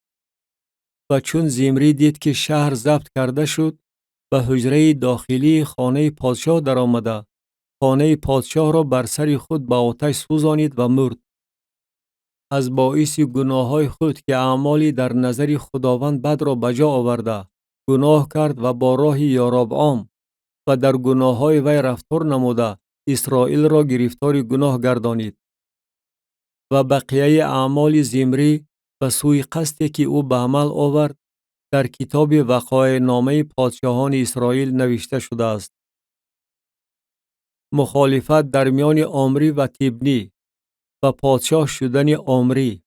و چون زمری دید که شهر ضبط کرده شد به حجره داخلی خانه پادشاه در آمده خانه پادشاه را بر سر خود به آتش سوزانید و مرد. از باعث گناه های خود که اعمالی در نظر خداوند بد را بجا آورده گناه کرد و با راه یاربعام و در گناه های وی رفتار نموده اسرائیل را گرفتار گناه گردانید. و بقیه اعمال زمری و سوی قصدی که او به عمل آورد در کتاب وقایع نامه پادشاهان اسرائیل نوشته شده است. مخالفت در میان عمری و تبنی و پادشاه شدن عمری.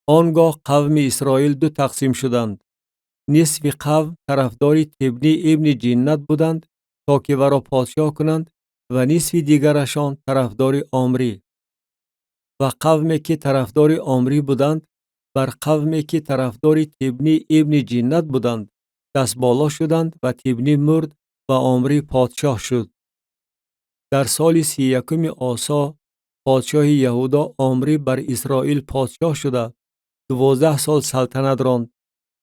آنگاه قوم اسرائیل دو تقسیم شدند. نصف قوم طرفدار تبنی ابن جنت بودند تا که ورا پادشاه کنند و نصف دیگرشان طرفدار عمری. و قومی که طرفدار عمری بودند بر قومی که طرفدار تبنی ابن جنت بودند دست بالا شدند و تبنی مرد و عمری پادشاه شد. در سال 31 آسا پادشاه یهودا عمری بر اسرائیل پادشاه شده 12 سال سلطنت راند.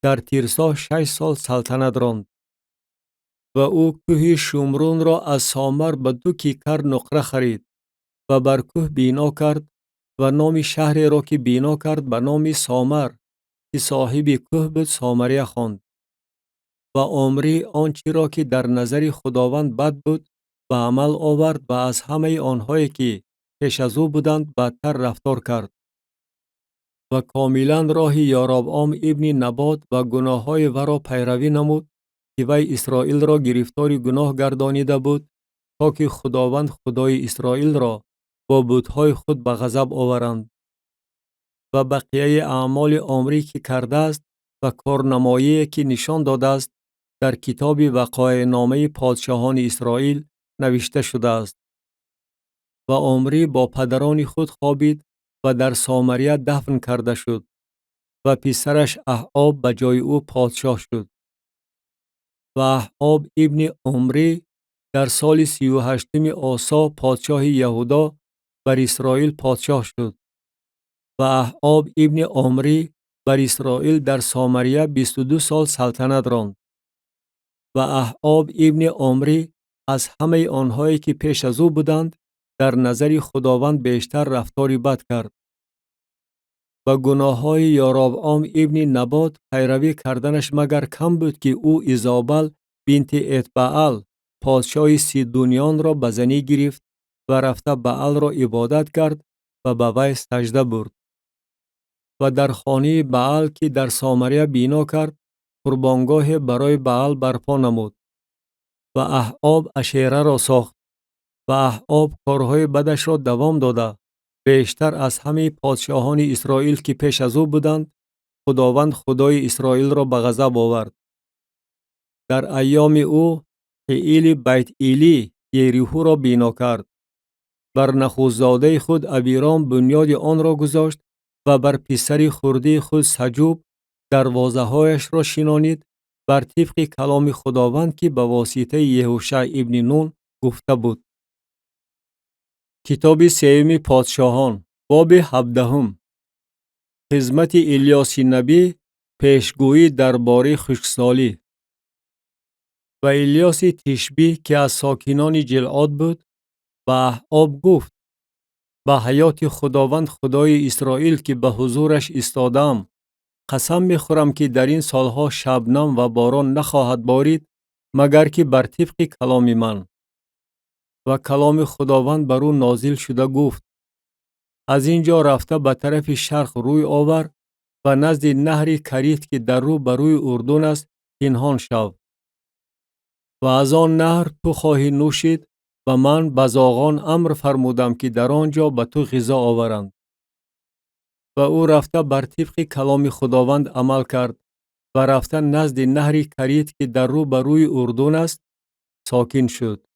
در تیرسا 6 سال سلطنت راند. و او کوه شومرون را از سامر به 2 کیکر نقره خرید و بر کوه بنا کرد و نام شهر را که بنا کرد به نام سامر که صاحب کوه بود سامریه خواند. و عمری آنچه را که در نظر خداوند بد بود به عمل آورد و از همه آنهایی که پیش از او بودند بدتر رفتار کرد. و کاملا راه یاربعام ابن نبات و گناه های ورا پیروی نمود که وی اسرائیل را گرفتار گناه گردانیده بود تا که خداوند خدای اسرائیل را با بتهای خود به غضب آورند. و بقیه اعمال عمری که کرده است و کارنمایی که نشان داده است در کتاب وقایع نامه پادشاهان اسرائیل نوشته شده است. و عمری با پدران خود خوابید و در سامریه دفن کرده شد و پسرش احاب به جای او پادشاه شد. و احاب ابن عمری در سال 38 آسا پادشاه یهودا بر اسرائیل پادشاه شد. و احاب ابن عمری بر اسرائیل در سامریه 22 سال سلطنت راند. و احاب ابن عمری از همه آنهایی که پیش از او بودند در نظر خداوند بیشتر رفتاری بد کرد. و گناه های یاربعام ابن نبات پیروی کردنش مگر کم بود که او ایزابل بنت اتبعل پادشاه سیدونیان را به زنی گرفت و رفته بعل را عبادت کرد و به وی سجده برد. و در خانه بعل که در سامریه بنا کرد قربانگاه برای بعل برپا نمود. و احاب اشیره را ساخت. و احاب کارهای بدش را دوام داده بیشتر از همه پادشاهان اسرائیل که پیش از او بودند خداوند خدای اسرائیل را به غضب آورد. در ایام او حیل بیت ایلی یریحو را بنا کرد. بر نخوزاده خود ابیرام بنیاد آن را گذاشت و بر پسر خرده خود سجوب دروازه هایش را شینانید بر طبق کلام خداوند که به واسطه یهوشع ابن نون گفته بود. کتاب سیوم پادشاهان باب 17 خدمت الیاس نبی پیشگویی درباره خشکسالی. و الیاس تشبی که از ساکنان جلعاد بود به احاب گفت به حیات خداوند خدای اسرائیل که به حضورش استادم قسم میخورم که در این سالها شبنم و باران نخواهد بارید مگر که بر طبق کلام من. و کلام خداوند بر او نازل شده گفت از اینجا رفته به طرف شرق روی آور و نزد نهر کریت که در رو بر روی اردن است پنهان شو. و از آن نهر تو خواهی نوشید و من به زاغان امر فرمودم که در آنجا به تو غذا آورند. و او رفته بر طبق کلام خداوند عمل کرد و رفته نزد نهر کریت که در رو بر روی اردن است ساکن شد.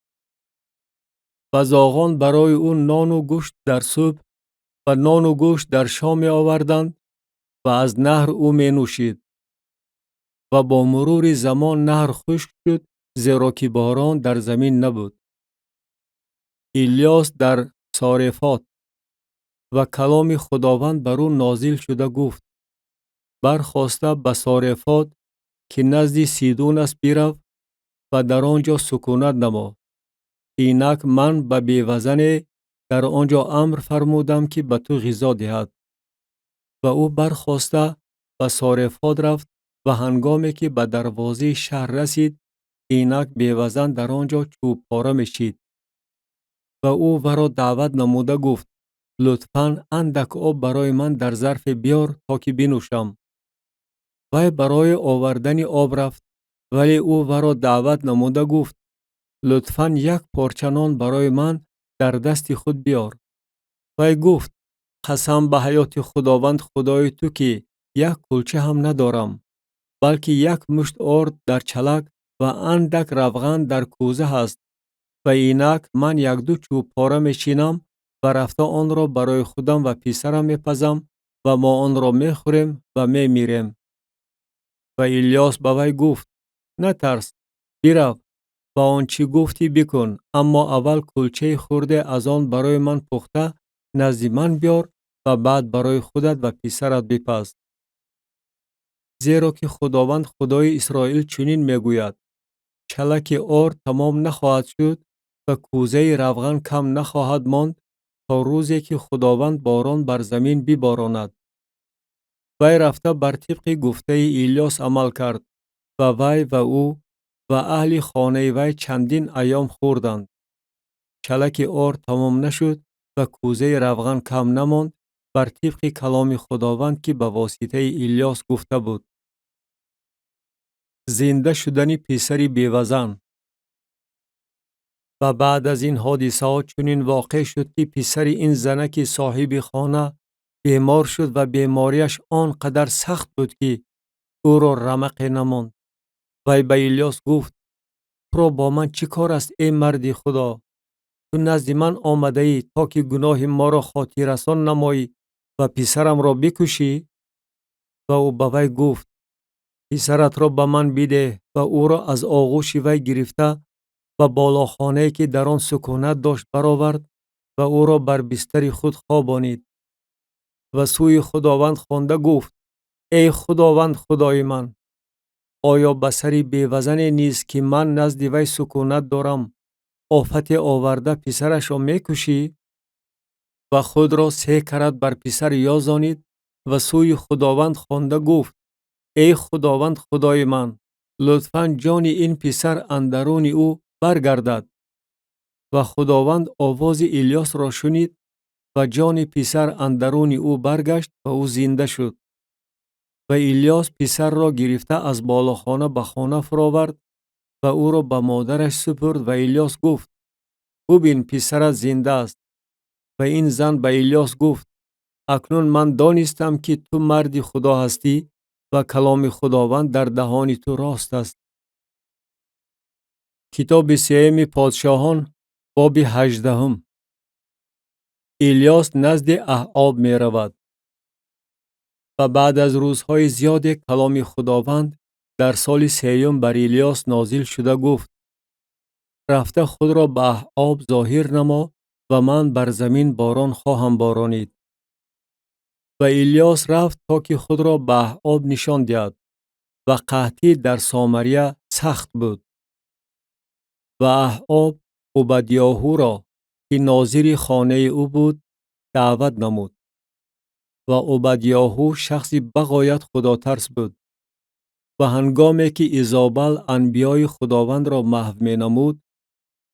و زاغان برای او نان و گوشت در صبح و نان و گوشت در شام می آوردند و از نهر او می نوشید. و با مرور زمان نهر خشک شد، زیرا که باران در زمین نبود. ایلیاس در صارفات. و کلام خداوند بر او نازل شده گفت: برخاسته به صارفات که نزد سیدون است برو و در آنجا سکونت نما. اینک من به بیوزن در آنجا امر فرمودم که به تو غذا دهد. و او برخاسته به صارفات رفت و هنگامی که به دروازه شهر رسید، اینک بیوزن در آنجا چوب پاره میشید. و او ورا دعوت نموده گفت: لطفاً اندک آب برای من در ظرف بیار تا که بنوشم. وی برای آوردن آب رفت، ولی او ورا دعوت نموده گفت: لطفاً یک پارچه نان برای من در دست خود بیار. وی گفت: قسم به حیات خداوند خدای تو که یک کلچه هم ندارم، بلکه یک مشت آرد در چلک و اندک روغن در کوزه هست. و اینک من یک دو چوب پاره میچینم و رفته آن را برای خودم و پسرم میپزم و ما آن را میخوریم و میمیریم. و ایلیاس به وی گفت: نترس، برو و آنچه گفتی بکن، اما اول کلچه خورده از آن برای من پخته نزد من بیار و بعد برای خودت و پسرت بپز. زیرا که خداوند خدای اسرائیل چنین میگوید: چلک آرد تمام نخواهد شد و کوزه روغن کم نخواهد ماند تا روزی که خداوند باران بر زمین بباراند. وی رفته بر طبق گفته ایلیاس عمل کرد و وی و او و اهل خانه وی چندین ایام خوردند. چلک آرد تمام نشد و کوزه روغن کم نماند، بر طبق کلام خداوند که به واسطه ایلیاس گفته بود. زنده شدن پسر بیوزن. و بعد از این حادثات چنین واقع شد که پسر این زنک صاحب خانه بیمار شد و بیماریش آنقدر سخت بود که او را رمق نماند. وی به ایلیاس گفت: تو با من چی کار است ای مرد خدا؟ تو نزد من آمده ای تا که گناه ما را خاطر رسان نمایی و پسرم را بکشی؟ و او به وی گفت: پسرت را به من بده. و او را از آغوش وی گرفته و بالاخانه که در آن سکونت داشت برآورد و او را بر بستر خود خوابانید. و سوی خداوند خوانده گفت: ای خداوند خدای من، آیا به سر بیوزن نیست که من نزد وی سکونت دارم آفت آورده پسرش را میکشی؟ و خود را 3 کرت بر پسر یازانید و سوی خداوند خوانده گفت: ای خداوند خدای من، لطفاً جان این پسر اندرون او برگردد. و خداوند آواز ایلیاس را شنید و جان پسر اندرون او برگشت و او زنده شد. و ایلیاس پسر را گرفته از بالاخانه به خانه فرآورد و او را به مادرش سپرد. و ایلیاس گفت: ببین پسرت زنده است. و این زن به ایلیاس گفت: اکنون من دانستم که تو مرد خدا هستی و کلام خداوند در دهان تو راست است. کتاب سیام پادشاهان باب 18. ایلیاس نزد احاب می رود. و بعد از روزهای زیاد کلام خداوند در سال 3 بر ایلیاس نازل شده گفت: رفته خود را به احاب ظاهر نما و من بر زمین باران خواهم بارانید. و ایلیاس رفت تا که خود را به احاب نشان دهد و قحطی در سامریه سخت بود. و احاب عبدیاهو را که ناظر خانه او بود دعوت نمود. و عبدیاهو شخصی بغایت خدا ترس بود. و هنگامی که ایزابل انبیای خداوند را محو می نمود،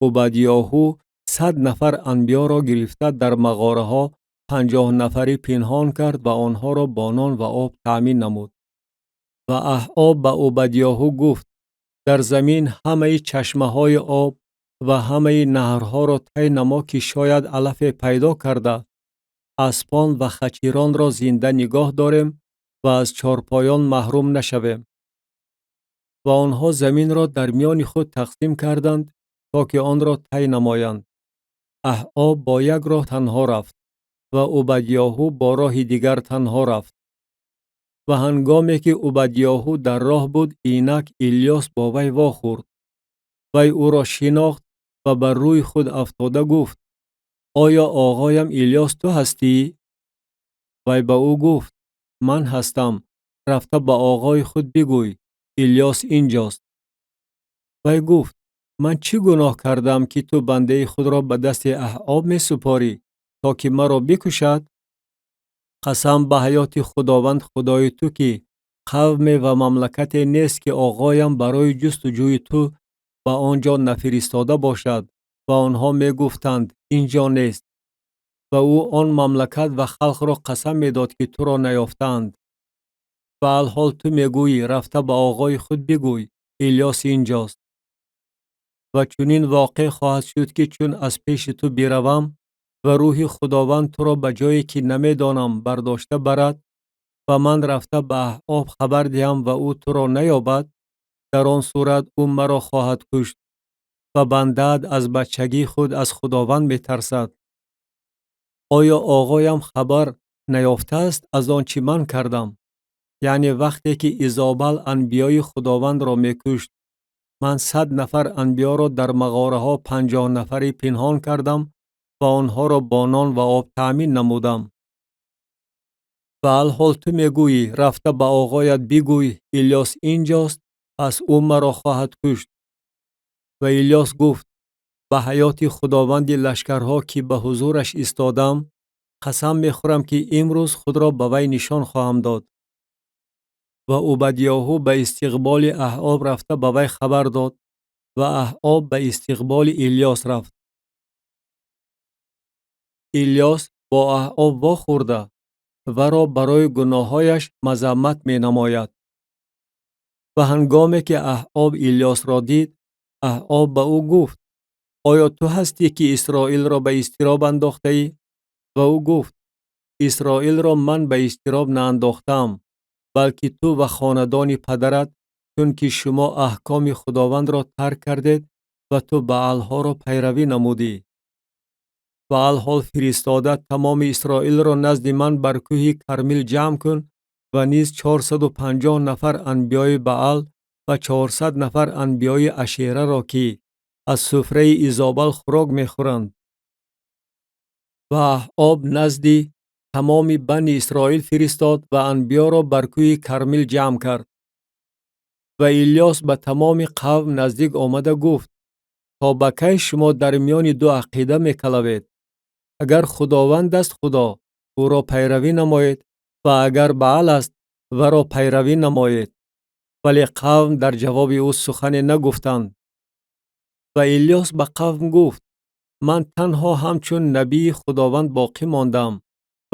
عبدیاهو 100 نفر انبیا را گرفته در مغاره ها 50 نفری پنهان کرد و آنها را با نان و آب تأمین نمود. و احاب به عبدیاهو گفت: در زمین همه چشمه های آب و همه نهرها را طی نما که شاید علف پیدا کرده اسپان و خچیران را زنده نگاه داریم و از چارپایان محروم نشویم. و آنها زمین را در میان خود تقسیم کردند تا که آن را طی نمایند. احعاب با یک راه تنها رفت و عبدیاهو با راه دیگر تنها رفت. و هنگامی که عبدیاهو در راه بود، اینک الیاس با وی واخورد. وی او را شناخت و بر روی خود افتاده گفت: آیا آقایم الیاس تو هستی؟ وی به او گفت: من هستم. رفته به آقای خود بگوی الیاس اینجاست. وی گفت: من چی گناه کردم که تو بنده خود را به دست احعاب می سپاری تا که مرا بکشد؟ قسم به حیات خداوند خدای تو که قوم و مملکت نیست که آقایم برای جستجوی تو به آنجا نفرستاده باشد و آنها می گفتند اینجا نیست. و او آن مملکت و خلق را قسم می داد که تو را نیافتند. و الحال تو می گویی رفته به آقای خود بگوی الیاس اینجاست. و چنین واقع خواهد شد که چون از پیش تو بیروم و روح خداوند تو را به جایی که نمی دانم برداشته برد و من رفته به احعاب خبر دهم و او تو را نیابد، در آن صورت او مرا خواهد کشت و بنده‌ات از بچگی خود از خداوند می ترسد. آیا آقایم خبر نیافته است از آن چی من کردم؟ یعنی وقتی که ایزابل انبیای خداوند را می کشت، من 100 نفر انبیا را در مغاره ها 50 نفری پنهان کردم و آنها را با نان و آب تأمین نمودم. و الحال تو میگویی رفته به آقایت بگوی الیاس اینجاست، پس او مرا خواهد کشت. و الیاس گفت: به حیات خداوند لشکرها که به حضورش ایستادم، قسم میخورم که امروز خود را به وی نشان خواهم داد. و عبدیاهو به استقبال احعاب رفته به وی خبر داد و احعاب به استقبال الیاس رفت. الیاس با احعاب واخورده و را برای گناهایش مذمت می نماید. و هنگامی که احعاب الیاس را دید، احعاب به او گفت: آیا تو هستی که اسرائیل را به اضطراب انداخته ای؟ و او گفت: اسرائیل را من به اضطراب نانداختم، بلکه تو و خاندان پدرت، چون که شما احکام خداوند را ترک کردید و تو بعلها را پیروی نمودی. و الحال فرستاده تمام اسرائیل را نزد من بر کوه کرمل جمع کن و نیز 450 نفر انبیای بعل و 400 نفر انبیای اشیره را که از سفره ایزابل خوراک میخورند. و احعاب نزد تمام بنی اسرائیل فرستاد و انبیا را بر کوه کرمل جمع کرد. و الیاس به تمام قوم نزدیک آمده گفت: تا به کی شما در میان دو عقیده میکلوید؟ اگر خداوند است خدا، او را پیروی نمایید، و اگر بعل است و را پیروی نمایید. ولی قوم در جواب او سخن نگفتند. و الیاس به قوم گفت: من تنها همچون نبی خداوند باقی ماندم،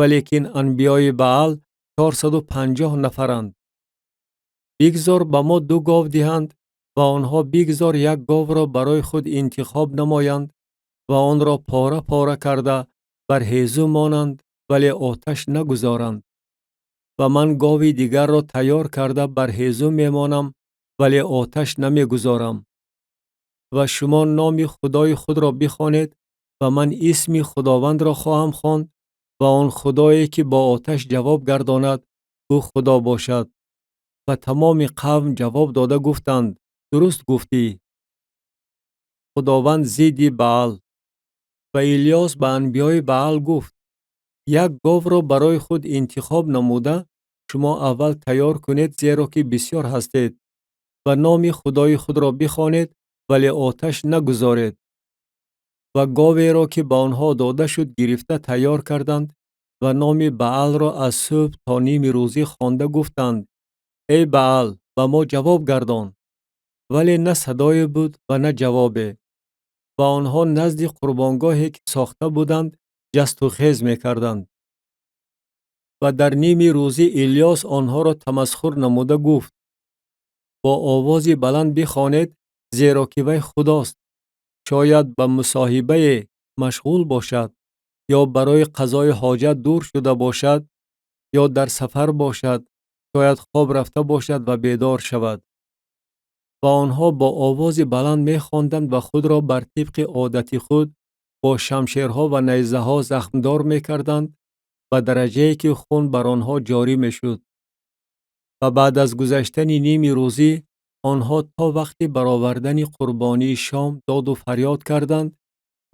ولیکن انبیای بعل 450 نفرند. بگذار به ما 2 گاو دهند و آنها بگذار 1 گاو را برای خود انتخاب نمایند و آن را پاره پاره کرده بر هیزم مانند، ولی آتش نگذارند. و من گاوی دیگر را تیار کرده بر هیزم میمانم، ولی آتش نمیگذارم. و شما نام خدای خود را بخوانید و من اسم خداوند را خواهم خواند و آن خدایی که با آتش جواب گرداند او خدا باشد. و تمام قوم جواب داده گفتند: درست گفتی. خداوند ضد بعل. و الیاس به انبیای بعل گفت: 1 گاو را برای خود انتخاب نموده شما اول تیار کنید، زیرا که بسیار هستید، و نام خدای خود را بخوانید ولی آتش نگذارید. و گاوی را که به آنها داده شد گرفته تیار کردند و نام بعل را از صبح تا نیم روزی خوانده گفتند: ای بعل به ما جواب گردان. ولی نه صدای بود و نه جوابی. و آنها نزد قربانگاهی که ساخته بودند جست و خیز می‌کردند. و در نیم روزی الیاس آنها را تمسخر نموده گفت: با آواز بلند بخوانید، زیرا که وی خداست. شاید به مصاحبه مشغول باشد، یا برای قضای حاجت دور شده باشد، یا در سفر باشد، شاید خواب رفته باشد و بیدار شود. و آنها با آواز بلند می خواندند و خود را بر طبق عادت خود با شمشیرها و نیزه ها زخمدار می کردند به درجه‌ای که خون بر آنها جاری می شد. و بعد از گذشتن نیم روزی آنها تا وقتی برآوردن قربانی شام داد و فریاد کردند،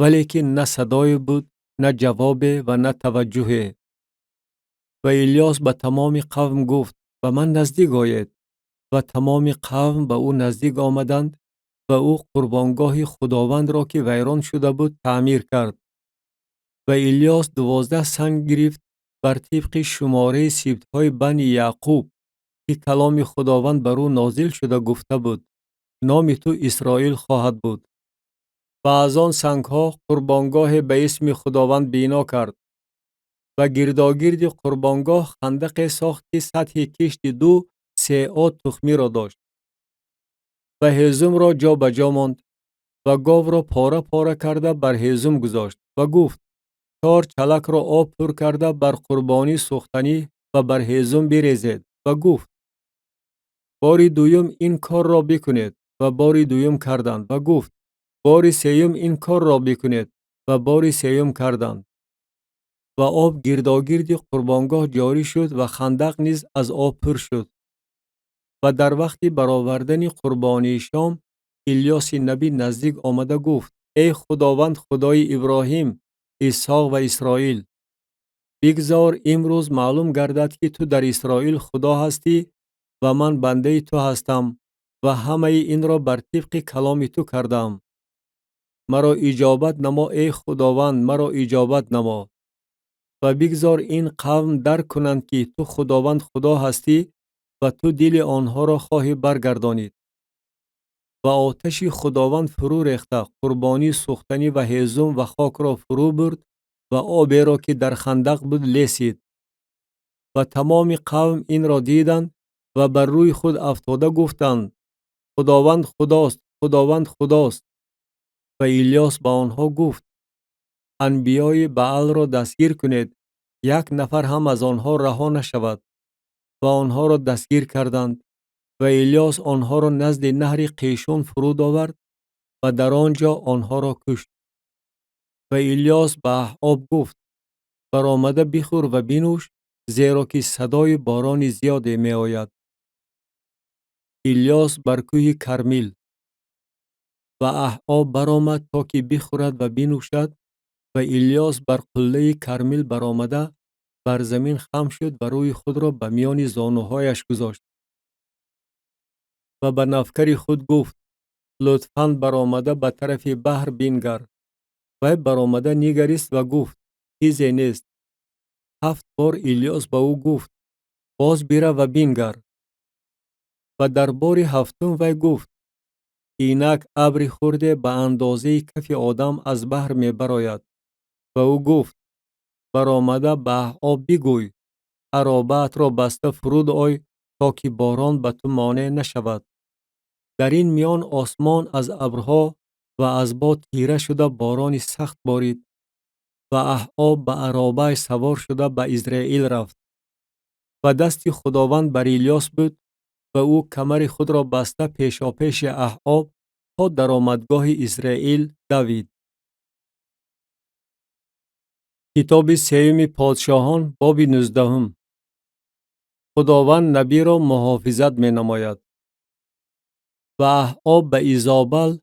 ولی که نه صدای بود، نه جواب و نه توجه. و الیاس به تمام قوم گفت: به من نزدیک آیید. و تمام قوم به او نزدیک آمدند و او قربانگاه خداوند را که ویران شده بود تعمیر کرد. و الیاس 12 سنگ گرفت بر طبق شماره سبطهای بنی یعقوب که کلام خداوند بر او نازل شده گفته بود: نام تو اسرائیل خواهد بود. و از آن سنگها قربانگاه به اسم خداوند بنا کرد. و گرداگرد قربانگاه خندق ساخت که سطح کشت 2 سیعات تخمی را داشت. و هیزم را جا به جا ماند و گاو را پاره پاره کرده بر هیزم گذاشت و گفت: 4 چلک را آب پر کرده بر قربانی سوختنی و بر هیزم بریزید. و گفت: باری دویم این کار را بکنید. و باری دویم کردند. و گفت: باری سیوم این کار را بکنید. و باری سیوم کردند. و آب گرداگرد قربانگاه جاری شد و خندق نیز از آب پر شد. و در وقت برآوردن قربانی شام الیاس نبی نزدیک آمده گفت: ای خداوند خدای ابراهیم، اسحاق و اسرائیل، بگذار امروز معلوم گردد که تو در اسرائیل خدا هستی و من بنده تو هستم و همه این را بر طبق کلام تو کردم. مرا اجابت نما ای خداوند، مرا اجابت نما. و بگذار این قوم درک کنند که تو خداوند خدا هستی و تو دل آنها را خواهی برگردانید. و آتش خداوند فرو ریخته قربانی سوختنی و هیزم و خاک را فرو برد و آبی را که در خندق بود لیسید. و تمام قوم این را دیدند و بر روی خود افتاده گفتند: خداوند خداست، خداوند خداست. و الیاس به آنها گفت: انبیای بعل را دستگیر کنید، یک نفر هم از آنها رها نشود. و آنها را دستگیر کردند. و الیاس آنها را نزد نهر قیشون فرود آورد و در آنجا آنها را کشت. و الیاس به احاب گفت: برآمده بخور و بنوش، زیرا که صدای باران زیاد می آید. الیاس بر کوه کرمیل. و احاب برآمد تا که بخورد و بنوشد. و الیاس بر قله کرمیل برآمده بر زمین خم شد و روی خود را به میان زانوهایش گذاشت. و به نوکر خود گفت: لطفاً برآمده به طرف بحر بنگر. و برآمده نگریست و گفت: چیزی نیست. 7 بار الیاس به او گفت: باز بره و بنگر. و در بار هفتم وی گفت: اینک ابر خورده به اندازه کف آدم از بحر می براید. و او گفت: برآمده به آب بگوی عرابه‌ات را بسته فرود آی تا که باران به تو مانع نشود. در این میان آسمان از ابرها و از باد تیره شده باران سخت بارید. و احاب به عرابه سوار شده به اسرائیل رفت. و دست خداوند بر الیاس بود و او کمر خود را بسته پیشاپیش احاب تا درآمدگاه اسرائیل دوید. کتاب سیوم پادشاهان باب 19. خداوند نبی را محافظت می نماید. و احاب به ایزابل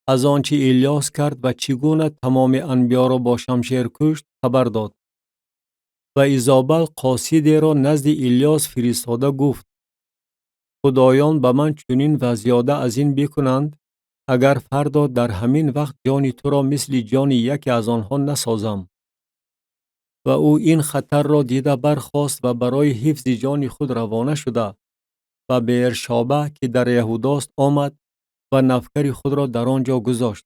از آنچه الیاس کرد و چگونه تمام انبیا را با شمشیر کشت خبر داد. و ایزابل قاصدی را نزد الیاس فرستاده گفت: خدایان به من چنین و زیاده از این بکنند اگر فردا در همین وقت جان تو را مثل جان یکی از آنها نسازم. و او این خطر را دیده برخاست و برای حفظ جان خود روانه شده و به ارشابه که در یهوداست آمد و نوکر خود را در آنجا گذاشت.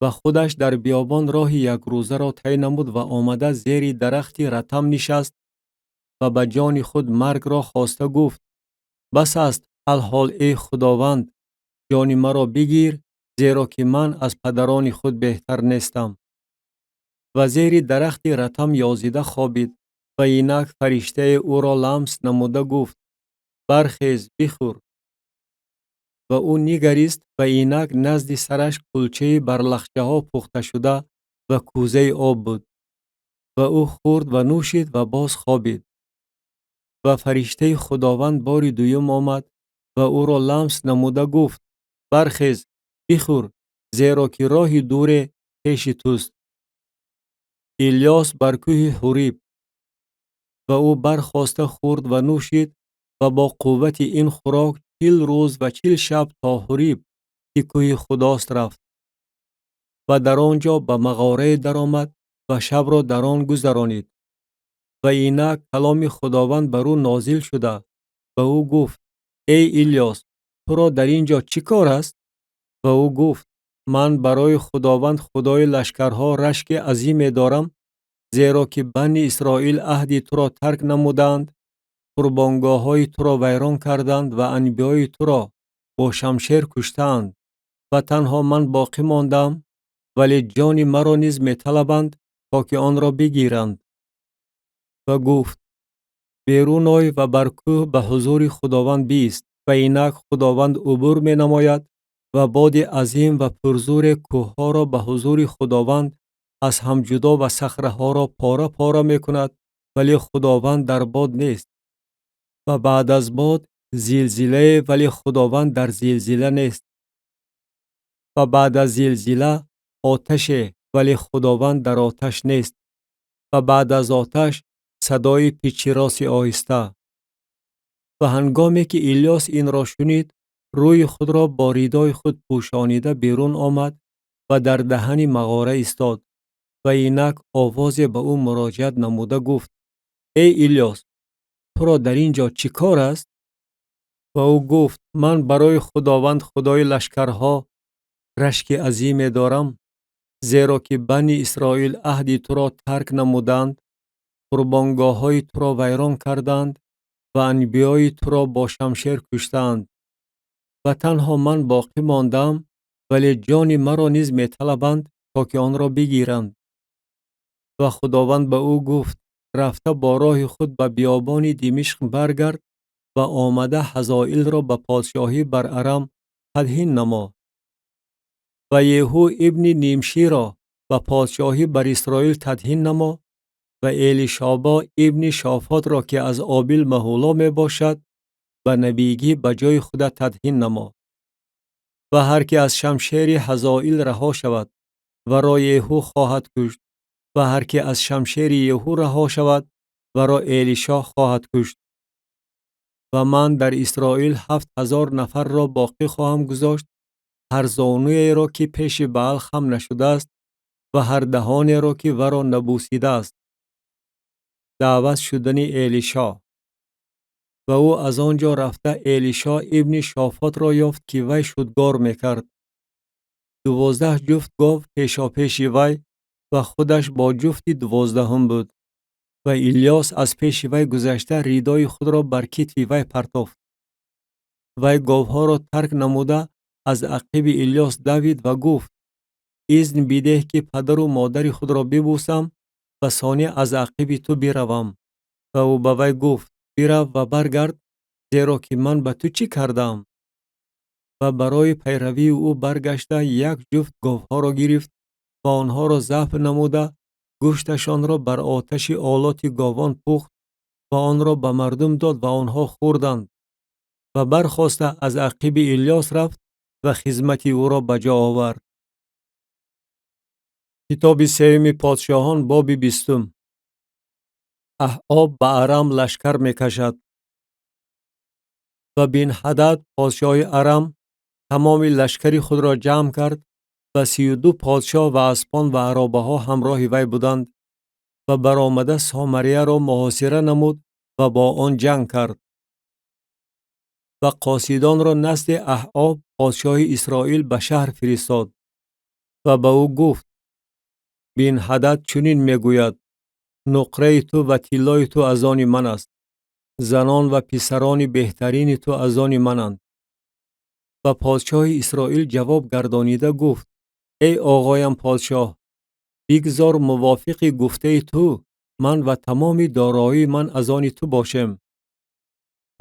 و خودش در بیابان راه 1 روزه را طی نمود و آمده زیر درختی رتم نشست و به جان خود مرگ را خواسته گفت: بس است الحال ای خداوند، جان مرا بگیر، زیرا که من از پدران خود بهتر نیستم. و زیر درخت رتم یازیده خوابید و اینک فرشته او را لمس نموده گفت: برخیز بخور. و او نگریست و اینک نزد سرش کلچه بر لخچه ها پخته شده و کوزه آب بود و او خورد و نوشید و باز خوابید. و فرشته خداوند بار دوم آمد و او را لمس نموده گفت: برخیز، بخور، زیرا که راه دور پیش توست. الیاس بر کوه حوریب. و او برخاسته خورد و نوشید و با قوت این خوراک 40 روز و 40 شب تا حوریب که کوه خداست رفت و در آنجا به مغاره درآمد و شب را در آن گذرانید. و اینک کلام خداوند بر او نازل شده و او گفت: ای الیاس، تو را در اینجا چی کار است؟ و او گفت: من برای خداوند خدای لشکرها رشک عظیم دارم، زیرا که بنی اسرائیل عهد تو را ترک نمودند، قربانگاه های تو را ویران کردند و انبیای تو را با شمشیر کشتند و تنها من باقی ماندم، ولی جان مرا نیز می طلبند تا که آن را بگیرند. و گفت: بیرون آی و بر کوه به حضور خداوند بیست. و اینک خداوند عبور می نماید و باد عظیم و پرزور کوه ها را به حضور خداوند از هم جدا و صخره ها را پاره پاره می کند، ولی خداوند در باد نیست. و بعد از باد زلزله، ولی خداوند در زلزله نیست. و بعد از زلزله آتش، ولی خداوند در آتش نیست. و بعد از آتش صدای پیچراس آهسته. و هنگامی که الیاس این را شنید، روی خود را با ردای خود پوشانیده بیرون آمد و در دهن مغاره ایستاد. و اینک آوازی به او مراجعت نموده گفت: ای الیاس، تو را در اینجا چی کار است؟ و او گفت: من برای خداوند خدای لشکرها رشک عظیم دارم، زیرا که بنی اسرائیل عهد تو را ترک نمودند، قربانگاه های تو را ویران کردند و انبیای تو را با شمشیر کشتند و تنها من باقی ماندم، ولی جان مرا نیز می طلبند تا که آن را بگیرند. و خداوند به او گفت: رفته با راه خود به بیابان دمشق برگرد و آمده حزائیل را به پادشاهی بر ارم تدهین نما. و یهو ابن نیمشی را به پادشاهی بر اسرائیل تدهین نما و الیشابا ابن شافات را که از آبیل مهولا می باشد و نبیگی به جای خود تدهین نما. و هر که از شمشیر حزائیل رها شود و را یهو خواهد کشت، و هر که از شمشیر یهو رها شود و را الیشا خواهد کشت. و من در اسرائیل 7000 نفر را باقی خواهم گذاشت، هر زانوی را که پیش بعل خم نشده است و هر دهانی را که ورا نبوسیده است. دعوت شدن الیشا. و او از آنجا رفته الیشا ابن شافات را یافت که وی شدگار میکرد. 12 جفت گاو پیشا پیش وی و خودش با جفتی 12 بود. و الیاس از پیش وی گذشته ردای خود را بر کتف وی پرتافت. وی گاوها را ترک نموده از عقب الیاس دوید و گفت: اذن بده که پدر و مادر خود را ببوسم و ثانی از عقب تو بروم. و او به وی گفت: برو و برگرد، زیرا که من به تو چی کردم؟ و برای پیروی او برگشته یک جفت گاوها را گرفت و آنها را ذبح نموده گوشتشان را بر آتش آلات گاوان پخت و آن را به مردم داد و آنها خوردند. و برخاسته از عقب الیاس رفت و خدمت او را بجا آورد. کتاب سوم پادشاهان باب 20. احاب به ارم لشکر میکشد. و بن هدد پادشاه ارم تمام لشکری خود را جمع کرد و 32 پادشاه و اسپان و عرابه ها همراه وی بودند و برآمده سامریه را محاصره نمود و با آن جنگ کرد. و قاصدان را نزد احاب پادشاه اسرائیل به شهر فرستاد و به او گفت: بن هدد چنین میگوید: نقره تو و طلای تو از آن من است، زنان و پسران بهترین تو از آن منند. و پادشاه اسرائیل جواب گردانیده گفت: ای آقایم پادشاه، بگذار موافق گفته تو من و تمام دارایی من از آن تو باشم.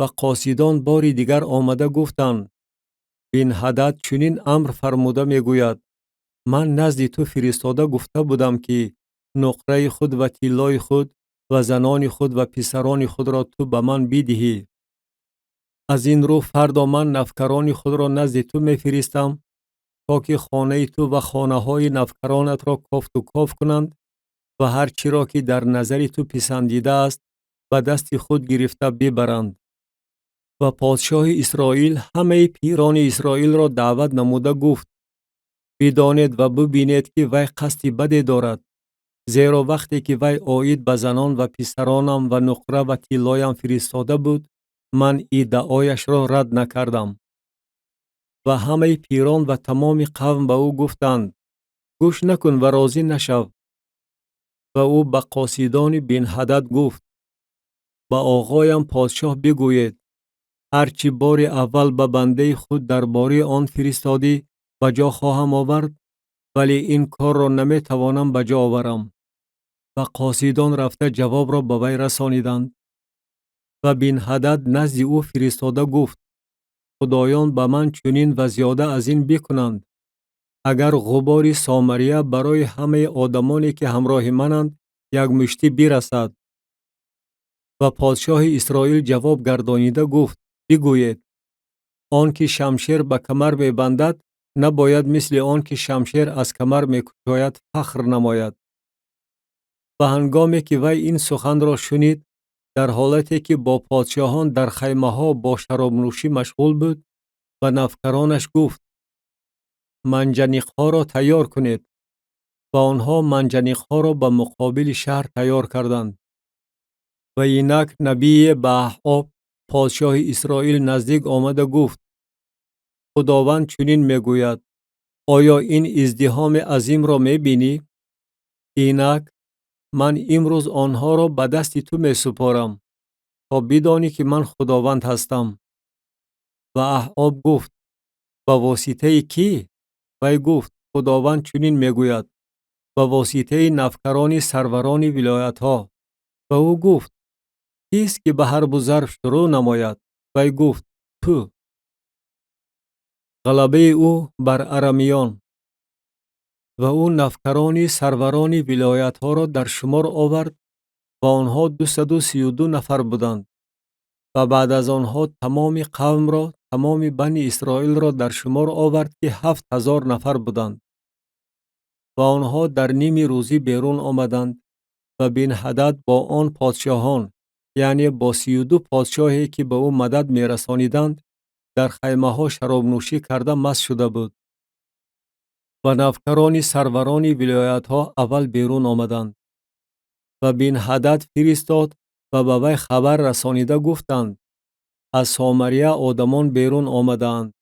و قاصدان باری دیگر آمده گفتند: بن هدد چنین امر فرموده میگوید: من نزد تو فرستاده گفته بودم که نقره خود و طلای خود و زنان خود و پسران خود را تو به من بدهی. از این رو فردا من نوکران خود را نزد تو میفرستم تا که خانه تو و خانه های نوکرانت را کافت و کاف کنند و هر چی را که در نظر تو پسندیده است به دست خود گرفته ببرند. و پادشاه اسرائیل همه پیران اسرائیل را دعوت نموده گفت: بدانید و ببینید که وی قصد بدی دارد، زیرا وقتی که وی آید به زنان و پسرانم و نقره و طلایم فرستاده بود، من ادعایش را رد نکردم. و همه پیران و تمام قوم به او گفتند: گوش نکن و راضی نشو. و او به قاصدان بن هدد گفت: به آقایم پادشاه بگویید هرچی بار اول به بنده خود درباره آن فرستادی به جا خواهم آورد، ولی این کار را نمی توانم به جا آورم. و قاصدان رفته جواب را به وی رسانیدند. و بن هدد نزد او فرستاده گفت: خدایان به من چنین و زیاده از این بکنند، اگر غبار سامریه برای همه آدمانی که همراه منند یک مشتی برسد. و پادشاه اسرائیل جواب گردانیده گفت: بگویید آن که شمشیر به کمر می بندد نباید مثل آن که شمشیر از کمر می کشاید فخر نماید. و هنگامی که وی این سخن را شنید، در حالتی که با پادشاهان در خیمه ها با شراب نوشی مشغول بود، و نوکرانش گفت: منجنیق ها را تیار کنید. و آنها منجنیق ها را به مقابل شهر تیار کردند. و اینک نبی به احاب پادشاه اسرائیل نزدیک آمده گفت: خداوند چنین میگوید: آیا این ازدحام عظیم را میبینی؟ اینک من امروز آنها را به دست تو می سپارم تا بدانی که من خداوند هستم. و احاب گفت: به واسطه کی؟ وی گفت: خداوند چنین میگوید: به واسطه نوکران سروران ولایت ها. و او گفت: کیست که به حرب و ضرب شروع نماید؟ وی گفت: تو. غلبه او بر ارمیان. و او نوکران سروران ولایت ها را در شمار آورد و آنها 232 نفر بودند. و بعد از آنها تمام قوم را، تمام بنی اسرائیل را در شمار آورد که 7000 نفر بودند. و آنها در نیم روزی بیرون آمدند و بن هدد با آن پادشاهان، یعنی با 32 پادشاهی که به او مدد می رسانیدند، در خیمه ها شراب نوشی کرده مست شده بود. و نوکران سروران ولایت ها اول بیرون آمدند. و بن هدد فرستاد و به وی خبر رسانیده گفتند: از سامریه آدمان بیرون آمدند.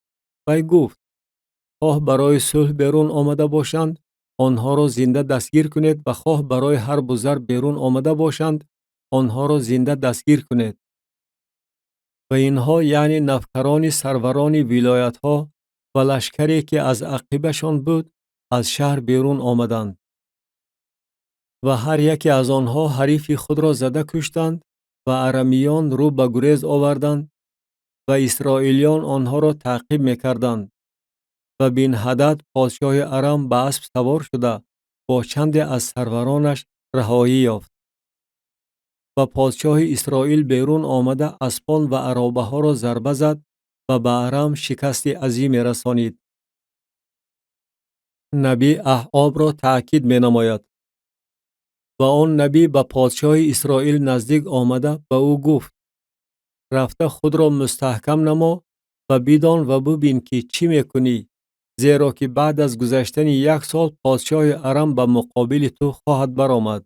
وی گفت: خواه برای صلح بیرون آمده باشند، آنها را زنده دستگیر کنید، و خواه برای حرب و ضرب بیرون آمده باشند، آنها را زنده دستگیر کنید. و اینها یعنی نوکران سروران ولایت ها و لشکری که از عقیبشان بود از شهر بیرون آمدند. و هر یکی از آنها حریف خود را زده کشتند و ارمیان رو به گریز آوردند و اسرائیلیان آنها را تعقیب می‌کردند. و بن هدد پادشاه ارم به اسب سوار شده با چند از سرورانش رهایی یافت. و پادشاه اسرائیل بیرون آمده اسپان و عرابه ها را ضربه زد و به ارم شکست عظیم رسانید. نبی احاب را تأکید می نماید. و آن نبی به پادشاه اسرائیل نزدیک آمده به او گفت: رفته خود را مستحکم نما و بدان و ببین که چی میکنی، زیرا که بعد از گذشتن 1 سال پادشاه ارم به مقابل تو خواهد برآمد.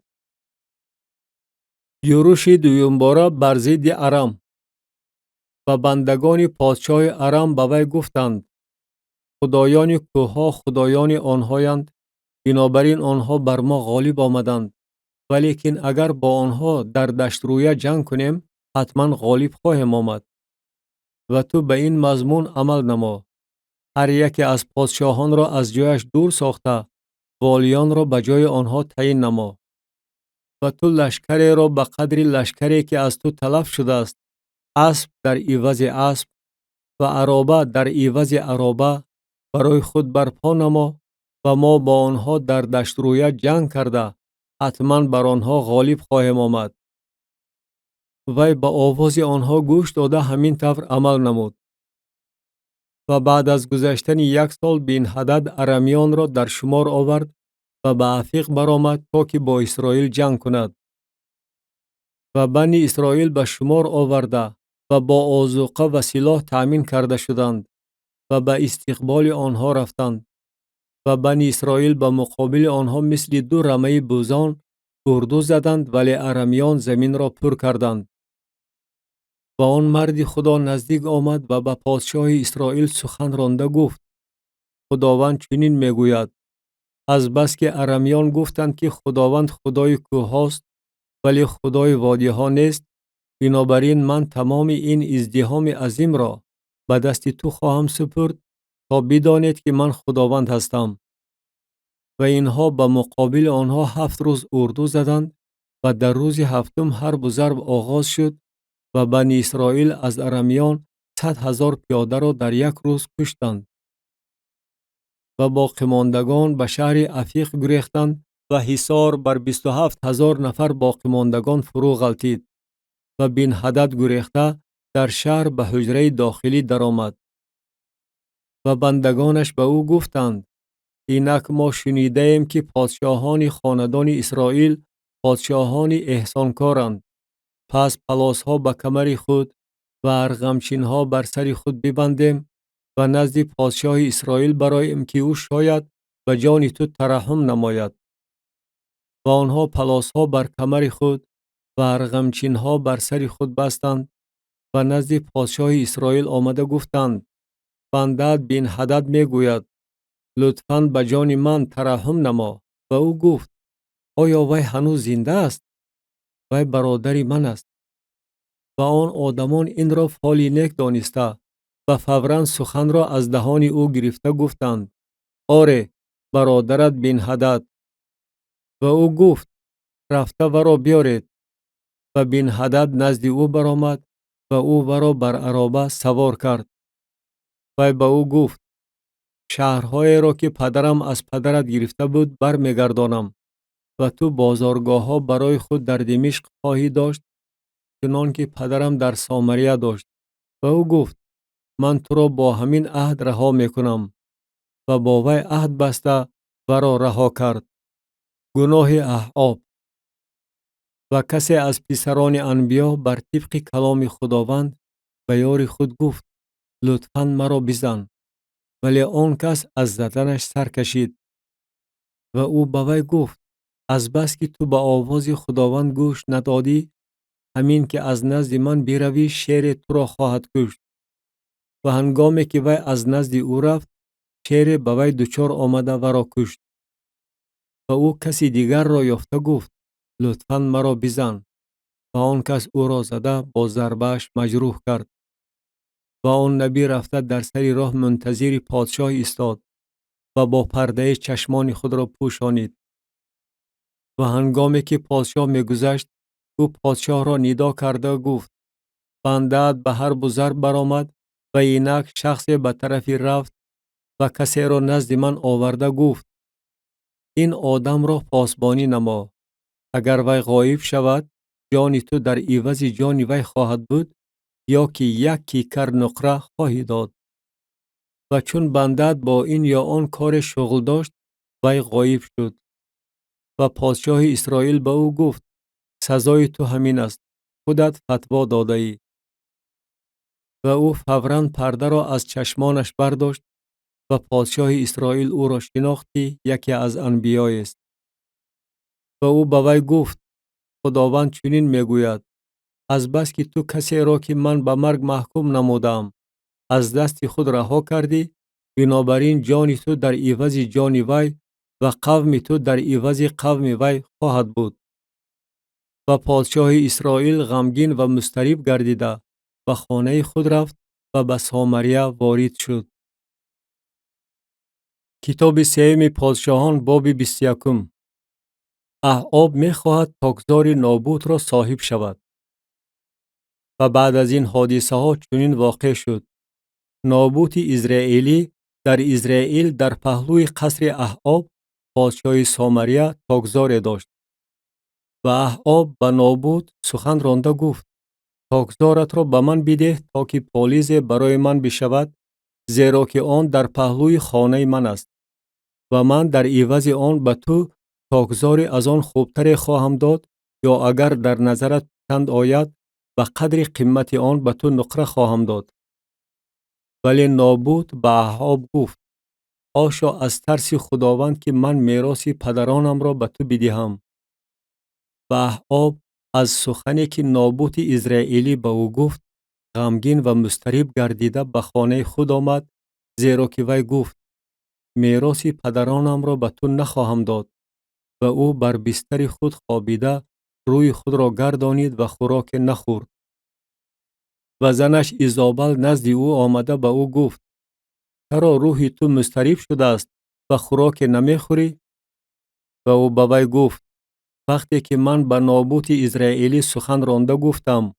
یورش دویم باره بر ضد ارم. و بندگان پادشاه ارم به وی گفتند: خدایان کوه خدایان آنهایند، بنابراین آنها بر ما غالب آمدند، ولیکن اگر با آنها در دشت رویه جنگ کنیم حتما غالب خواهیم آمد. و تو به این مضمون عمل نما: هر یکی از پادشاهان را از جایش دور ساخته والیان را به جای آنها تعیین نما. و تو لشکری را به قدر لشکری که از تو تلف شده است، اسب در عوض اسب و عرابه در عوض عرابه برای خود برپا نما و ما با آنها در دشت رویه جنگ کرده حتما بر آنها غالب خواهیم آمد. وی به آواز آنها گوش داده همین طور عمل نمود. و بعد از گذشتن 1 سال بن هدد ارمیان را در شمار آورد و به افیق برآمد تا که با اسرائیل جنگ کند. و بنی اسرائیل به شمار آورده و با آذوقه و سلاح تأمین کرده شدند و به استقبال آنها رفتند. و بنی اسرائیل به مقابل آنها مثل 2 رمه بوزان اردو زدند، ولی ارمیان زمین را پر کردند. و آن مرد خدا نزدیک آمد و به پادشاه اسرائیل سخن رانده گفت: خداوند چنین میگوید: از بس که ارمیان گفتند که خداوند خدای کوه هاست ولی خدای وادی ها نیست، بنابراین من تمام این ازدحام عظیم را به دست تو خواهم سپرد تا بدانید که من خداوند هستم. و اینها به مقابل آنها 7 روز اردو زدند و در روز هفتم حرب و ضرب آغاز شد و بنی اسرائیل از ارمیان 100,000 پیاده را در 1 روز کشتند. و باقی ماندگان به شهر افیق گریختند و حصار بر 27,000 نفر باقی ماندگان فرو غلتید. و بن هدد گریخته در شهر به حجره داخلی درآمد. و بندگانش به او گفتند: اینک ما شنیده ایم که پادشاهان خاندان اسرائیل پادشاهان احسانکارند. پس پلاسها به کمر خود و ارغمچینها بر سر خود ببندیم و نزد پادشاه اسرائیل برآییم که او شاید به جان تو ترحم نماید. و آنها پلاسها بر کمر خود و ارغمچینها بر سر خود بستند و نزد پادشاه اسرائیل آمده گفتند: بنده‌ات بن هدد میگوید لطفاً به جان من ترحم نما. و او گفت: آیا وی هنوز زنده است؟ وی برادر من است. و آن آدمان این را فالی نیک دانسته و فوراً سخن را از دهان او گرفته گفتند: آره، برادرت بن هدد. و او گفت: رفته و را بیارید. و بن هدد نزد او برآمد و او ورا بر عرابه سوار کرد. و به او گفت: شهرهای را که پدرم از پدرت گرفته بود برمیگردانم و تو بازارگاه ها برای خود در دمشق خواهی داشت چنان که پدرم در سامریه داشت. و او گفت: من تو را با همین عهد رها میکنم. و با وی عهد بسته و را رها کرد. گناه احعاب. و کسی از پسران انبیا بر طبق کلام خداوند به یار خود گفت: لطفاً مرا بزن. ولی آن کس از زدنش سر کشید. و او به وی گفت: از بس که تو به آواز خداوند گوش ندادی، همین که از نزد من بروی شیر تو را خواهد کشت. و هنگامی که وی از نزد او رفت، شیر به وی دچار آمده و را کشت. و او کسی دیگر را یافته گفت: لطفاً مرا بزن. و آن کس او را زده با ضربه‌اش مجروح کرد. و آن نبی رفته در سر راه منتظر پادشاه ایستاد و با پرده چشمان خود را پوشانید. و هنگامی که پادشاه میگذشت، او پادشاه را ندا کرده گفت: بنده‌ات به حرب و ضرب برآمد. و اینک شخصی به طرفی رفت و کسی را نزد من آورده گفت: این آدم را پاسبانی نما. اگر وی غایب شود، جان تو در عوض جان وی خواهد بود، یا که 1 کیکر نقره خواهی داد. و چون بنده‌ات با این یا آن کار شغل داشت، وی غایب شد. و پادشاه اسرائیل به او گفت: سزای تو همین است، خودت فتوا داده ای. و او فوراً پرده را از چشمانش برداشت و پادشاه اسرائیل او را شناخت که یکی از انبیای است. و او به وی گفت: خداوند چنین میگوید: از بس که تو کسی را که من به مرگ محکوم نمودم از دست خود رها کردی، بنابراین جان تو در عوض جان وی و قوم تو در عوض قوم وی خواهد بود. و پادشاه اسرائیل غمگین و مضطرب گردیده به خانه خود رفت و به سامریه وارد شد. کتاب سیوم پادشاهان باب 21. احعاب می‌خواهد تاگزار نابوت را صاحب شود. و بعد از این حادثه ها چنین واقع شد: نابوت ازرائیلی در ازرائیل در پهلوی قصر احاب پادشاه سامریا تاگزار داشت. و احاب به نابوت سخن رانده گفت: تاگزارت را به من بده تا که پالیز برای من بشود، زیرا که آن در پهلوی خانه من است و من در عوض آن به تو تاگزاری از آن خوبتر خواهم داد، یا اگر در نظرت پسند آید به قدر قیمت آن به تو نقره خواهم داد. ولی نابوت به احاب گفت: حاشا از ترس خداوند که من میراث پدرانم را به تو بدهم. و احاب از سخنی که نابوت ازرائیلی به او گفت غمگین و مضطرب گردیده به خانه خود آمد، زیرا که وی گفت: میراث پدرانم را به تو نخواهم داد. و او بر بستر خود خوابیده روی خود را گردانید و خوراک نخورد. و زنش ایزابل نزد او آمده به او گفت: چرا روح تو مضطرب شده است و خوراک نمیخوری؟ و او به وی گفت: وقتی که من به نابوت ازرائیلی سخن رانده گفتم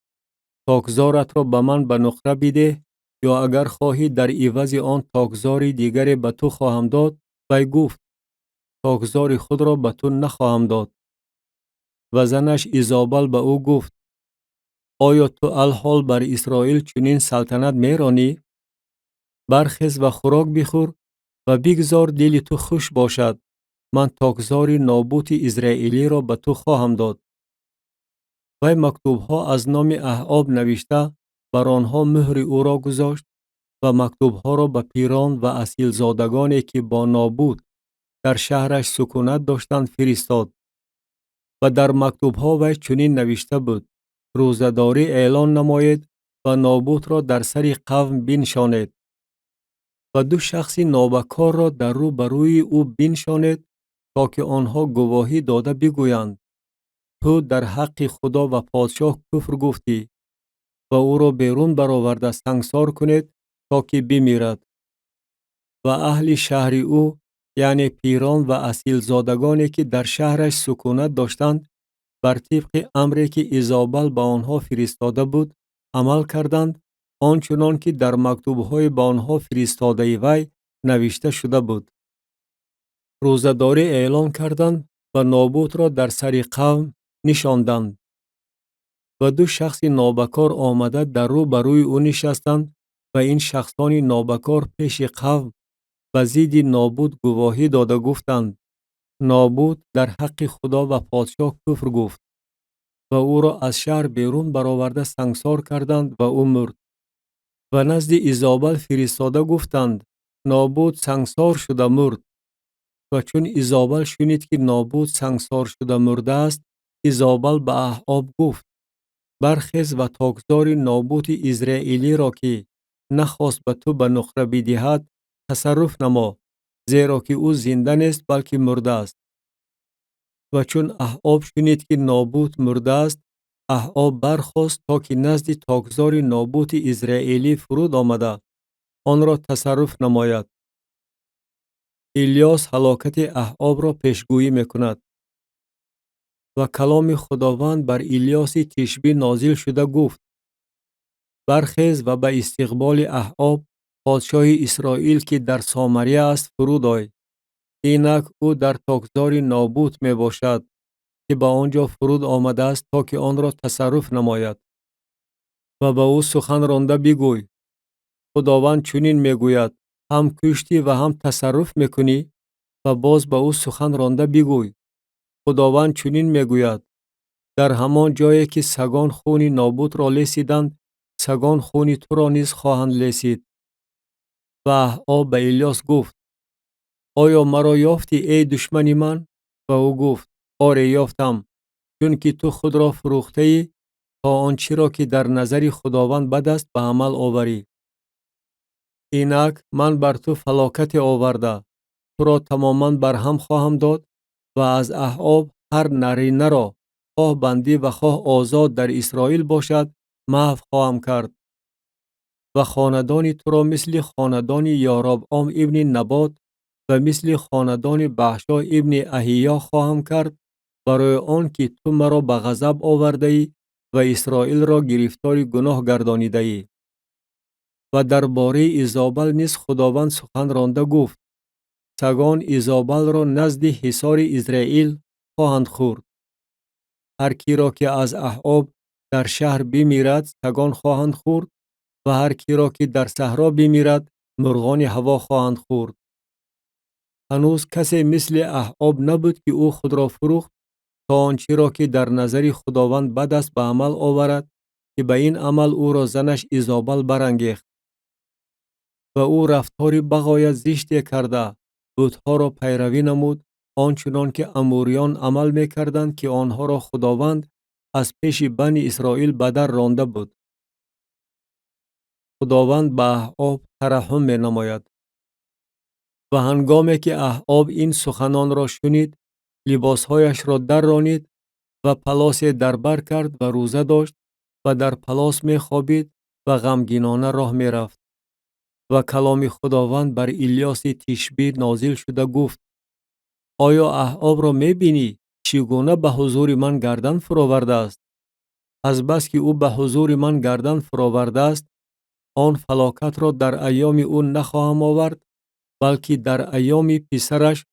تاگزارت را به من به نقره بده، یا اگر خواهی در عوض آن تاگزاری دیگری به تو خواهم داد. وی گفت: تاگزار خود را به تو نخواهم داد. و زنش ایزابل به او گفت: آیا تو الحال بر اسرائیل چنین سلطنت میرانی؟ برخیز و خوراک بخور و بگذار دل تو خوش باشد. من تاگزار نابوت ازرائیلی را به تو خواهم داد. وی مکتوب ها از نام احاب نوشته بر آنها مهر او را گذاشت و مکتوب ها را به پیران و اصیل زادگانی که با نابوت در شهرش سکونت داشتند فرستاد. و در مکتوب ها وی چنین نوشته بود: روزه‌داری اعلان نماید و نابوت را در سر قوم بنشانید و دو شخص نابکار را در رو بروی او بنشانید تا که آنها گواهی داده بگویند: تو در حق خدا و پادشاه کفر گفتی و او را بیرون برآورده سنگسار کنید تا که بمیرد. و اهل شهر او، یعنی پیران و اصیل زادگانی که در شهرش سکونت داشتند، بر طبق امری که ایزابل به آنها فرستاده بود عمل کردند، آنچنان که در مکتوب‌های به آنها فرستاده وی نوشته شده بود. روزه‌داری اعلان کردند و نابوت را در سر قوم نشاندند. و دو شخص نابکار آمده در رو بروی او نشستند و این شخصان نابکار پیش قوم به ضد نابوت گواهی داده گفتند: نابوت در حق خدا و پادشاه کفر گفت و او را از شهر بیرون برآورده سنگسار کردند و او مرد. و نزد ایزابل فرستاده گفتند: نابوت سنگسار شده مرد. و چون ایزابل شنید که نابوت سنگسار شده مرده است، ایزابل به احاب گفت: برخیز و تاگزار نابوت ازرائیلی را که نخواست به تو به نقره بدهد تصرف نما، زیرا که او زنده نیست بلکه مرده است. و چون احاب شنید که نابوت مرده است، احاب برخاست تا که نزد تاگزار نابوت ازرائیلی فرود آمده آن را تصرف نماید. الیاس هلاکت احاب را پیشگویی میکند. و کلام خداوند بر الیاس تشبی نازل شده گفت: برخیز و به استقبال احاب پادشاه اسرائیل که در سامریا است فرود آی. اینک او در تاگزار نابوت می باشد که به آنجا فرود آمده است تا که آن را تصرف نماید. و به او سخن رانده بگوی: خداوند چنین میگوید: هم کشتی و هم تصرف میکنی؟ و باز به او سخن رانده بگوی: خداوند چنین میگوید: در همان جایی که سگان خون نابوت را لیسیدند، سگان خون تو را نیز خواهند لیسید. و احاب به الیاس گفت: آیا مرا یافتی ای دشمن من؟ و او گفت: آری یافتم، چون که تو خود را فروخته ای تا آنچه را که در نظر خداوند بد است به عمل آوری. اینک من بر تو فلاکت آورده تو را تماما برهم خواهم داد و از احاب هر نرینه را خواه بندی و خواه آزاد در اسرائیل باشد محو خواهم کرد. و خاندان تو را مثل خاندان یاربعام ابن نبات و مثل خاندان بحشا ابن احیا خواهم کرد، برای آن که تو مرا به غضب آورده ای و اسرائیل را گرفتار گناه گردانیده ای. و درباره ایزابل نیز خداوند سخن رانده گفت: سگان ایزابل را نزد حصار ایزرائیل خواهند خورد. هر کی را که از احعاب در شهر بمیرد سگان خواهند خورد و هر کی را که در صحرا بمیرد مرغان هوا خواهند خورد. هنوز کسی مثل احعاب نبود که او خود را فروخت تا آنچه را که در نظر خداوند بد است به عمل آورد که به این عمل او را زنش ایزابل برانگیخت. و او رفتاری بغایت زشتی کرده بتها را پیروی نمود، آنچنان که اموریان عمل میکردند که آنها را خداوند از پیش بنی اسرائیل به در رانده بود. خداوند به احعاب ترحم می نماید. و هنگامی که احعاب این سخنان را شنید، لباسهایش را در رانید و پلاس در بر کرد و روزه داشت و در پلاس می خوابید و غمگینانه راه می رفت. و کلام خداوند بر الیاس تشبی نازل شده گفت: آیا احعاب را می بینی چگونه به حضور من گردن فراورده است؟ از بس که او به حضور من گردن فراورده است، آن فلاکت را در ایام او نخواهم آورد، بلکه در ایام پسرش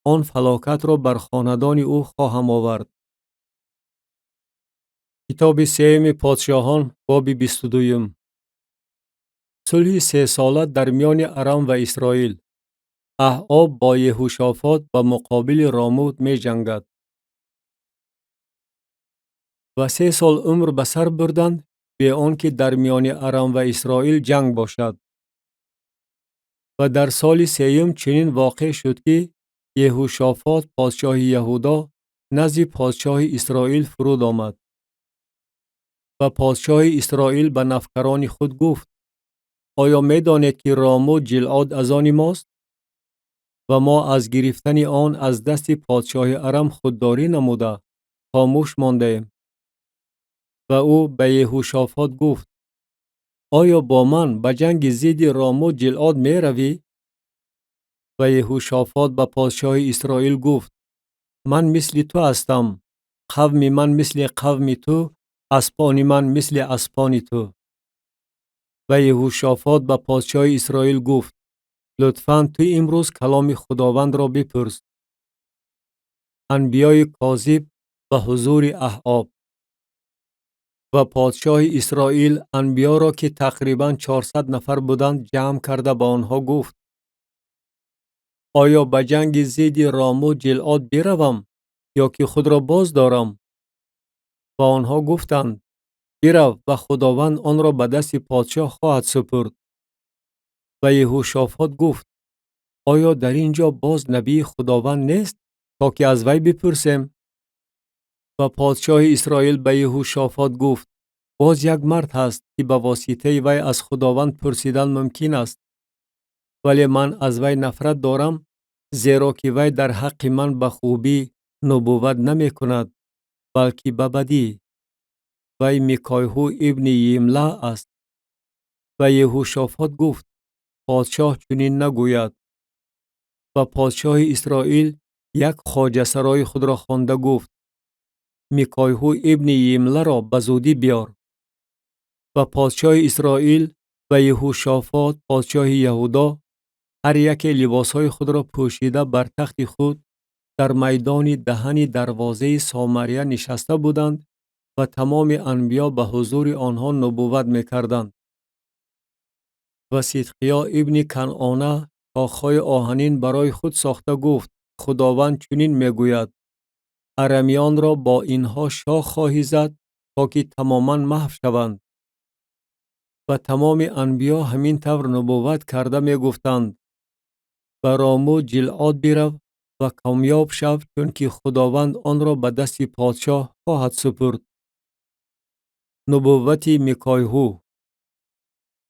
آن فلاکت را بر خاندان او خواهم آورد. کتاب سیوم پادشاهان باب 22. صلح 3 ساله در میان ارم و اسرائیل. احعاب با یهوشافاط به مقابل راموت می جنگد. و 3 سال عمر به سر بردند به آنکه در میان ارم و اسرائیل جنگ باشد. و در سال 3 چنین واقع شد که یهوشافاط پادشاه یهودا نزد پادشاه اسرائیل فرود آمد. و پادشاه اسرائیل به نفکران خود گفت: آیا می دانید که راموت گیلعاد از آن ماست؟ و ما از گرفتن آن از دست پادشاه ارم خودداری نموده خاموش مانده ایم. و او به یهوشافاط گفت: آیا با من به جنگ ضد راموت گیلعاد می روی؟ و یهوشافاط به پادشاه اسرائیل گفت: من مثل تو هستم، قوم من مثل قوم تو، اسپان من مثل اسپان تو. و یهوشافاط به پادشاه اسرائیل گفت: لطفاً تو امروز کلام خداوند را بپرس. انبیای کاذب به حضور احعاب. و پادشاه اسرائیل انبیا را که تقریباً 400 نفر بودند جمع کرده به آنها گفت: آیا به جنگ ضد راموت گیلعاد بروم یا که خود را باز دارم؟ و آنها گفتند: برو و خداوند آن را به دست پادشاه خواهد سپرد. و یهوشافاط گفت: آیا در اینجا باز نبی خداوند نیست تا که از وی بپرسیم؟ و پادشاه اسرائیل به یهوشافاط گفت: باز یک مرد هست که به واسطه وی از خداوند پرسیدن ممکن است، ولی من از وی نفرت دارم، زیرا که وی در حق من به خوبی نبوت نمی کند بلکه به بدی. وی میکایهو ابن یملا است. و یهوشافاط گفت: پادشاه چنین نگوید. و پادشاه اسرائیل یک خواجه سرای خود را خوانده گفت: میکایهو ابن یملا را به زودی بیار. و پادشاه اسرائیل و یهوشافاط پادشاه یهودا هر یک لباسهای خود را پوشیده بر تخت خود در میدان دهن دروازه سامریه نشسته بودند و تمام انبیا به حضور آنها نبوت میکردند. و صدقیا ابن کنعانه کاخهای آهنین برای خود ساخته گفت: خداوند چنین میگوید: ارمیان را با اینها شاه خواهی زد تا که تماما محو شوند. و تمام انبیا همین طور نبوت کرده می گفتند: و راموت گیلعاد برو و کامیاب شو، چون که خداوند آن را به دست پادشاه خواهد سپرد. نبوت میکایهو.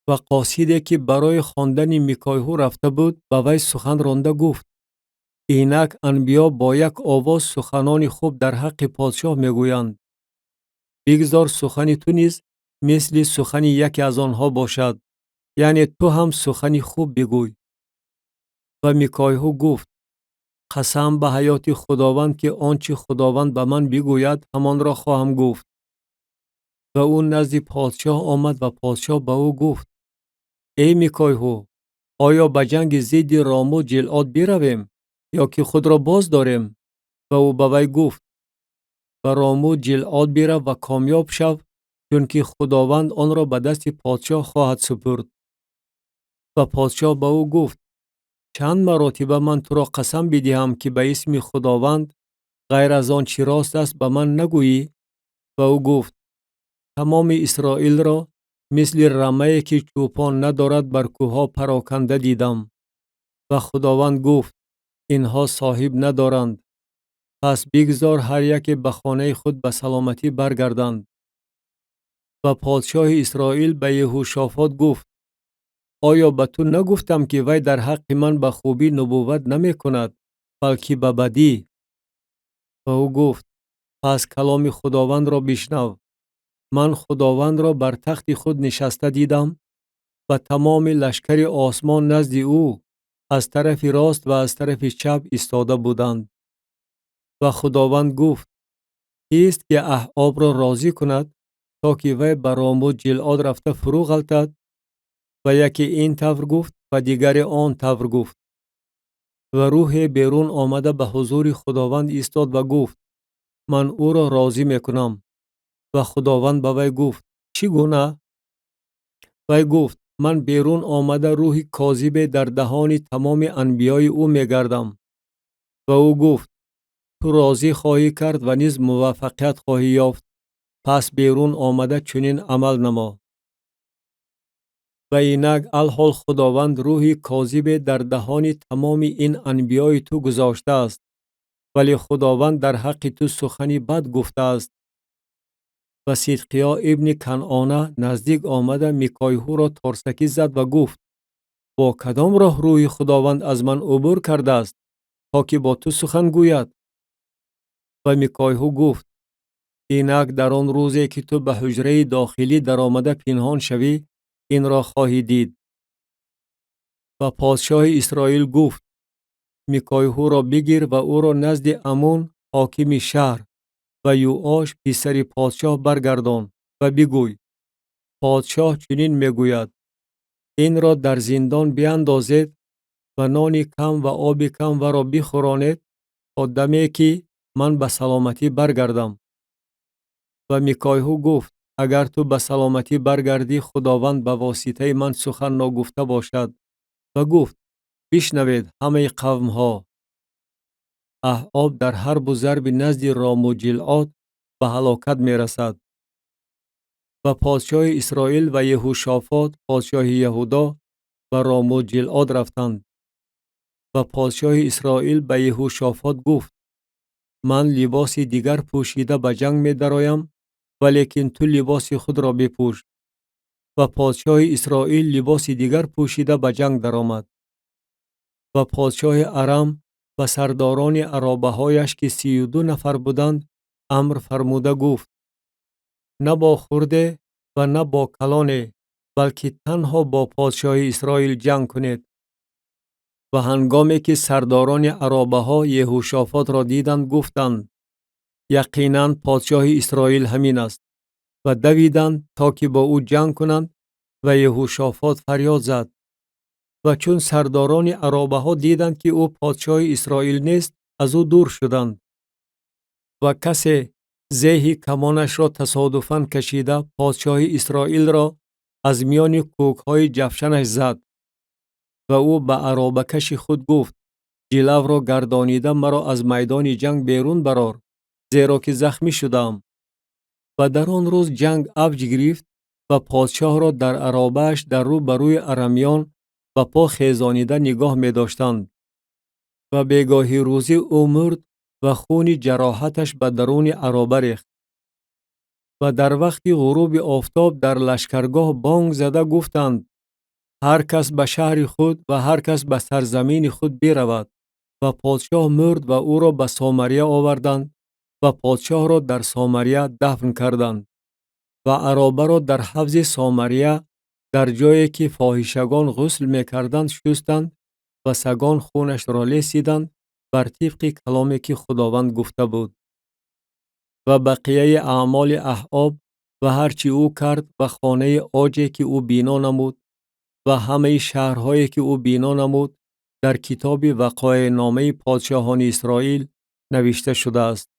و قاصدی که برای خواندن میکایهو رفته بود به وی سخن رانده گفت: اینک انبیا با یک آواز سخنان خوب در حق پادشاه میگویند. بگذار سخن تو نیز مثل سخن یکی از آنها باشد، یعنی تو هم سخن خوب بگوی. و میکایهو گفت: قسم به حیات خداوند که آنچه خداوند به من بگوید همان را خواهم گفت. و او نزد پادشاه آمد و پادشاه به او گفت: ای میکایهو، آیا به جنگ ضد رام و جلعاد برویم یا که خود را باز داریم؟ و او به وی گفت به رام و جلعاد برو و کامیاب شو، چون که خداوند آن را به دست پادشاه خواهد سپرد. و پادشاه به او گفت چند مراتبه من تو را قسم بدهم که به اسم خداوند غیر از آن چی راست است به من نگویی؟ و او گفت تمام اسرائیل را مثل رمه‌ای که چوپان ندارد بر کوه‌ها پراکنده دیدم. و خداوند گفت اینها صاحب ندارند، پس بگذار هر یک به خانه خود به سلامتی برگردند. و پادشاه اسرائیل به یهوشافات گفت آیا به تو نگفتم که وی در حق من به خوبی نبوت نمی کند بلکه به بدی؟ و او گفت پس کلام خداوند را بشنو. من خداوند را بر تخت خود نشسته دیدم و تمام لشکر آسمان نزد او از طرف راست و از طرف چپ ایستاده بودند. و خداوند گفت کیست که احعاب را راضی کند تا که وی به رام و جلعاد رفته فرو غلطد؟ و یکی این طور گفت و دیگر آن طور گفت. و روح بیرون آمده به حضور خداوند ایستاد و گفت من او را راضی میکنم. و خداوند به وی گفت چگونه؟ وی گفت من بیرون آمده روح کاذب در دهان تمام انبیای او میگردم. و او گفت تو راضی خواهی کرد و نیز موفقیت خواهی یافت، پس بیرون آمده چنین عمل نما. و اینک الحال خداوند روح کاذب در دهان تمام این انبیای تو گذاشته است، ولی خداوند در حق تو سخنی بد گفته است. و صدقیا ابن کنعانه نزدیک آمده میکایهو را ترسکی زد و گفت با کدام راه روح خداوند از من عبور کرده است تا که با تو سخن گوید؟ و میکایهو گفت اینک در آن روزی که تو به حجره داخلی در آمده پنهان شوی این را خواهی دید. و پادشاه اسرائیل گفت میکایهو را بگیر و او را نزد امون حاکم شهر و یوآش پسر پادشاه برگردان و بگوی پادشاه چنین میگوید این را در زندان بیاندازید و نان کم و آب کم و را بخورانید تا دمی که من به سلامتی برگردم. و میکایهو گفت اگر تو به سلامتی برگردی خداوند به واسطه من سخن نگفته باشد. و گفت بشنوید همه قوم ها، احعاب در حرب و ضرب نزد رام و جلعاد به هلاکت می رسد. و پادشاه اسرائیل و یهوشافات پادشاه یهودا و رام و جلعاد رفتند. و پادشاه اسرائیل به یهوشافات گفت من لباس دیگر پوشیده به جنگ می درایم، ولیکن تو لباس خود را بپوش. و پادشاه اسرائیل لباس دیگر پوشیده به جنگ درآمد. و پادشاه ارم و سرداران عرابه هایش که 32 نفر بودند امر فرموده گفت نه با خرده و نه با کلانه، بلکه تنها با پادشاه اسرائیل جنگ کنید. و هنگامی که سرداران عرابه ها یهوشافات را دیدند گفتند یقینا پادشاه اسرائیل همین است و دویدند تا که با او جنگ کنند. و یهوشافات فریاد زد. و چون سرداران عرابه ها دیدند که او پادشاه اسرائیل نیست از او دور شدند. و کسی زیه کمانش را تصادفاً کشیده پادشاه اسرائیل را از میان کوک های جفشنش زد. و او به عرابه کش خود گفت جلو را گردانیده مرا از میدان جنگ بیرون برار، زیرا که زخمی شدم. و در آن روز جنگ اوج گرفت و پادشاه را در عرابه‌اش در رو بروی ارمیان و پا خیزانیده نگاه می داشتند. و بیگاهی روزی او مرد و خون جراحتش به درون عرابه ریخت. و در وقت غروب آفتاب در لشکرگاه بانگ زده گفتند هر کس به شهر خود و هر کس به سرزمین خود برود. و پادشاه مرد و او را به سامریه آوردند و پادشاه را در سامریه دفن کردند. و عرابه را در حوض سامریه در جایی که فاحشگان غسل می‌کردند شستند و سگان خونش را لیسیدند بر طبق کلامی که خداوند گفته بود. و بقیه اعمال احعاب و هرچی او کرد و خانه عاجی که او بنا نمود و همه شهرهایی که او بنا نمود در کتاب وقایع نامه پادشاهان اسرائیل نوشته شده است.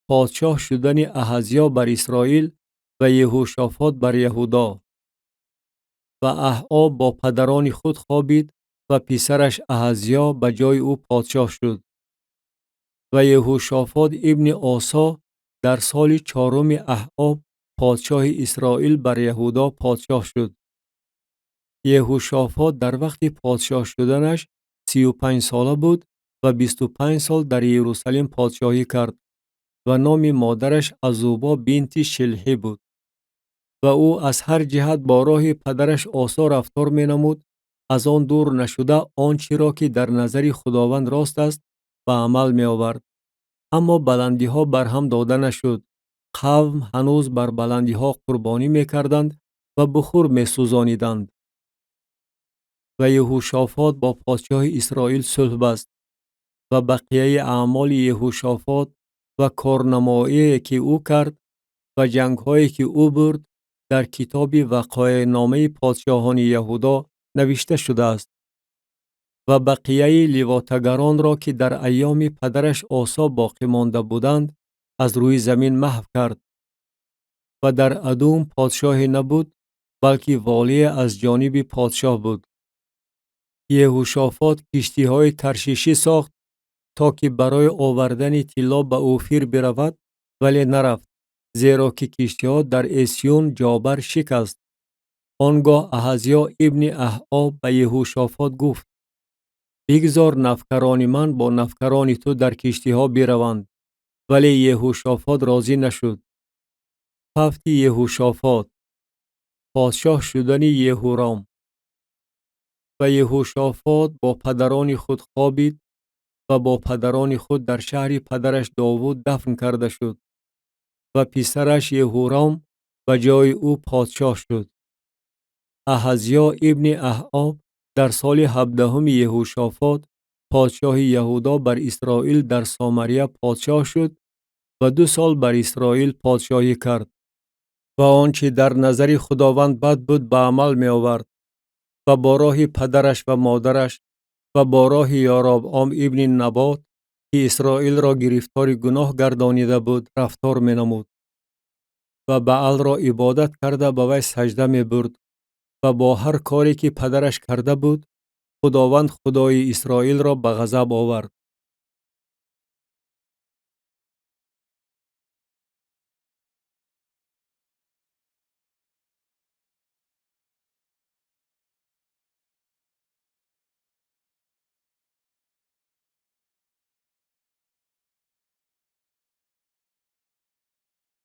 پادشاه شدن احزیا بر اسرائیل و یهوشافاط بر یهودا. و احاب با پدران خود خوابید و پسرش احزیا به جای او پادشاه شد. و یهوشافاط ابن آسا در سال 4 احاب پادشاه اسرائیل بر یهودا پادشاه شد. یهوشافاط در وقت پادشاه شدنش 35 ساله بود و 25 سال در یروشلیم پادشاهی کرد و نام مادرش عزوبا بنت شلحی بود. و او از هر جهت با راه پدرش آسا رفتار می نمود، از آن دور نشده آنچه را که در نظر خداوند راست است به عمل می آورد. اما بلندی ها بر هم داده نشد. قوم هنوز بر بلندی ها قربانی می کردند و بخور می سوزانیدند. و یهوشافاط با پادشاه اسرائیل صلح بست و بقیه اعمال یهوشافاط و کارنمایی که او کرد و جنگ هایی که او برد در کتاب وقایع نامه پادشاهان یهودا نوشته شده است. و بقیه لواطگران را که در ایام پدرش آسا باقی مانده بودند از روی زمین محو کرد. و در ادوم پادشاهی نبود بلکه والی از جانب پادشاه بود. یهوشافاط کشتی های ترشیشی ساخت تا که برای آوردن طلا به اوفیر برود، ولی نرفت، زیرا که کشتی ها در اسیون جابر شکست. آنگاه احزیا ابن احاب به یهوشافاط گفت: بگذار نفکران من با نفکران تو در کشتی ها بروند. ولی یهوشافاط راضی نشد. فوت یهوشافاط. پادشاه شدن یهورام. و یهوشافاط با پدران خود خوابید و با پدران خود در شهر پدرش داوود دفن کرده شد. و پسرش یهورام به جای او پادشاه شد. احزیا ابن احاب در سال 17 یهوشافاط پادشاه یهودا بر اسرائیل در سامریه پادشاه شد و 2 سال بر اسرائیل پادشاهی کرد. و آنچه در نظر خداوند بد بود به عمل می آورد و با راه پدرش و مادرش و با راه یاربعام ابن نبات که اسرائیل را گرفتار گناه گردانیده بود رفتار می نمود. و بعل را عبادت کرده به وی سجده می برد و با هر کاری که پدرش کرده بود خداوند خدای اسرائیل را به غضب آورد.